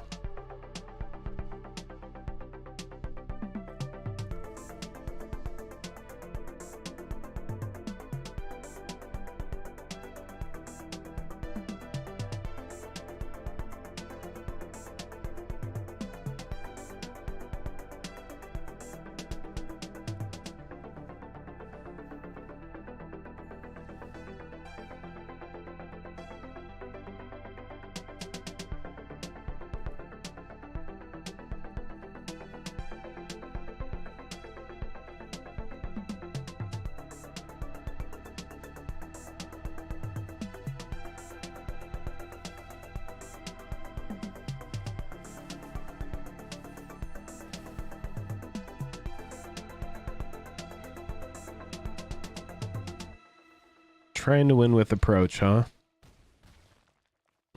S1: Trying to win with approach, huh?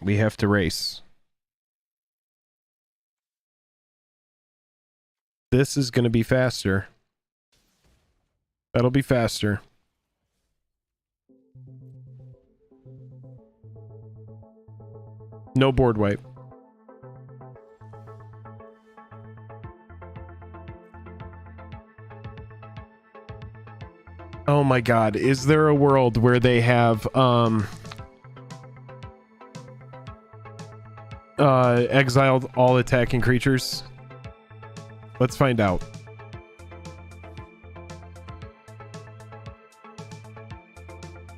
S1: We have to race. This is going to be faster. That'll be faster. No board wipe. Oh my god, is there a world where they have exiled all attacking creatures? Let's find out.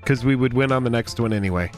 S1: Because we would win on the next one anyway.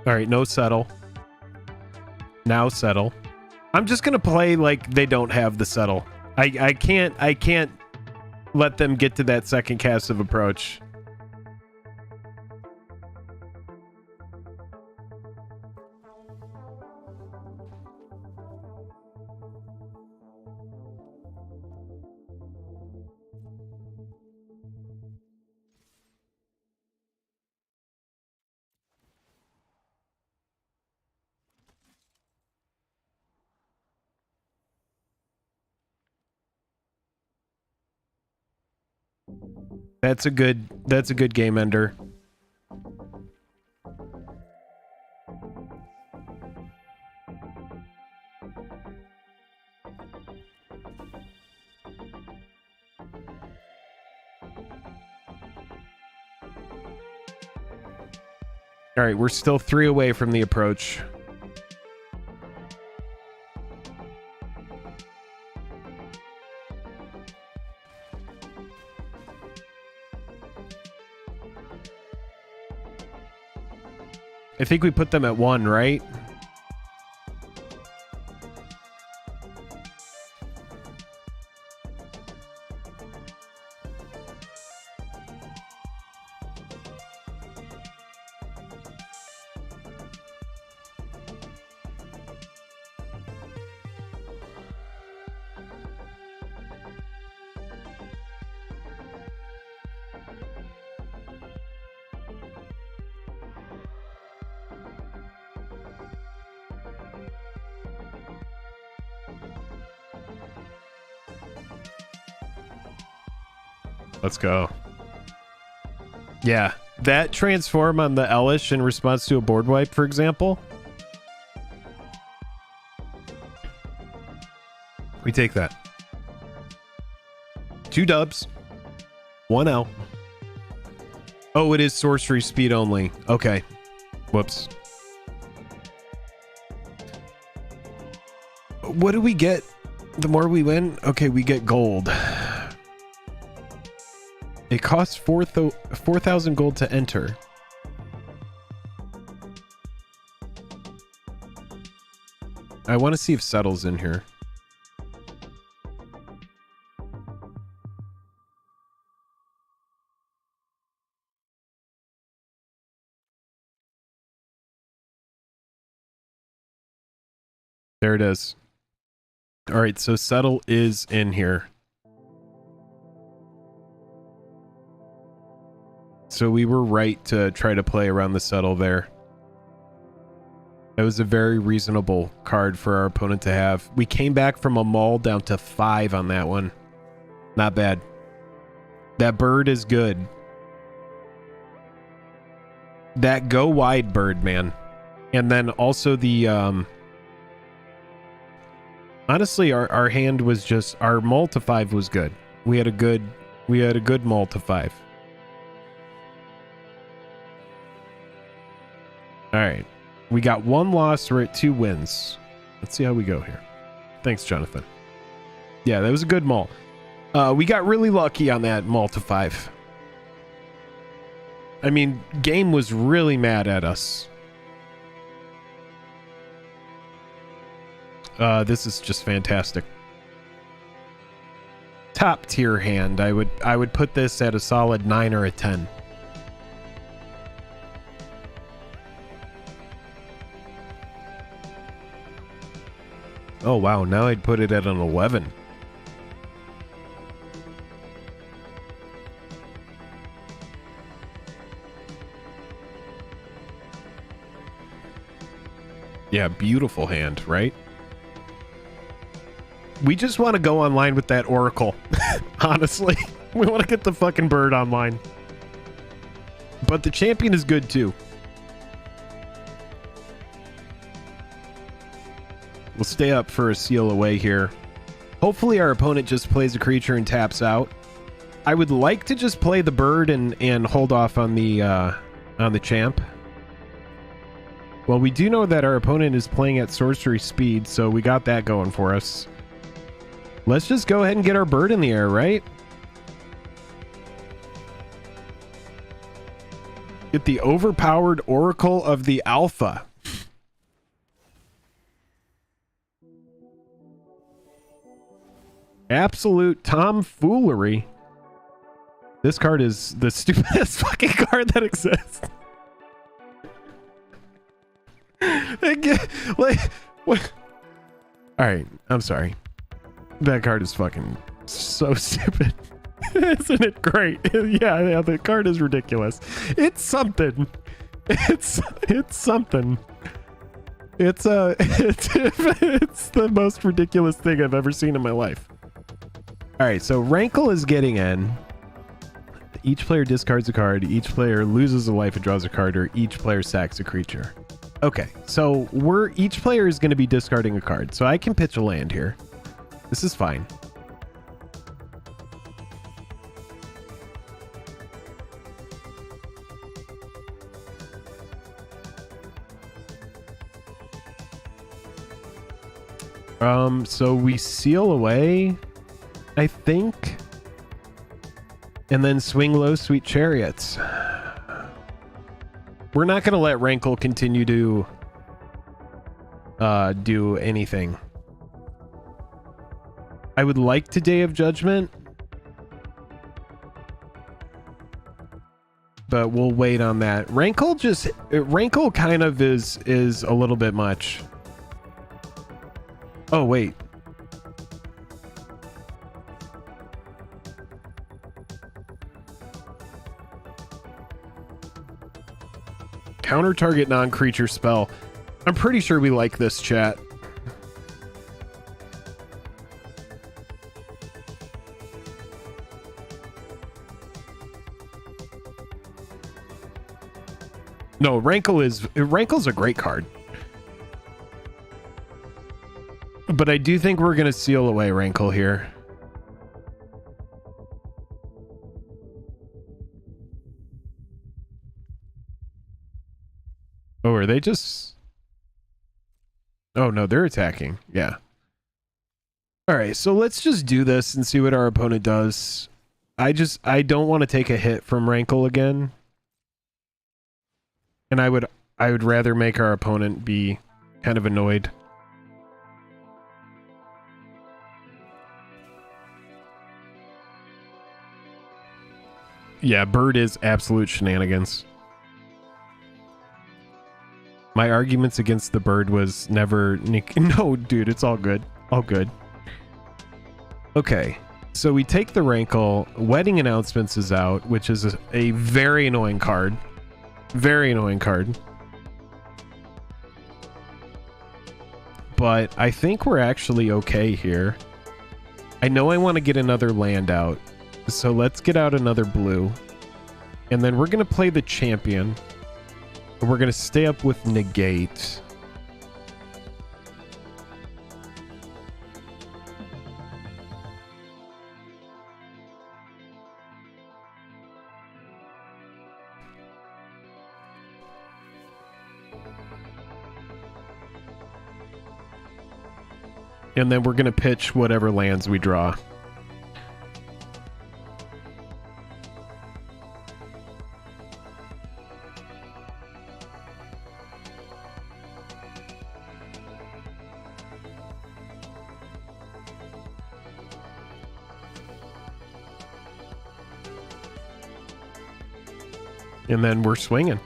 S1: All right, no settle. Now settle. I'm just gonna play like they don't have the settle. I can't let them get to that second cast of approach. That's a good game ender. All right, we're still 3 away from the approach. I think we put them at 1, right? Let's go. Yeah, that transform on the Elish in response to a board wipe, for example. We take that. 2 dubs. 1 L. Oh, it is sorcery speed only. Okay. Whoops. What do we get the more we win? Okay, we get gold. It costs 4,000 gold to enter. I want to see if Settle's in here. There it is. All right, so Settle is in here. So we were right to try to play around the Settle there. That was a very reasonable card for our opponent to have. We came back from a maul down to 5 on that one. Not bad. That bird is good. That go wide bird, man. And then also the honestly, our hand was just, our maul to 5 was good. We had a good maul to 5. All right, we got 1 loss. We're at 2 wins. Let's see how we go here. Thanks, Jonathan. Yeah, that was a good maul. We got really lucky on that maul to 5. I mean, game was really mad at us. This is just fantastic. Top tier hand. I would put this at a solid 9 or a 10. Oh wow, now I'd put it at an 11. Yeah, beautiful hand, right? We just want to go online with that Oracle. Honestly, we want to get the fucking bird online. But the champion is good too. We'll stay up for a seal away here. Hopefully our opponent just plays a creature and taps out. I would like to just play the bird and hold off on the champ. Well, we do know that our opponent is playing at sorcery speed, so we got that going for us. Let's just go ahead and get our bird in the air, right? Get the overpowered Oracle of the Alpha. Absolute tomfoolery. This card is the stupidest fucking card that exists. Like, what? All right, I'm sorry. That card is fucking so stupid. Isn't it great? Yeah, the card is ridiculous. It's something. It's something. It's the most ridiculous thing I've ever seen in my life. All right, so Rankle is getting in. Each player discards a card, each player loses a life and draws a card, or each player sacks a creature. Okay, so each player is going to be discarding a card, so I can pitch a land here. This is fine. So we seal away, I think, and then swing low, sweet chariots. We're not going to let Rankle continue to do anything. I would like to Day of Judgment, but we'll wait on that. Rankle kind of is a little bit much. Oh, wait. Counter target non-creature spell. I'm pretty sure we like this, chat. No, Rankle's a great card. But I do think we're going to seal away Rankle here. Oh, are they just... Oh, no, they're attacking. Yeah. All right, so let's just do this and see what our opponent does. I don't want to take a hit from Rankle again. And I would rather make our opponent be kind of annoyed. Yeah, Bird is absolute shenanigans. My arguments against the Bird was never... No, dude, it's all good. All good. Okay, so we take the Rankle. Wedding Announcements is out, which is a very annoying card. Very annoying card. But I think we're actually okay here. I know I want to get another land out. So let's get out another blue. And then we're going to play the Champion. We're going to stay up with Negate. And then we're going to pitch whatever lands we draw. And then we're swinging.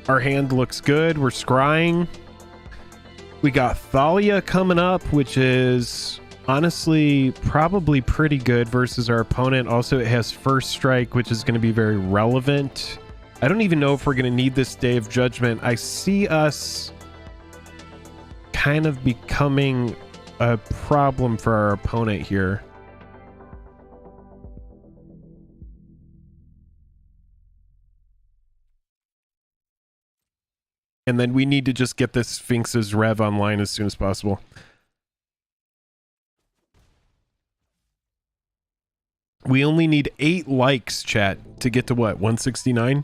S1: Our hand looks good. We're scrying. We got Thalia coming up, which is honestly probably pretty good versus our opponent. Also, it has First Strike, which is going to be very relevant. I don't even know if we're going to need this Day of Judgment. I see us kind of becoming a problem for our opponent here. And then we need to just get this Sphinx's Rev online as soon as possible. We only need 8 likes, chat, to get to what, 169?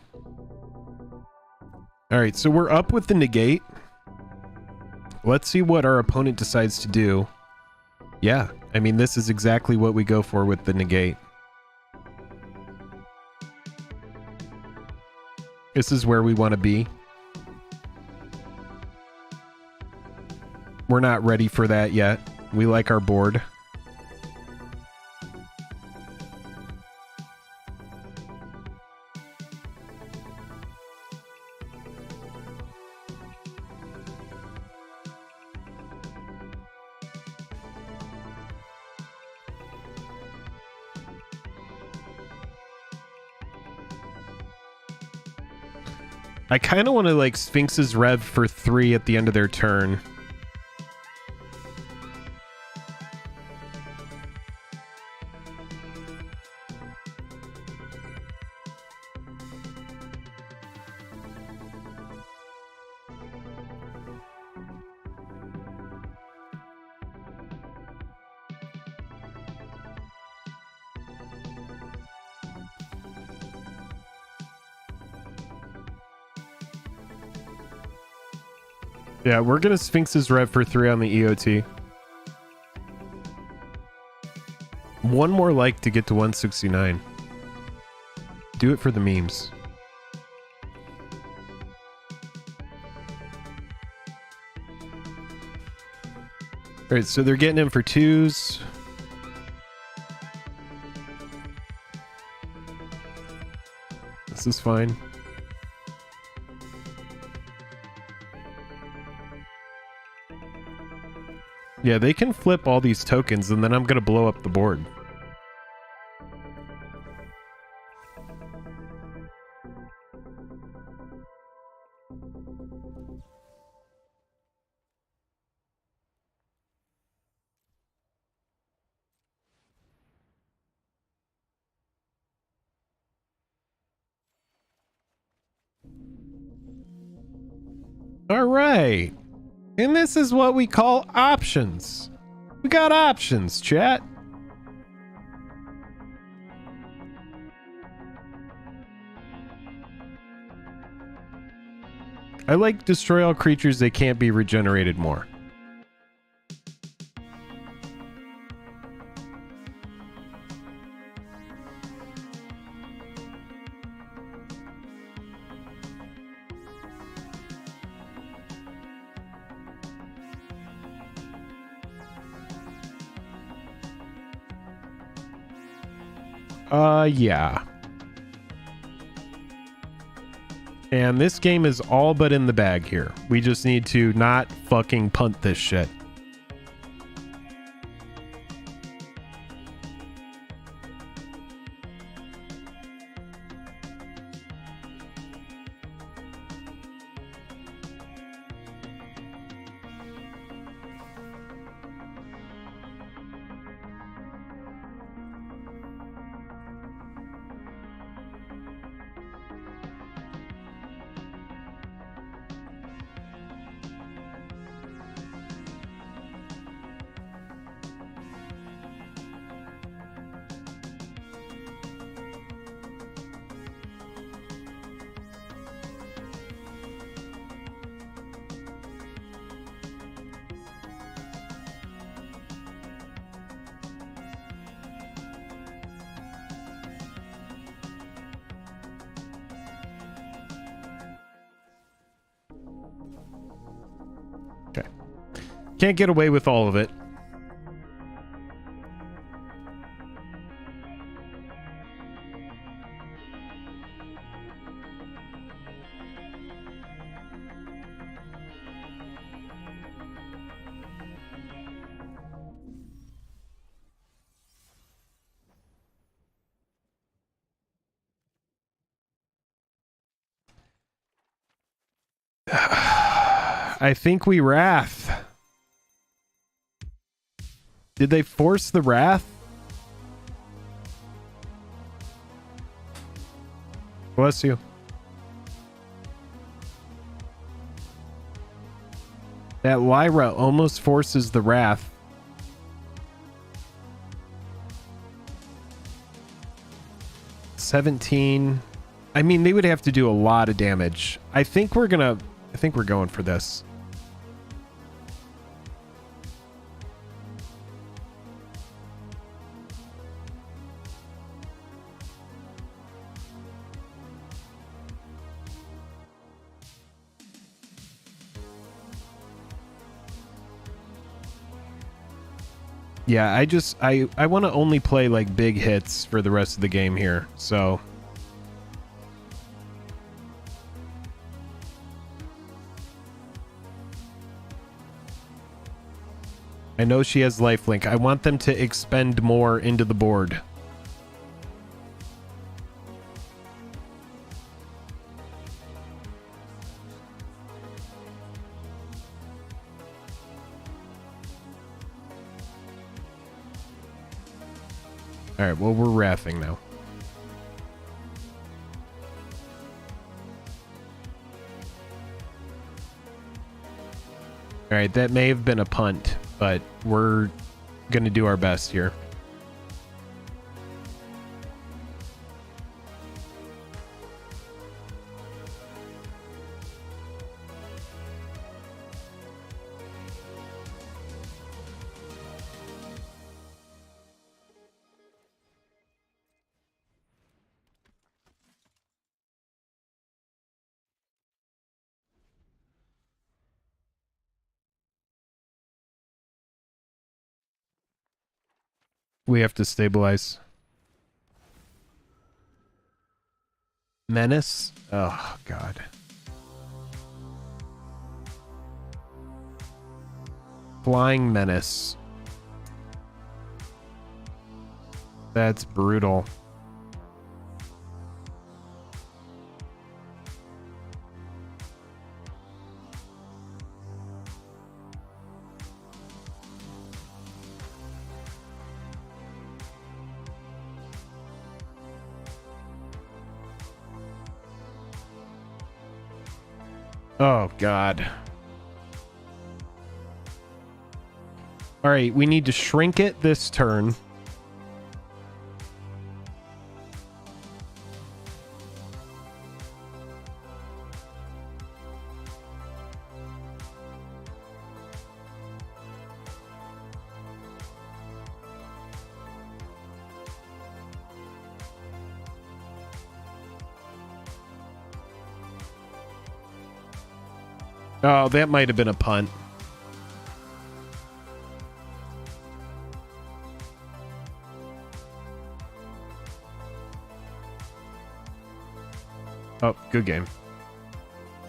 S1: All right, so we're up with the Negate. Let's see what our opponent decides to do. Yeah, I mean, this is exactly what we go for with the Negate. This is where we want to be. We're not ready for that yet. We like our board. I kind of want to like Sphinx's Rev for 3 at the end of their turn. Yeah, we're gonna Sphinx's Rev for 3 on the EOT. One more like to get to 169. Do it for the memes. All right, so they're getting in for 2s. This is fine. Yeah, they can flip all these tokens, and then I'm going to blow up the board. All right. And this is what we call options. We got options, chat. I like destroy all creatures that can't be regenerated more. Yeah. And this game is all but in the bag here. We just need to not fucking punt this shit. Okay. Can't get away with all of it. I think we wrath. Did they force the wrath? Bless you. That Lyra almost forces the wrath. $17. I mean, they would have to do a lot of damage. I think we're going for this. Yeah, I want to only play like big hits for the rest of the game here. So I know she has lifelink. I want them to expend more into the board. All right, well, we're wrathing now. All right, that may have been a punt, but we're going to do our best here. We have to stabilize. Menace? Oh, God. Flying Menace. That's brutal. Oh, God. All right, we need to shrink it this turn. Oh, that might have been a punt. Oh, good game.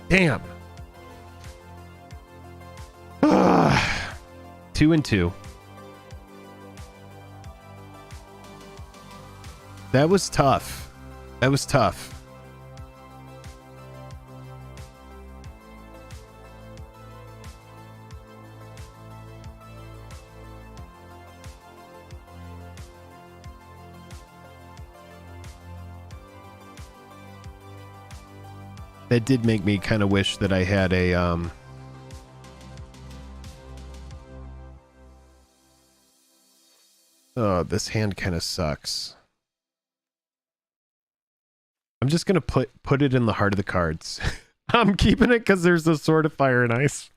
S1: Damn. 2-2. That was tough. That was tough. That did make me kind of wish that I had a oh, this hand kind of sucks. I'm just gonna put it in the heart of the cards. I'm keeping it because there's a Sword of Fire and Ice,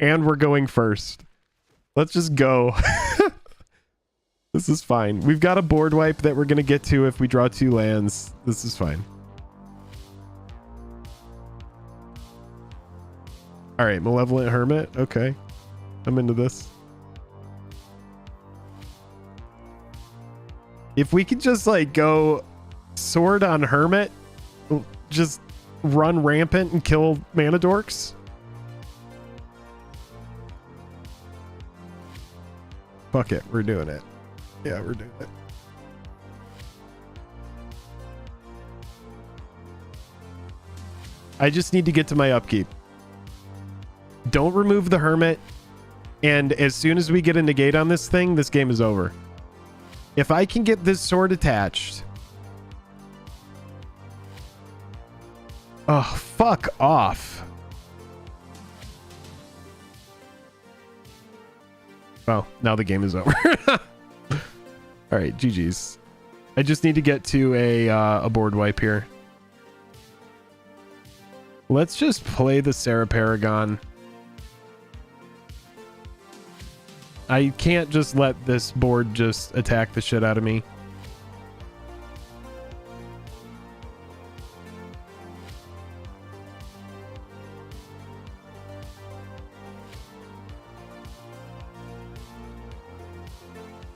S1: and we're going first. Let's just go. This is fine. We've got a board wipe that we're gonna get to if we draw 2 lands. This is fine. All right, Malevolent Hermit. Okay, I'm into this. If we could just like go Sword on Hermit, just run rampant and kill mana dorks. Fuck it, we're doing it. Yeah, we're doing it. I just need to get to my upkeep. Don't remove the Hermit, and as soon as we get a negate on this thing, this game is over. If I can get this sword attached... Oh, fuck off. Oh, now the game is over. All right, GG's. I just need to get to a board wipe here. Let's just play the Sarah Paragon. I can't just let this board just attack the shit out of me.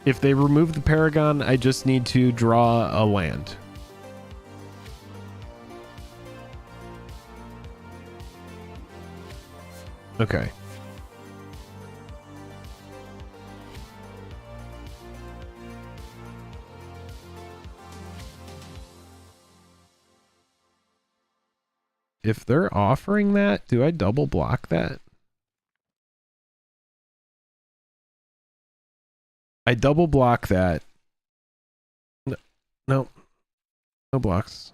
S1: If they remove the Paragon, I just need to draw a land. Okay. If they're offering that, do I double block that? I double block that. No, no blocks.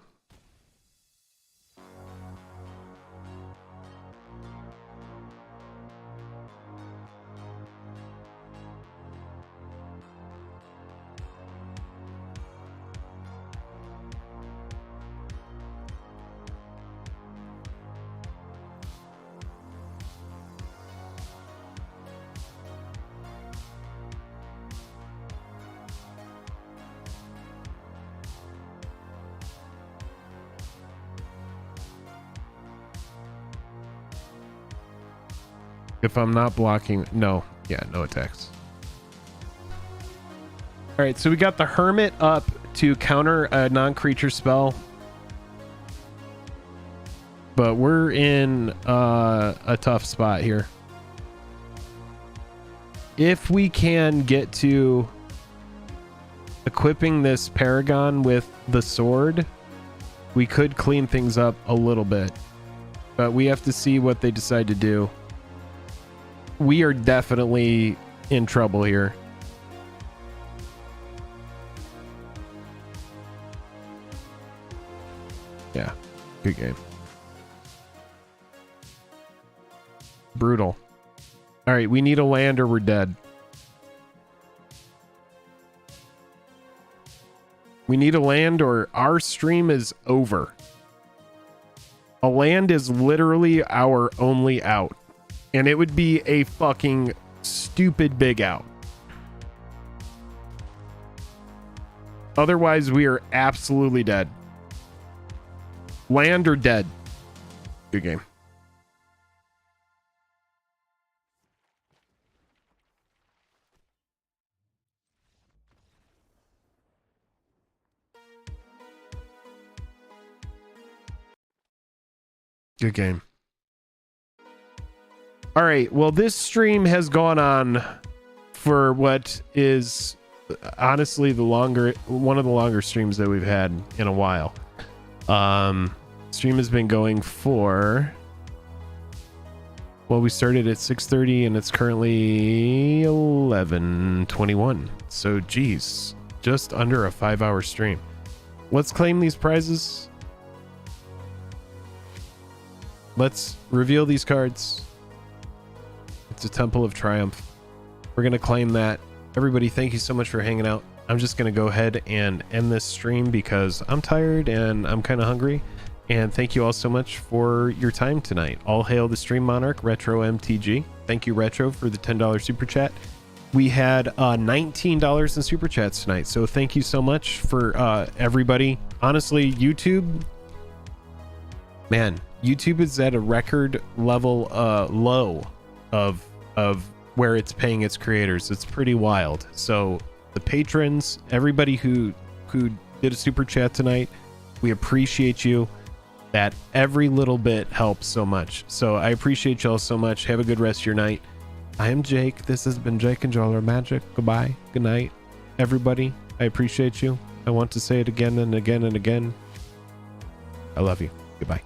S1: If I'm not blocking, no, yeah, no attacks. All right, so we got the Hermit up to counter a non-creature spell. But we're in a tough spot here. If we can get to equipping this Paragon with the sword, we could clean things up a little bit. But we have to see what they decide to do. We are definitely in trouble here. Yeah, good game. Brutal. All right, we need a land or we're dead. We need a land or our stream is over. A land is literally our only out. And it would be a fucking stupid big out. Otherwise, we are absolutely dead. Land or dead. Good game. Good game. All right. Well, this stream has gone on for what is honestly one of the longer streams that we've had in a while. Stream has been going for, well, we started at 6:30 and it's currently 11:21. So, geez, just under a 5-hour stream. Let's claim these prizes. Let's reveal these cards. It's a Temple of Triumph. We're going to claim that. Everybody, thank you so much for hanging out. I'm just going to go ahead and end this stream because I'm tired and I'm kind of hungry. And thank you all so much for your time tonight. All hail the Stream Monarch, Retro MTG. Thank you, Retro, for the $10 super chat. We had $19 in super chats tonight. So thank you so much for everybody. Honestly, YouTube, man, YouTube is at a record level low of where it's paying its creators. It's pretty wild. So the patrons, everybody who did a super chat tonight, we appreciate you. That every little bit helps so much. So I appreciate y'all so much. Have a good rest of your night. I am Jake. This has been Jake and Joel are Magic. Goodbye. Good night, everybody. I appreciate you. I want to say it again and again and again. I love you. Goodbye.